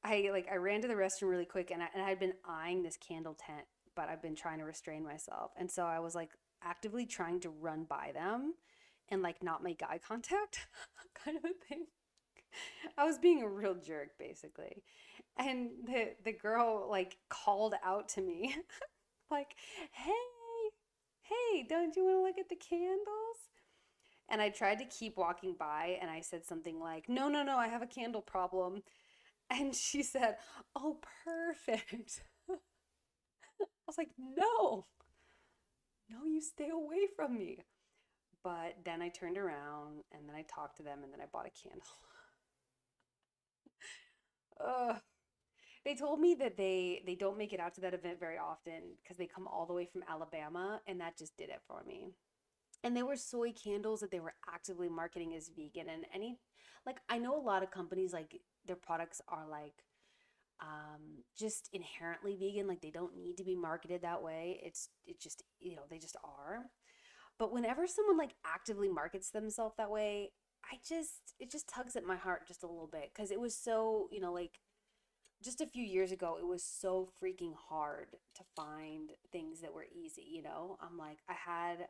I ran to the restroom really quick and I'd been eyeing this candle tent, but I've been trying to restrain myself. And so I was like actively trying to run by them and like not make eye contact kind of a thing. I was being a real jerk basically. And the girl like called out to me like, "Hey, hey, don't you want to look at the candles?" And I tried to keep walking by and I said something like, "No, no, no, I have a candle problem." And she said, "Oh, perfect." I was like, "No, no, you stay away from me." But then I turned around and then I talked to them and then I bought a candle. Ugh. They told me that they don't make it out to that event very often because they come all the way from Alabama, and that just did it for me. And they were soy candles that they were actively marketing as vegan. And any, like, I know a lot of companies, like, their products are like just inherently vegan, like they don't need to be marketed that way. It just, they just are. But whenever someone like actively markets themselves that way, it just tugs at my heart just a little bit because it was so, like just a few years ago, it was so freaking hard to find things that were easy. I'm like, I had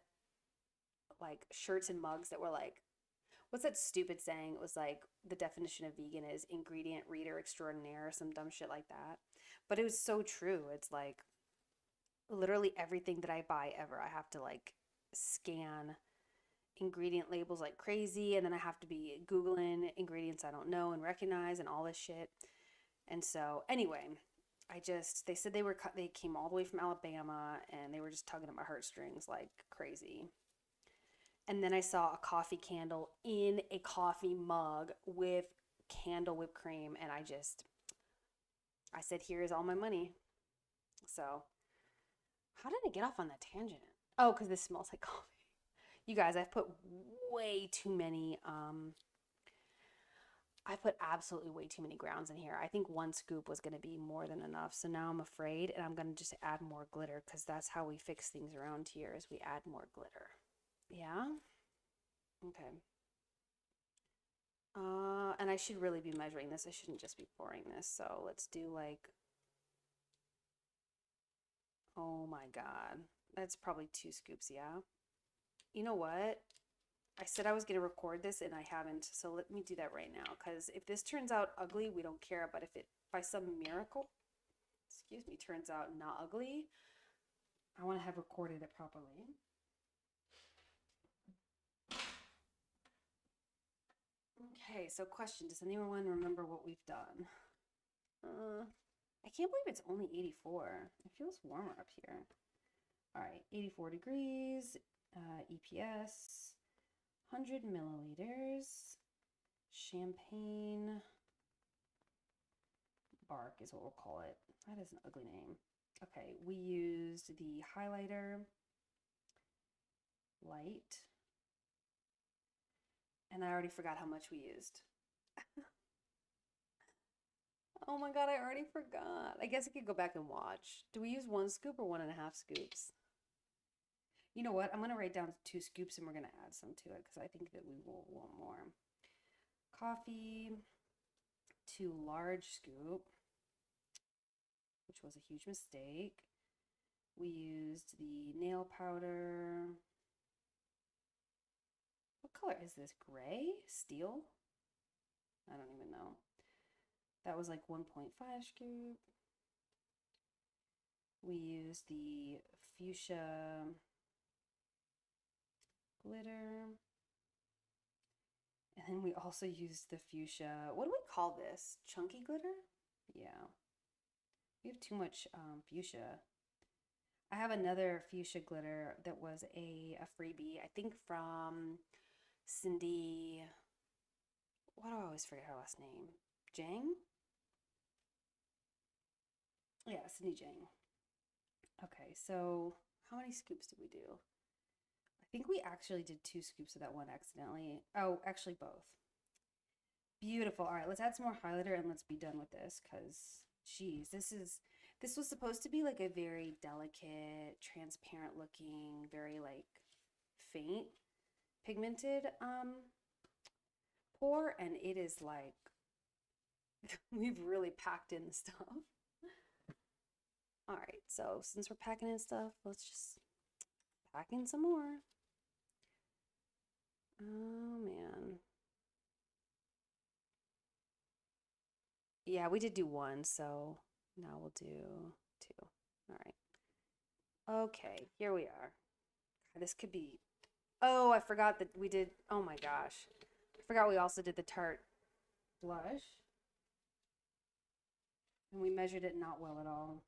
like shirts and mugs that were like, what's that stupid saying? It was like the definition of vegan is ingredient reader extraordinaire or some dumb shit like that. But it was so true. It's like literally everything that I buy ever, I have to like scan ingredient labels like crazy, and then I have to be Googling ingredients I don't know and recognize and all this shit. And so, anyway, they said they came all the way from Alabama and they were just tugging at my heartstrings like crazy. And then I saw a coffee candle in a coffee mug with candle whipped cream, and I said, here is all my money. So, how did I get off on that tangent? Oh, because this smells like coffee. You guys, I've put way too many, I put absolutely way too many grounds in here. I think one scoop was going to be more than enough. So now I'm afraid, and I'm going to just add more glitter because that's how we fix things around here is we add more glitter. Yeah? Okay. And I should really be measuring this. I shouldn't just be pouring this. So let's do like, oh my God. That's probably 2 scoops, yeah? You know what? I said I was going to record this and I haven't. So let me do that right now. Because if this turns out ugly, we don't care. But if it, by some miracle, excuse me, turns out not ugly, I want to have recorded it properly. Okay, so question, does anyone remember what we've done? I can't believe it's only 84. It feels warmer up here. All right, 84 degrees, EPS, 100 milliliters, champagne bark is what we'll call it. That is an ugly name. Okay, we used the highlighter, light, and I already forgot how much we used. Oh my God, I already forgot. I guess I could go back and watch. Do we use 1 scoop or 1.5 scoops? You know what? I'm going to write down 2 scoops and we're going to add some to it because I think that we will want more. Coffee, 2 large scoop, which was a huge mistake. We used the nail powder. What color is this? Gray? Steel? I don't even know. That was like 1.5 scoop. We used the fuchsia glitter. And then we also used the fuchsia. What do we call this? Chunky glitter? Yeah. We have too much fuchsia. I have another fuchsia glitter that was a freebie, I think from Cindy. Why do I always forget her last name? Jang? Yeah, Cindy Jang. Okay, so how many scoops did we do? I think we actually did 2 scoops of that one accidentally. Oh, actually both. Beautiful. All right, let's add some more highlighter and let's be done with this because, geez, this was supposed to be like a very delicate, transparent looking, very like faint pigmented pour, and it is like we've really packed in the stuff. All right, so since we're packing in stuff, let's just pack in some more. Oh man. Yeah, we did do 1, so now we'll do 2. All right. Okay, here we are. This could be. Oh, I forgot that we did. Oh my gosh. I forgot we also did the Tarte blush. And we measured it not well at all.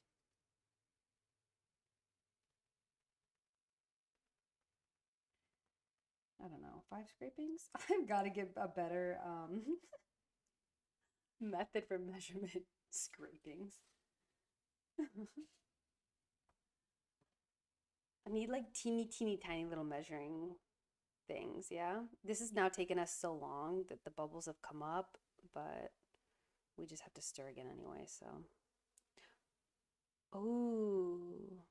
I don't know, 5 scrapings? I've got to get a better method for measurement. Scrapings. I need like teeny, teeny, tiny little measuring things, yeah? This has now taken us so long that the bubbles have come up, but we just have to stir again anyway, so. Oh,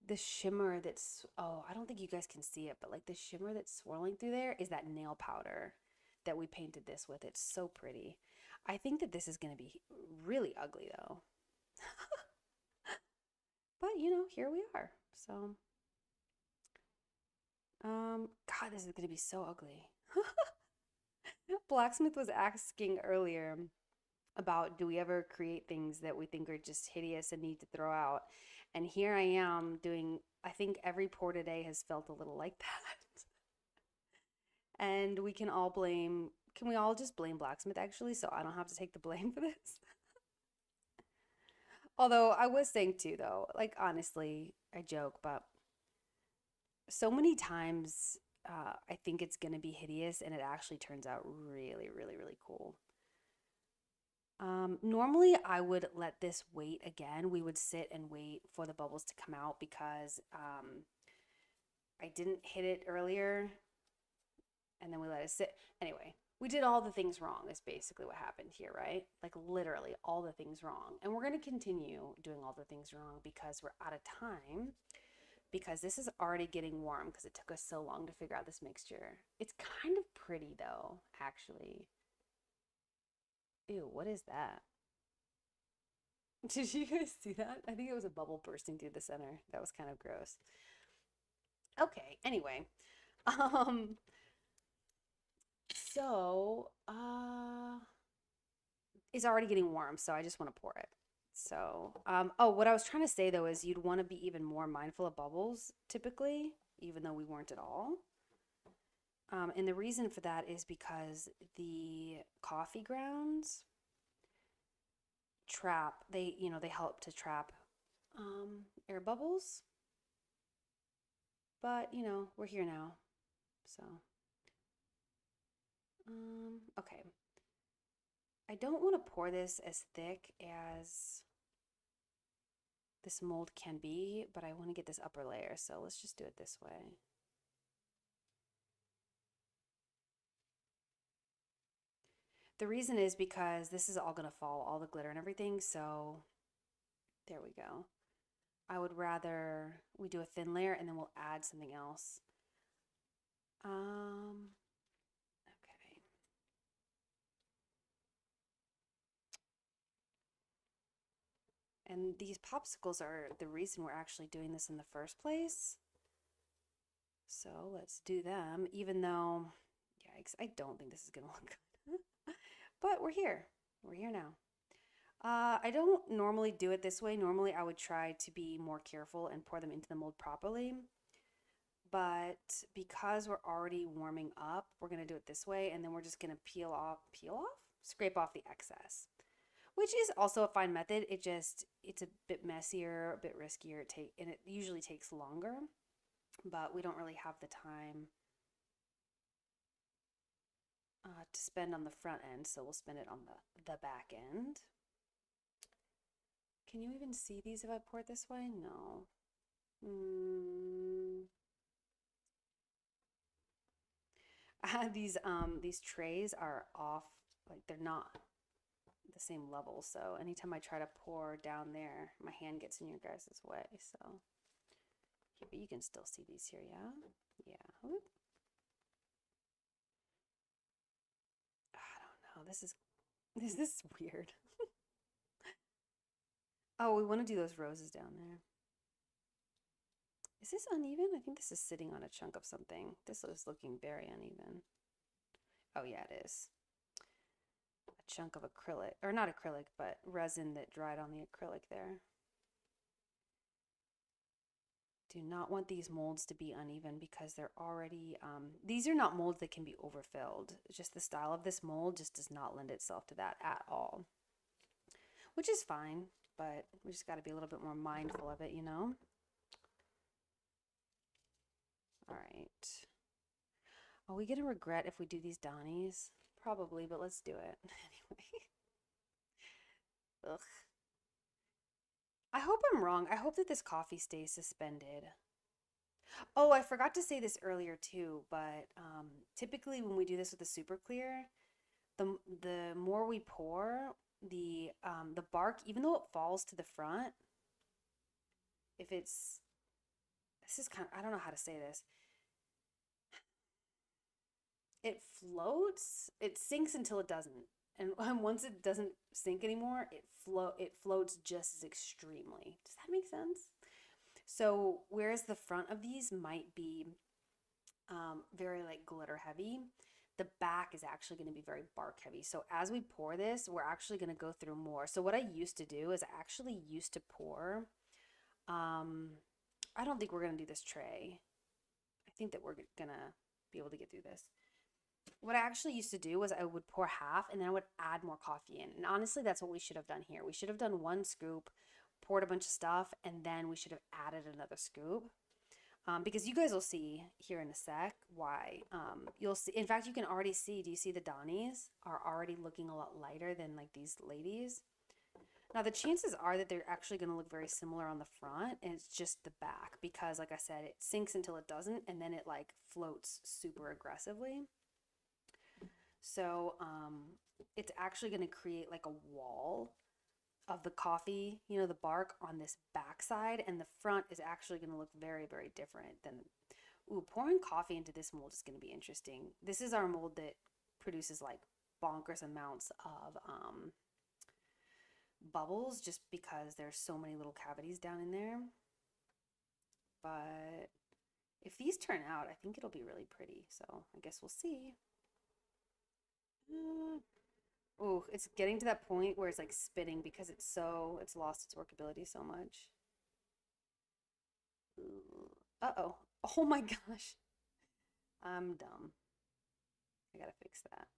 the shimmer that's, oh, I don't think you guys can see it, but like the shimmer that's swirling through there is that nail powder that we painted this with. It's so pretty. I think that this is going to be really ugly though. But you know, here we are. So, God, this is going to be so ugly. Blacksmith was asking earlier about do we ever create things that we think are just hideous and need to throw out. And here I am doing, I think every pour today has felt a little like that. And we can all blame, can we all just blame Blacksmith actually, so I don't have to take the blame for this? Although I was saying too, though, like honestly, I joke, but so many times I think it's going to be hideous and it actually turns out really, really, really cool. Normally I would let this wait again. We would sit and wait for the bubbles to come out because I didn't hit it earlier and then we let it sit. Anyway, we did all the things wrong is basically what happened here, right? Like literally all the things wrong. And we're going to continue doing all the things wrong because we're out of time, because this is already getting warm because it took us so long to figure out this mixture. It's kind of pretty though, actually. Ew, what is that? Did you guys see that? I think it was a bubble bursting through the center. That was kind of gross. Okay, anyway. Um, it's already getting warm, so I just want to pour it. So, oh, what I was trying to say though is you'd want to be even more mindful of bubbles typically, even though we weren't at all. And the reason for that is because the coffee grounds trap, they help to trap air bubbles. But, we're here now. So, okay. I don't want to pour this as thick as this mold can be, but I want to get this upper layer. So let's just do it this way. The reason is because this is all going to fall, all the glitter and everything. So there we go. I would rather we do a thin layer and then we'll add something else. Okay. And these popsicles are the reason we're actually doing this in the first place. So let's do them, even though, yikes, I don't think this is going to look good. But we're here. We're here now. I don't normally do it this way. Normally I would try to be more careful and pour them into the mold properly. But because we're already warming up, we're going to do it this way. And then we're just going to scrape off the excess, which is also a fine method. It's a bit messier, a bit riskier, and it usually takes longer, but we don't really have the time to spend on the front end, so we'll spend it on the back end. Can you even see these if I pour it this way? No. These trays are off, like they're not the same level, so anytime I try to pour down there, my hand gets in your guys' way. So but you can still see these here, yeah? Yeah. Oop. I don't know. This is weird. Oh, we want to do those roses down there. Is this uneven? I think this is sitting on a chunk of something. This is looking very uneven. Oh yeah, it is. A chunk of acrylic, or not acrylic, but resin that dried on the acrylic there. Do not want these molds to be uneven because they're already, these are not molds that can be overfilled. It's just the style of this mold just does not lend itself to that at all, which is fine, but we just got to be a little bit more mindful of it, you know? All right. Are we gonna regret if we do these Donnies? Probably, but let's do it anyway. Ugh. I hope I'm wrong. I hope that this coffee stays suspended. Oh, I forgot to say this earlier too, but typically when we do this with the super clear, the more we pour, the bark, even though it falls to the front, if it's this is kind of, I don't know how to say this. It floats, it sinks until it doesn't. And once it doesn't sink anymore, it floats just as extremely. Does that make sense? So whereas the front of these might be very like glitter heavy, the back is actually going to be very bark heavy. So as we pour this, we're actually going to go through more. So what I used to do is I actually used to pour. Um, I don't think we're going to do this tray. I think that we're going to be able to get through this. What I actually used to do was I would pour half and then I would add more coffee in. And honestly, that's what we should have done here. We should have done one scoop, poured a bunch of stuff, and then we should have added another scoop. Because you guys will see here in a sec why. You'll see, in fact, you can already see, do you see the Donnies are already looking a lot lighter than like these ladies? Now the chances are that they're actually going to look very similar on the front, and it's just the back because like I said, it sinks until it doesn't, and then it like floats super aggressively. So it's actually going to create like a wall of the coffee, you know, the bark on this back side, and the front is actually going to look very, very different than, ooh, pouring coffee into this mold is going to be interesting. This is our mold that produces like bonkers amounts of bubbles just because there's so many little cavities down in there. But if these turn out, I think it'll be really pretty. So I guess we'll see. Oh, it's getting to that point where it's like spitting because it's lost its workability so much. Uh-oh. Oh my gosh. I'm dumb. I gotta fix that.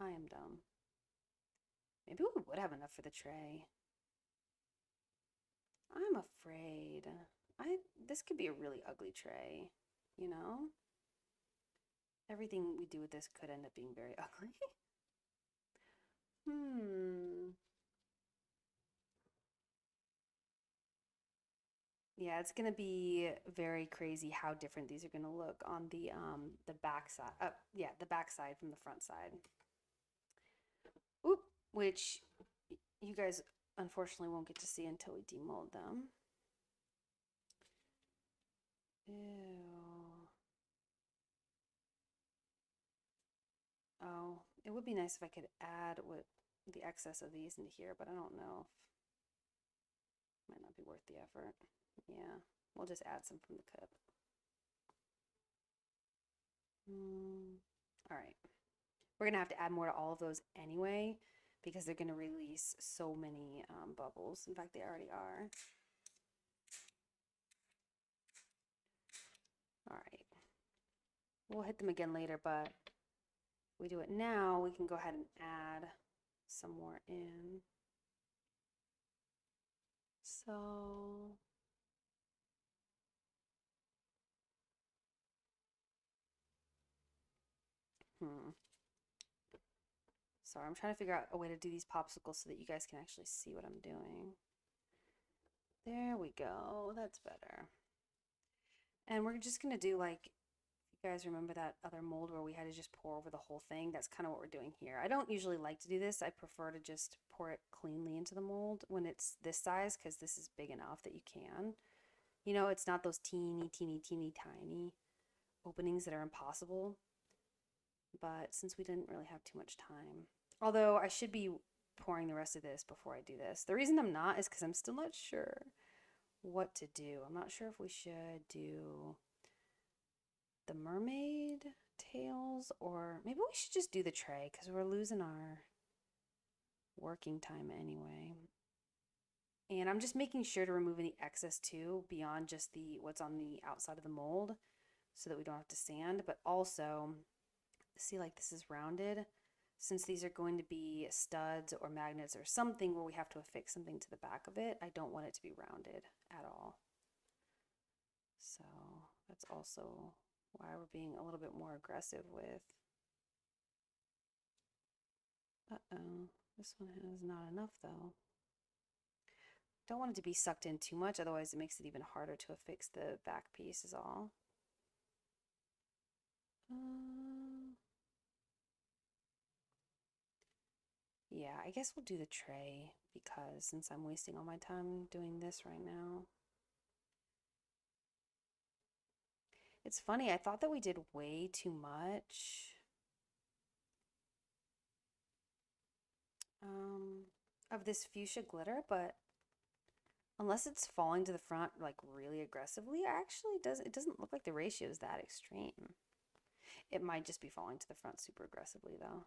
I am dumb. Maybe we would have enough for the tray. I'm afraid. This could be a really ugly tray, you know? Everything we do with this could end up being very ugly. Yeah, it's gonna be very crazy how different these are gonna look on the back side. Yeah, the back side from the front side. Oop, which you guys unfortunately won't get to see until we demold them. Ew. Oh, it would be nice if I could add what the excess of these into here, but I don't know if might not be worth the effort. Yeah, we'll just add some from the cup. All right. We're gonna have to add more to all of those anyway because they're gonna release so many bubbles. In fact, they already are. All right. We'll hit them again later, but if we do it now, we can go ahead and add some more in. So sorry, I'm trying to figure out a way to do these popsicles so that you guys can actually see what I'm doing. There we go. That's better. And we're just gonna do like, you guys remember that other mold where we had to just pour over the whole thing? That's kind of what we're doing here. I don't usually like to do this. I prefer to just pour it cleanly into the mold when it's this size because this is big enough that you can. You know, it's not those teeny, teeny, teeny, tiny openings that are impossible. But since we didn't really have too much time, although I should be pouring the rest of this before I do this. The reason I'm not is because I'm still not sure what to do. I'm not sure if we should do the mermaid tails or maybe we should just do the tray because we're losing our working time anyway. And I'm just making sure to remove any excess too beyond just the what's on the outside of the mold so that we don't have to sand, but also see like this is rounded. Since these are going to be studs or magnets or something where we have to affix something to the back of it, I don't want it to be rounded at all. So that's also why we're being a little bit more aggressive with. Uh-oh, this one has not enough though. Don't want it to be sucked in too much, otherwise it makes it even harder to affix the back piece is all. Yeah, I guess we'll do the tray because since I'm wasting all my time doing this right now. It's funny, I thought that we did way too much of this fuchsia glitter, but unless it's falling to the front like really aggressively, it doesn't look like the ratio is that extreme. It might just be falling to the front super aggressively though.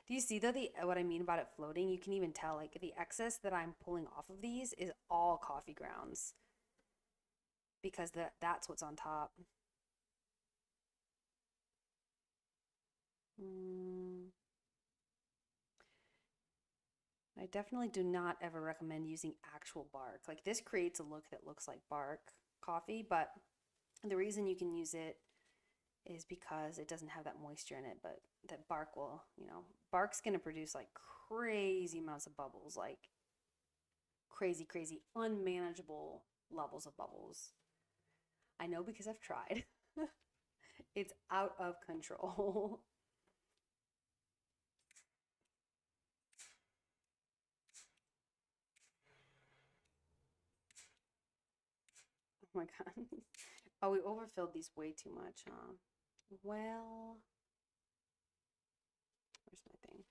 Do you see though what I mean about it floating? You can even tell like the excess that I'm pulling off of these is all coffee grounds because that's what's on top. I definitely do not ever recommend using actual bark. Like this creates a look that looks like bark coffee, but the reason you can use it is because it doesn't have that moisture in it, but that bark will, bark's going to produce like crazy amounts of bubbles, like crazy, crazy, unmanageable levels of bubbles. I know because I've tried. It's out of control. Oh my God. Oh, we overfilled these way too much, huh? Well, where's my thing?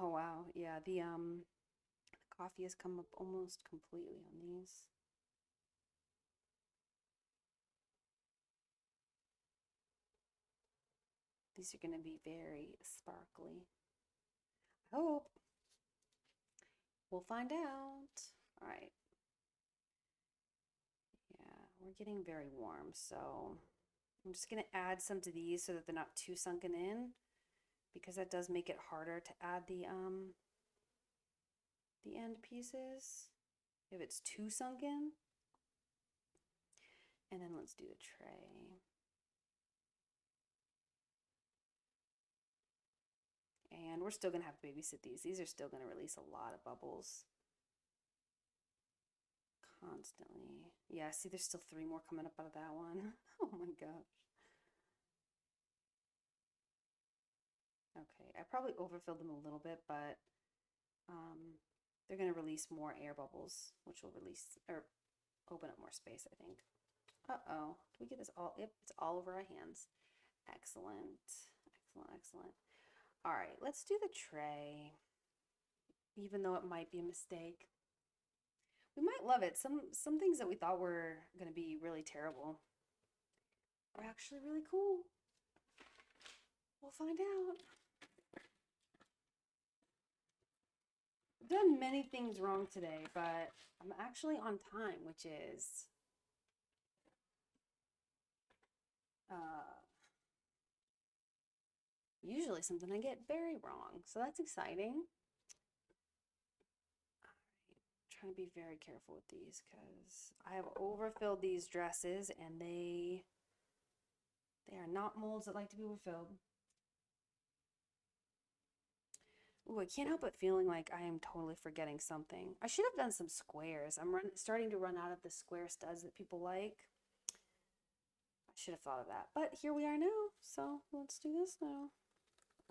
Oh wow, yeah, the coffee has come up almost completely on these. These are gonna be very sparkly. I hope. We'll find out. All right. Yeah, we're getting very warm, so I'm just gonna add some to these so that they're not too sunken in, because that does make it harder to add the end pieces if it's too sunken. And then let's do the tray. And we're still gonna have to babysit these. These are still gonna release a lot of bubbles constantly. Yeah, see, there's still 3 more coming up out of that one. Oh my gosh. Okay, I probably overfilled them a little bit, but they're gonna release more air bubbles, which will release or open up more space, I think. Uh-oh, do we get this all? Yep, it's all over our hands. Excellent, excellent, excellent. All right, let's do the tray, even though it might be a mistake. We might love it. Some things that we thought were gonna be really terrible are actually really cool. We'll find out. I've done many things wrong today, but I'm actually on time, which is usually something I get very wrong. So that's exciting. All right, trying to be very careful with these because I have overfilled these dresses and they are not molds that like to be overfilled. Ooh, I can't help but feeling like I am totally forgetting something. I should have done some squares. I'm starting to run out of the square studs that people like. I should have thought of that. But here we are now. So let's do this now.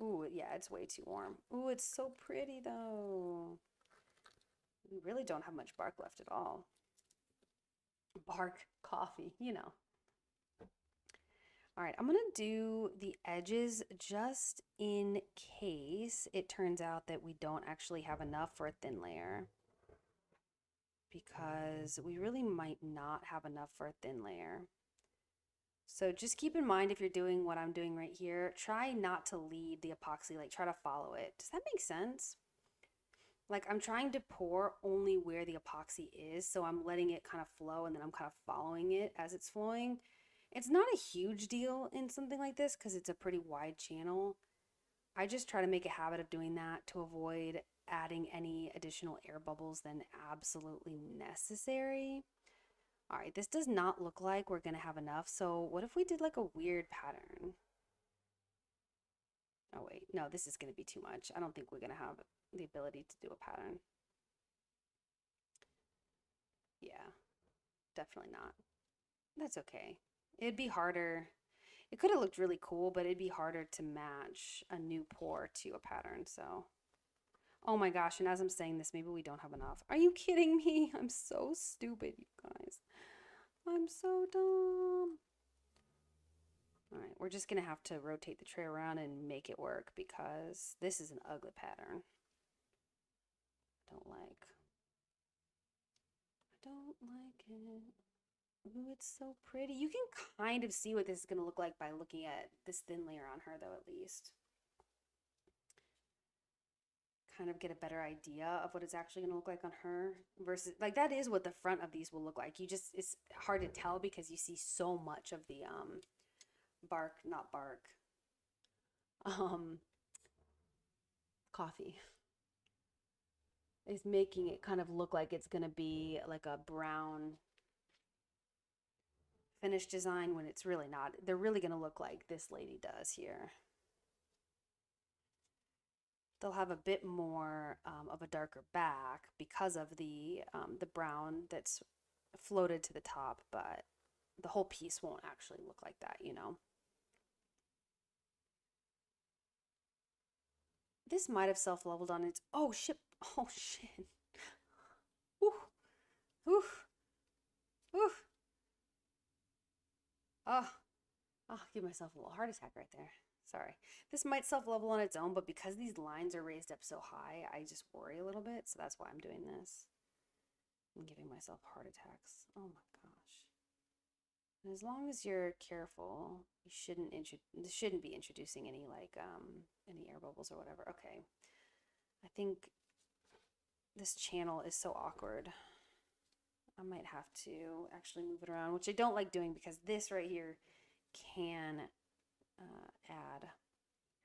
Ooh, yeah, it's way too warm. Ooh, it's so pretty though. We really don't have much bark left at all. Bark coffee, All right, I'm gonna do the edges just in case it turns out that we don't actually have enough for a thin layer, because we really might not have enough for a thin layer. So just keep in mind, if you're doing what I'm doing right here, try not to lead the epoxy, like try to follow it. Does that make sense? Like I'm trying to pour only where the epoxy is, so I'm letting it kind of flow and then I'm kind of following it as it's flowing. It's not a huge deal in something like this because it's a pretty wide channel, I just try to make a habit of doing that to avoid adding any additional air bubbles than absolutely necessary. All right, this does not look like we're gonna have enough. So what if we did like a weird pattern? Oh wait, no, this is gonna be too much. I don't think we're gonna have the ability to do a pattern. Yeah, definitely not. That's okay. It'd be harder. It could have looked really cool, but it'd be harder to match a new pour to a pattern. So, oh my gosh. And as I'm saying this, maybe we don't have enough. Are you kidding me? I'm so stupid, you guys. I'm so dumb. All right, we're just going to have to rotate the tray around and make it work because this is an ugly pattern. I don't like. I don't like it. Ooh, it's so pretty. You can kind of see what this is going to look like by looking at this thin layer on her, though, at least. Kind of get a better idea of what it's actually going to look like on her versus, like, that is what the front of these will look like. You just, it's hard to tell because you see so much of the bark, not bark, um, coffee. Is making it kind of look like it's going to be like a brown finished design when it's really not. They're really going to look like this lady does here. They'll have a bit more of a darker back because of the brown that's floated to the top, but the whole piece won't actually look like that, you know. This might have self-leveled on its. Oh shit! Oh shit! Ooh, ooh, ooh. Oh, I'll give myself a little heart attack right there. Sorry. This might self-level on its own, but because these lines are raised up so high, I just worry a little bit. So that's why I'm doing this. I'm giving myself heart attacks. Oh my gosh. And as long as you're careful, you shouldn't be introducing any like any air bubbles or whatever. Okay. I think this channel is so awkward. I might have to actually move it around, which I don't like doing because this right here can add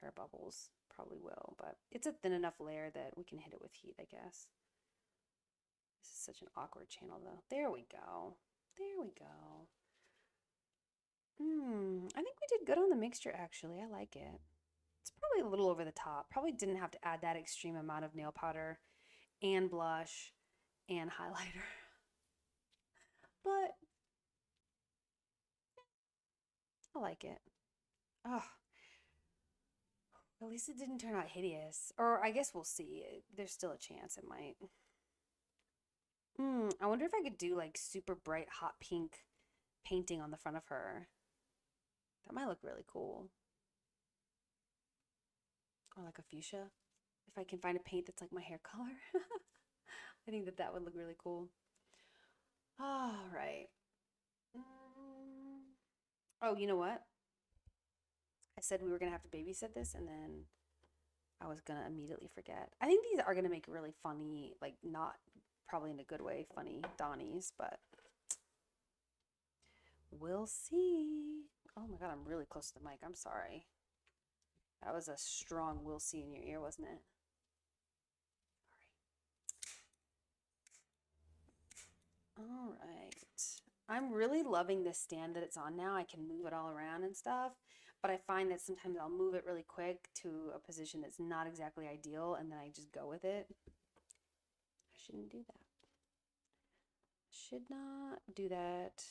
air bubbles. Probably will, but it's a thin enough layer that we can hit it with heat, I guess. This is such an awkward channel though. There we go. There we go. I think we did good on the mixture actually. I like it. It's probably a little over the top. Probably didn't have to add that extreme amount of nail powder and blush and highlighter. But I like it. Oh, at least it didn't turn out hideous. Or I guess we'll see. There's still a chance it might. I wonder if I could do like super bright hot pink painting on the front of her. That might look really cool. Or like a fuchsia. If I can find a paint that's like my hair color. I think that that would look really cool. All right. Oh, you know what? I said we were going to have to babysit this and then I was going to immediately forget. I think these are going to make really funny, like not probably in a good way, funny Donnies, but we'll see. Oh my God, I'm really close to the mic. I'm sorry. That was a strong we'll see in your ear, wasn't it? All right. I'm really loving this stand that it's on now. I can move it all around and stuff, but I find that sometimes I'll move it really quick to a position that's not exactly ideal and then I just go with it. I shouldn't do that. Should not do that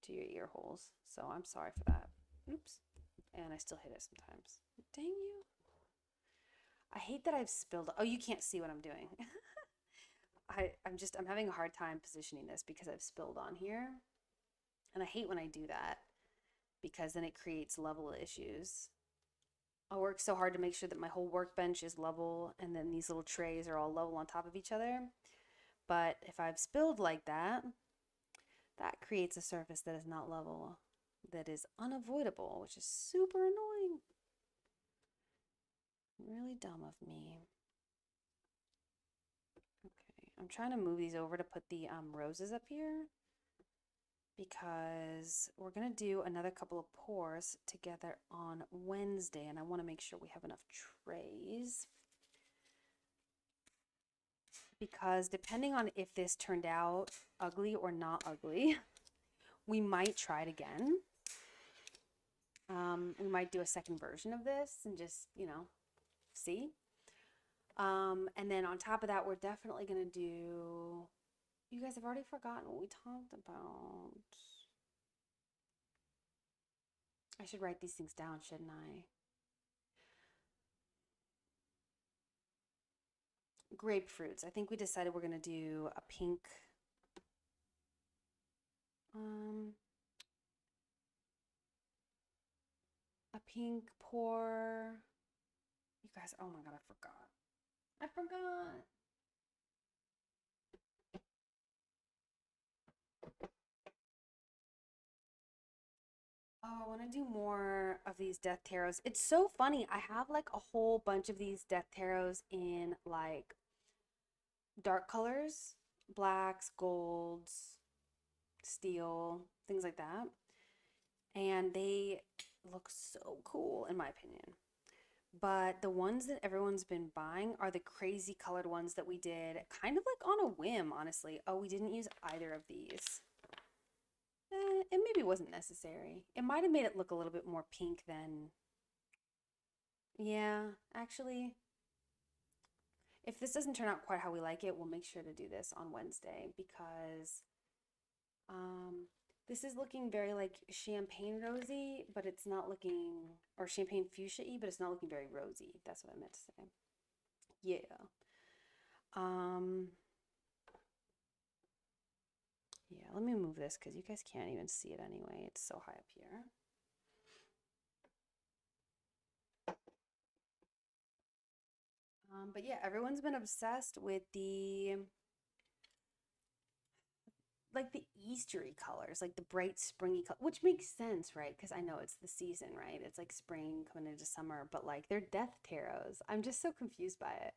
to your ear holes. So I'm sorry for that. Oops. And I still hit it sometimes. Dang you. I hate that I've spilled. Oh, you can't see what I'm doing. I'm having a hard time positioning this because I've spilled on here. And I hate when I do that because then it creates level issues. I work so hard to make sure that my whole workbench is level and then these little trays are all level on top of each other. But if I've spilled like that, that creates a surface that is not level, that is unavoidable, which is super annoying. Really dumb of me. Okay, I'm trying to move these over to put the roses up here. because we're going to do another couple of pours together on Wednesday, and I want to make sure we have enough trays, because depending on if this turned out ugly or not ugly, we might try it again. We might do a second version of this and just, you know, see. And then on top of that, we're definitely going to do, you guys have already forgotten what we talked about. I should write these things down, shouldn't I? Grapefruits. I think we decided we're going to do a pink, a pink pour. You guys, oh my God, I forgot. I forgot. Oh, I want to do more of these death tarots. It's so funny. I have like a whole bunch of these death tarots in like dark colors, blacks, golds, steel, things like that. And they look so cool in my opinion. But the ones that everyone's been buying are the crazy colored ones that we did kind of like on a whim, honestly. Oh, we didn't use either of these. It maybe wasn't necessary. It might have made it look a little bit more pink than... Yeah, actually, if this doesn't turn out quite how we like it, we'll make sure to do this on Wednesday, because this is looking very like champagne rosy, but it's not looking, or champagne fuchsia-y, but it's not looking very rosy. That's what I meant to say. Yeah. Yeah, let me move this because you guys can't even see it anyway. It's so high up here. But yeah, everyone's been obsessed with the like the Eastery colors, like the bright springy color, which makes sense, right? Because I know it's the season, right? It's like spring coming into summer, but like they're death tarots. I'm just so confused by it.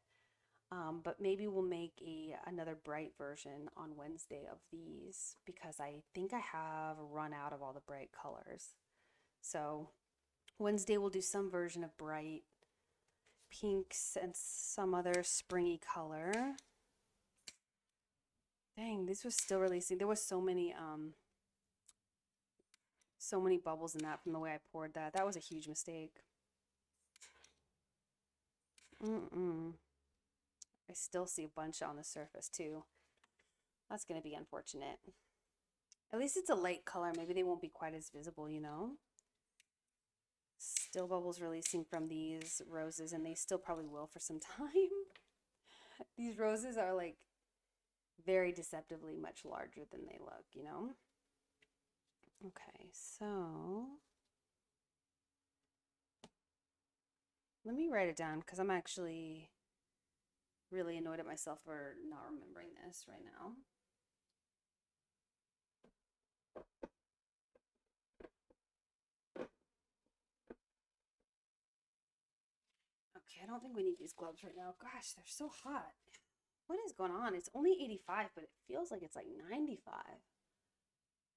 But maybe we'll make another bright version on Wednesday of these, because I think I have run out of all the bright colors. So Wednesday we'll do some version of bright pinks and some other springy color. Dang, this was still releasing. There was so many bubbles in that from the way I poured that. That was a huge mistake. I still see a bunch on the surface too. That's gonna be unfortunate. At least it's a light color. Maybe they won't be quite as visible, you know? Still bubbles releasing from these roses, and they still probably will for some time. These roses are like very deceptively much larger than they look, you know? Okay, so let me write it down because I'm actually really annoyed at myself for not remembering this right now. Okay, I don't think we need these gloves right now. Gosh, they're so hot. What is going on? It's only 85, but it feels like it's like 95.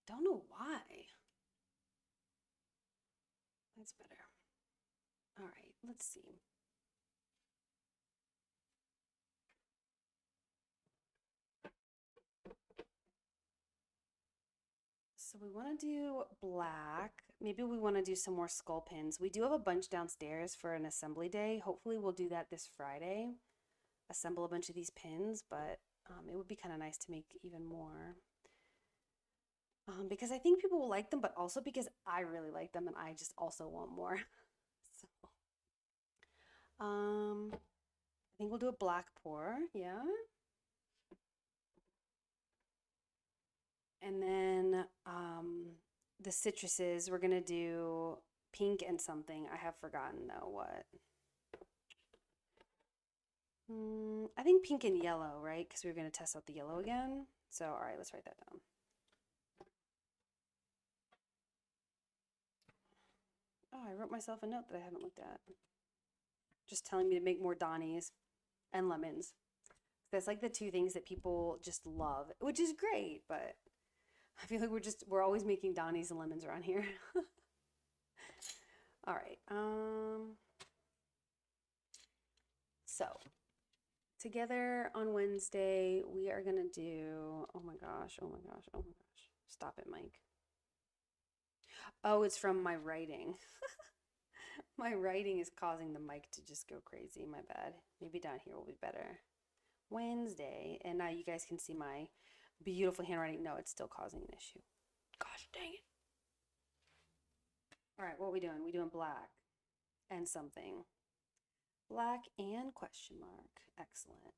Don't know why. That's better. All right, let's see. So we want to do black. Maybe we want to do some more skull pins. We do have a bunch downstairs for an assembly day. Hopefully we'll do that this Friday. Assemble a bunch of these pins, but it would be kind of nice to make even more. Because I think people will like them, but also because I really like them and I just also want more. So, I think we'll do a black pour, yeah. And then the citruses, we're gonna do pink and something. I have forgotten though what. I think pink and yellow, right? Because we were gonna test out the yellow again. So, all right, let's write that down. Oh, I wrote myself a note that I haven't looked at. Just telling me to make more Donnies and lemons. That's like the two things that people just love, which is great, but I feel like we're always making Donnies and lemons around here. All right. So together on Wednesday, we are gonna do, oh my gosh, oh my gosh, oh my gosh. Stop it, Mike. Oh, it's from my writing. My writing is causing the mic to just go crazy. My bad. Maybe down here will be better. Wednesday, and now you guys can see my beautiful handwriting. No, it's still causing an issue. Gosh dang it. All right, what are we doing? We doing black and something. Black and question mark. Excellent.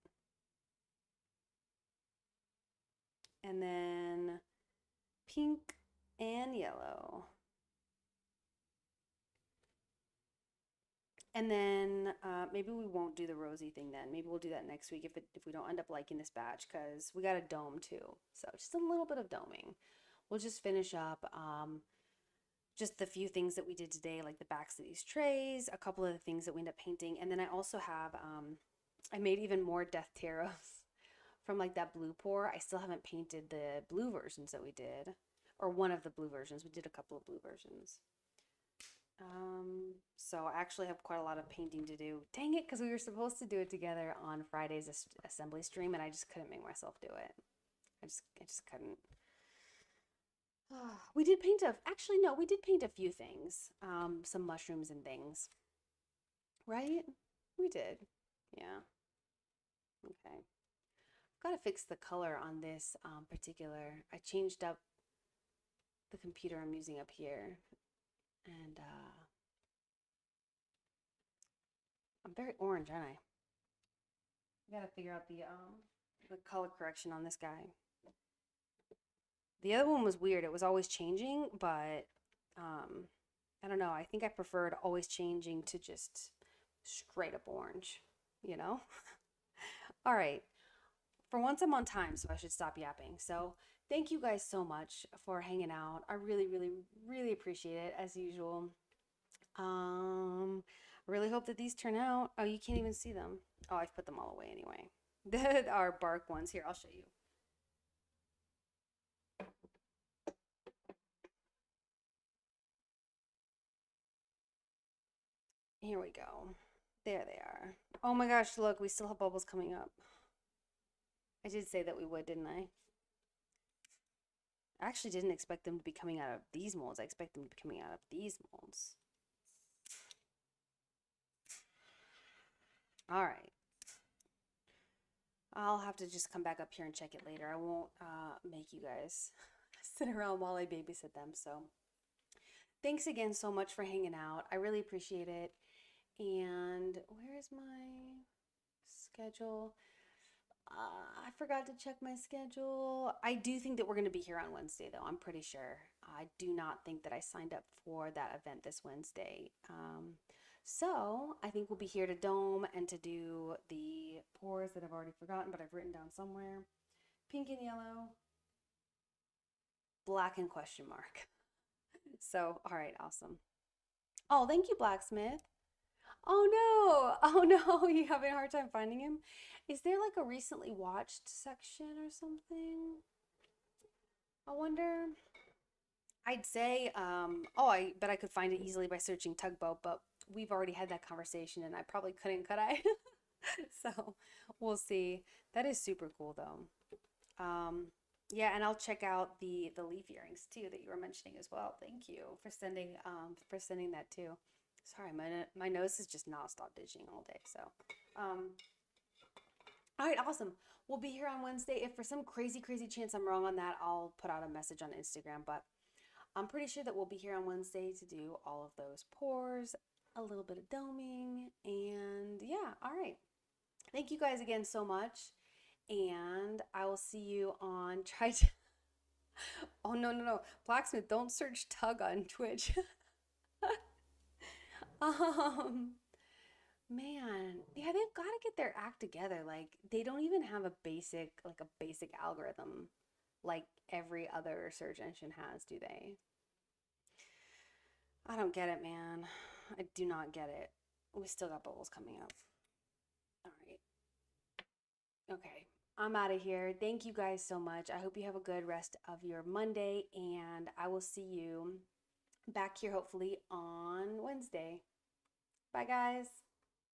And then pink and yellow. And then maybe we won't do the rosy thing then. Maybe we'll do that next week if we don't end up liking this batch, because we got a dome too. So just a little bit of doming. We'll just finish up just the few things that we did today, like the backs of these trays, a couple of the things that we end up painting. And then I also have, I made even more death taros from like that blue pour. I still haven't painted the blue versions that we did, or one of the blue versions. We did a couple of blue versions. So I actually have quite a lot of painting to do. Dang it, because we were supposed to do it together on Friday's assembly stream, and I just couldn't make myself do it. I just couldn't. We did paint actually no, we did paint a few things. Some mushrooms and things. Right? We did. Yeah. Okay. I've got to fix the color on this particular. I changed up the computer I'm using up here, and I'm very orange, aren't I? I gotta figure out the color correction on this guy. The other one was weird. It was always changing, but I don't know. I think I preferred always changing to just straight up orange, you know? All right. For once I'm on time, so I should stop yapping. So thank you guys so much for hanging out. I really, really, really appreciate it as usual. I really hope that these turn out. Oh, you can't even see them. Oh, I've put them all away anyway. That are bark ones. Here, I'll show you. Here we go. There they are. Oh my gosh, look, we still have bubbles coming up. I did say that we would, didn't I? I actually didn't expect them to be coming out of these molds. I expect them to be coming out of these molds. All right. I'll have to just come back up here and check it later. I won't make you guys sit around while I babysit them. So thanks again so much for hanging out. I really appreciate it. And where is my schedule? I forgot to check my schedule. I do think that we're going to be here on Wednesday, though. I'm pretty sure. I do not think that I signed up for that event this Wednesday. So I think we'll be here to dome and to do the pours that I've already forgotten, but I've written down somewhere. Pink and yellow, black and question mark. So, all right, awesome. Oh, thank you, Blacksmith. Oh no, oh no, you having a hard time finding him? Is there like a recently watched section or something? I wonder. I'd say, oh, I bet I could find it easily by searching tugboat, but we've already had that conversation and I probably couldn't, could I? So we'll see. That is super cool though. Yeah, and I'll check out the leaf earrings too that you were mentioning as well. Thank you for sending that too. Sorry, my nose has just not stopped itching all day. So, all right, awesome. We'll be here on Wednesday. If for some crazy chance I'm wrong on that, I'll put out a message on Instagram. But I'm pretty sure that we'll be here on Wednesday to do all of those pours, a little bit of doming, and yeah, all right. Thank you guys again so much, and I will see you on try to. Oh no, Blacksmith, don't search tug on Twitch. um Man, yeah, they've got to get their act together. Like they don't even have a basic algorithm like every other search engine has, do they? I don't get it, man. I do not get it. We still got bubbles coming up. All right. Okay. I'm out of here. Thank you guys so much. I hope you have a good rest of your Monday, and I will see you back here hopefully on Wednesday. Bye, guys.